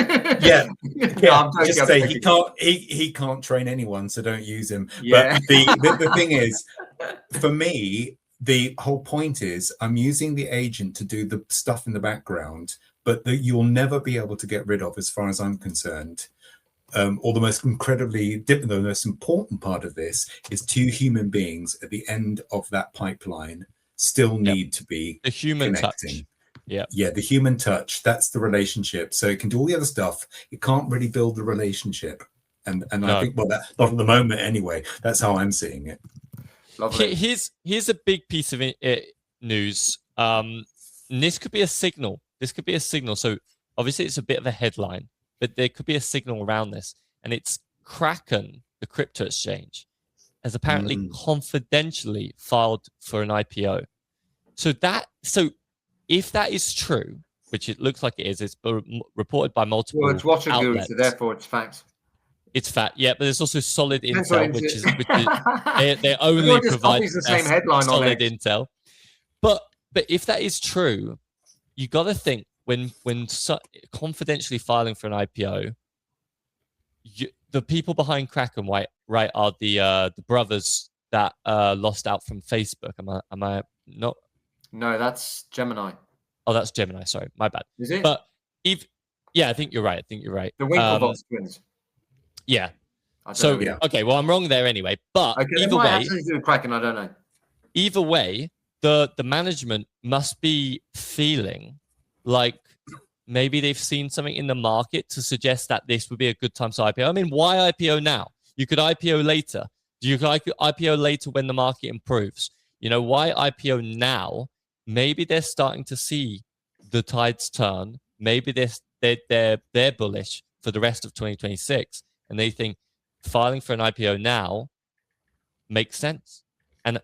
just say he can't train anyone, so don't use him. But the thing is, for me, the whole point is I'm using the agent to do the stuff in the background, but that you'll never be able to get rid of, as far as I'm concerned. Or the most the most important part of this is two human beings at the end of that pipeline still need to be the human connecting. Touch. The human touch. That's the relationship. So it can do all the other stuff. It can't really build the relationship. And I think, well, that not at the moment anyway. That's how I'm seeing it. Lovely. Here's a big piece of news. And this could be a signal. So obviously it's a bit of a headline, but there could be a signal around this. And it's Kraken the crypto exchange, has apparently confidentially filed for an IPO. So if that is true, which it looks like it is, it's reported by multiple Well, it's Watcher Guru, outlets. so therefore it's fact. It's fact, yeah, but there's also solid Depends what intel, which is they only Everyone just provide copies the same headline on solid X. intel. But if that is true, you got to think when confidentially filing for an IPO, the people behind Kraken, right, are the brothers that lost out from Facebook. Am I not? No, that's Gemini. Oh, that's Gemini. Sorry, my bad. Is it? But yeah, I think you're right. The Winklevoss twins. Yeah. I don't So know. okay, well I'm wrong there anyway. But Okay, either way, actually do with Kraken. I don't know. either way, the management must be feeling like maybe they've seen something in the market to suggest that this would be a good time to IPO. I mean, why IPO now? You could IPO later. You could IPO later when the market improves. You know, why IPO now? Maybe they're starting to see the tides turn. Maybe they're bullish for the rest of 2026, and they think filing for an IPO now makes sense. And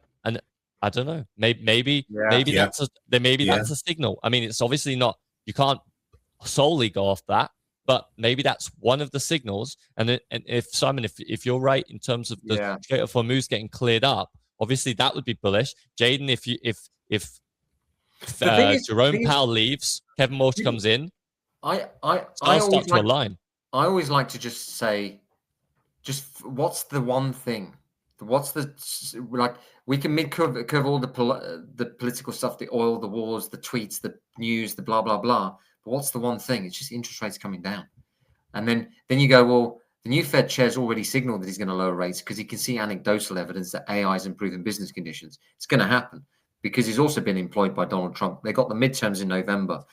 I don't know. Maybe that's a signal. I mean, it's obviously not. You can't solely go off that, but maybe that's one of the signals. And if Simon, if you're right in terms of the Strait of Hormuz getting cleared up, obviously that would be bullish. Jaden, if Jerome Powell leaves, Kevin Walsh comes in, I start to align. I always like to just say, what's the one thing? What's the, like, we can cover all the political stuff, the oil, the wars, the tweets, the news, the blah, blah, blah. But what's the one thing? It's just interest rates coming down. And then you go, well, the new Fed chair's already signaled that he's going to lower rates because he can see anecdotal evidence that AI is improving business conditions. It's going to happen because he's also been employed by Donald Trump. They got the midterms in November.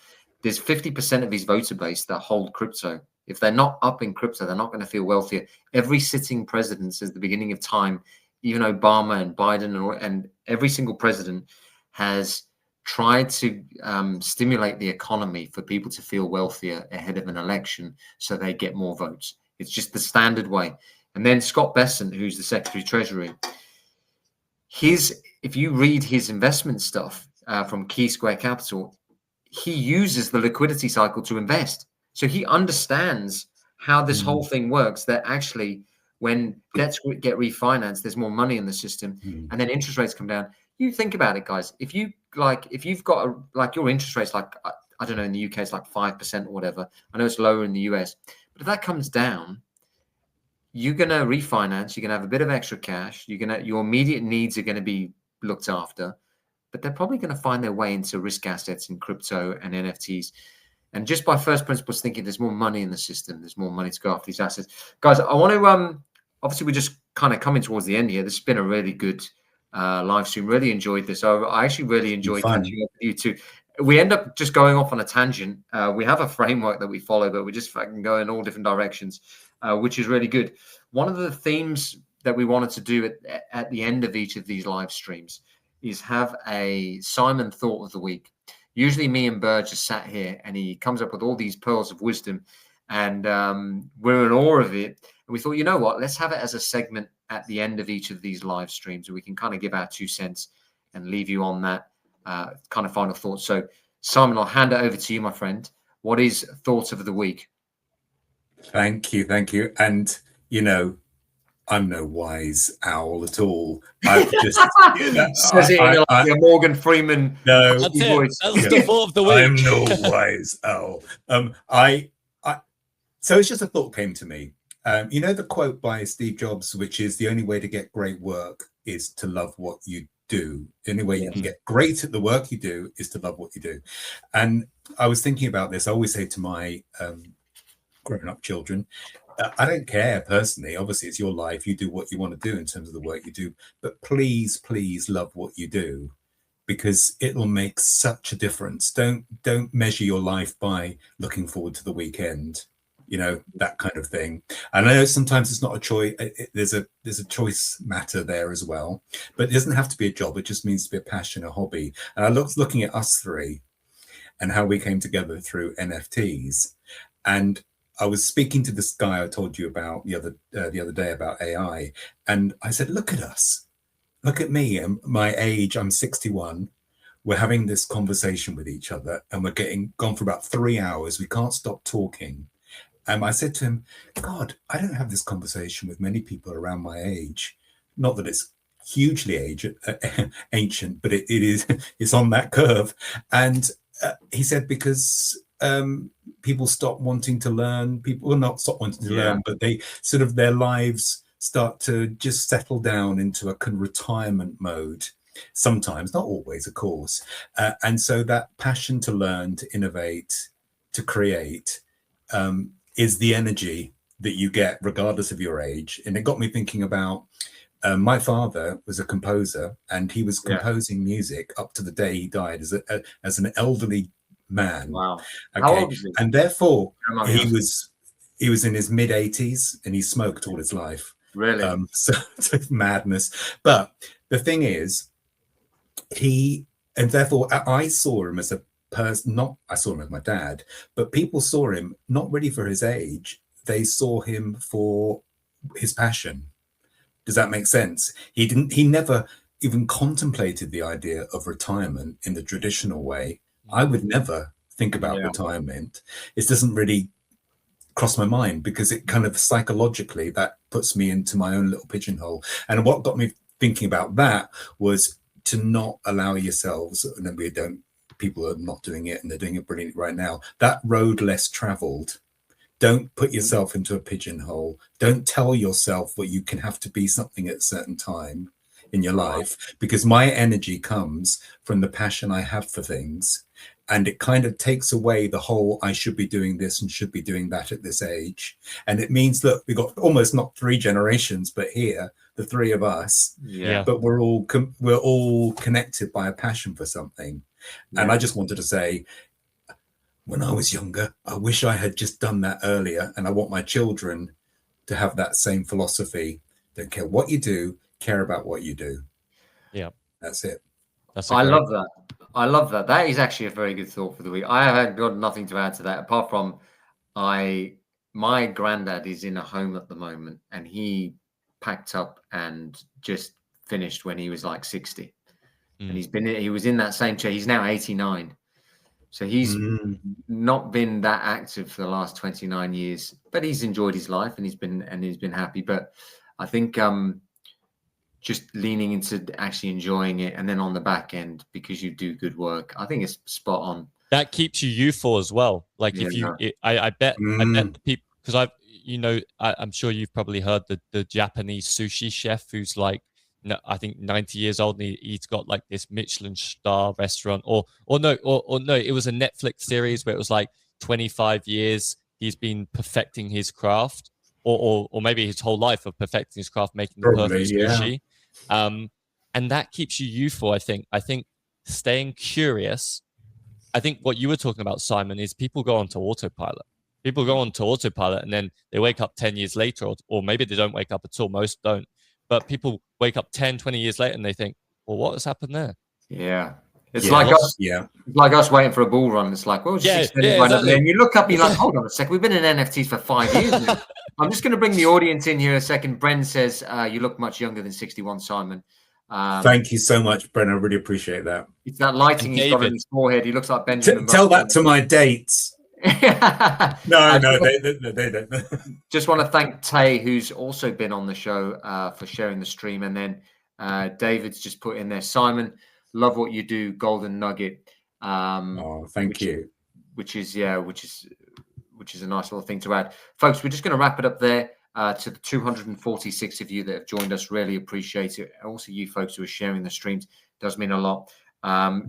There's 50% of his voter base that hold crypto. If they're not up in crypto, they're not going to feel wealthier. Every sitting president since the beginning of time, even Obama and Biden and every single president has tried to stimulate the economy for people to feel wealthier ahead of an election so they get more votes. It's just the standard way. And then Scott Bessent, who's the Secretary of Treasury, if you read his investment stuff from Key Square Capital, he uses the liquidity cycle to invest. So he understands how this whole thing works, that actually when debts get refinanced, there's more money in the system and then interest rates come down. You think about it, guys. If you've got your interest rates, like, I don't know, in the UK, it's like 5% or whatever. I know it's lower in the US, but if that comes down, you're going to refinance. You're going to have a bit of extra cash. Your immediate needs are going to be looked after, but they're probably going to find their way into risk assets in crypto and NFTs. And just by first principles thinking there's more money in the system, there's more money to go after these assets. Guys, I want to, obviously we're just kind of coming towards the end here. This has been a really good live stream. Really enjoyed this. I actually really enjoyed catching up with you too. We end up just going off on a tangent. We have a framework that we follow, but we just fucking go in all different directions, which is really good. One of the themes that we wanted to do at the end of each of these live streams is have a Simon thought of the week. Usually me and Burr just sat here and he comes up with all these pearls of wisdom and we're in awe of it. And we thought, you know what, let's have it as a segment at the end of each of these live streams, and we can kind of give our 2 cents and leave you on that kind of final thought. So Simon, I'll hand it over to you, my friend. What is thought of the week? Thank you. And, you know, I'm no wise owl at all. I've just says it in like a Morgan Freeman. No, that's the thought of the week. I'm no wise owl. So it's just a thought came to me. You know the quote by Steve Jobs, which is the only way to get great work is to love what you do. The only way you can get great at the work you do is to love what you do. And I was thinking about this. I always say to my grown-up children, I don't care personally. Obviously, it's your life. You do what you want to do in terms of the work you do. But please love what you do, because it'll make such a difference. Don't measure your life by looking forward to the weekend. You know, that kind of thing. And I know sometimes it's not a choice. There's a choice matter there as well. But it doesn't have to be a job. It just means to be a passion, a hobby. And I looked looking at us three and how we came together through NFTs. And I was speaking to this guy I told you about the other day about AI, and I said, "Look at us, look at me and my age. I'm 61. We're having this conversation with each other, and we're getting gone for about 3 hours. We can't stop talking." And I said to him, "God, I don't have this conversation with many people around my age. Not that it's hugely ancient, but it is. It's on that curve." And he said, because people stop wanting to learn. People will not stop wanting to learn, but they sort of their lives start to just settle down into a kind of retirement mode. Sometimes, not always, of course. And so that passion to learn, to innovate, to create is the energy that you get regardless of your age. And it got me thinking about my father was a composer, and he was composing music up to the day he died as an elderly man. Wow. Okay. How old is he? And therefore he was in his mid 80s, and he smoked all his life. Really? So it's madness. But the thing is, therefore I saw him as a person, I saw him as my dad, but people saw him not really for his age. They saw him for his passion. Does that make sense? He never even contemplated the idea of retirement in the traditional way. I would never think about retirement. It doesn't really cross my mind, because it kind of psychologically that puts me into my own little pigeonhole. And what got me thinking about that was to not allow yourselves, and people are not doing it, and they're doing it brilliantly right now, that road less traveled. Don't put yourself into a pigeonhole. Don't tell yourself that you can have to be something at a certain time in your life, because my energy comes from the passion I have for things. And it kind of takes away the whole, I should be doing this and should be doing that at this age. And it means, look, we've got almost not 3 generations, but here, the 3 of us, but we're all connected by a passion for something. And I just wanted to say, when I was younger, I wish I had just done that earlier. And I want my children to have that same philosophy. Don't care what you do, care about what you do. Yeah. That's it. I love that. I love that. That is actually a very good thought for the week. I have got nothing to add to that, apart from my granddad is in a home at the moment, and he packed up and just finished when he was like 60. And he was in that same chair. He's now 89. So he's not been that active for the last 29 years, but he's enjoyed his life, and he's been happy. But I think just leaning into actually enjoying it, and then on the back end, because you do good work, I think it's spot on. That keeps you youthful as well. Like I bet the people, because I'm sure you've probably heard the Japanese sushi chef who's like, I think 90 years old, and he's got like this Michelin star restaurant, or no, it was a Netflix series where it was like 25 years he's been perfecting his craft, or maybe his whole life of perfecting his craft, making the perfect sushi. And that keeps you youthful. I think staying curious. I think what you were talking about, Simon, is people go onto autopilot. People go onto autopilot, and then they wake up 10 years later, or maybe they don't wake up at all. Most don't. But people wake up 10, 20 years later, and they think, well, what has happened there? Yeah. It's like us waiting for a bull run. It's like, well, just exactly. And you look up and you're like, hold on a second. We've been in NFTs for 5 years now. I'm just going to bring the audience in here a second. Bren says, you look much younger than 61, Simon. Thank you so much, Bren. I really appreciate that. It's that lighting he's got on his forehead. He looks like Benjamin. Tell that to my dates. No, they don't. Just want to thank Tay, who's also been on the show, for sharing the stream. And then David's just put in there, Simon, love what you do, golden nugget. Thank you. Which is a nice little thing to add. Folks, we're just going to wrap it up there. To the 246 of you that have joined us, really appreciate it. Also, you folks who are sharing the streams, does mean a lot.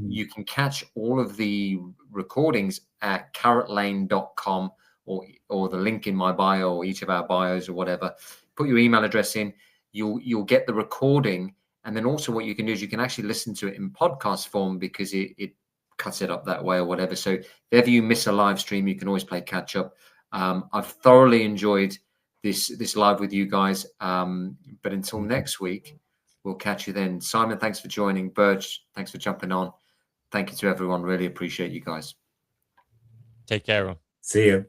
You can catch all of the recordings at carrotlane.com or the link in my bio, or each of our bios, or whatever. Put your email address in. You'll get the recording, and then also what you can do is you can actually listen to it in podcast form, because it cuts it up that way or whatever. So if ever you miss a live stream, you can always play catch up. I've thoroughly enjoyed this live with you guys. But until next week, we'll catch you then. Simon, thanks for joining. Burge, thanks for jumping on. Thank you to everyone. Really appreciate you guys. Take care. See you.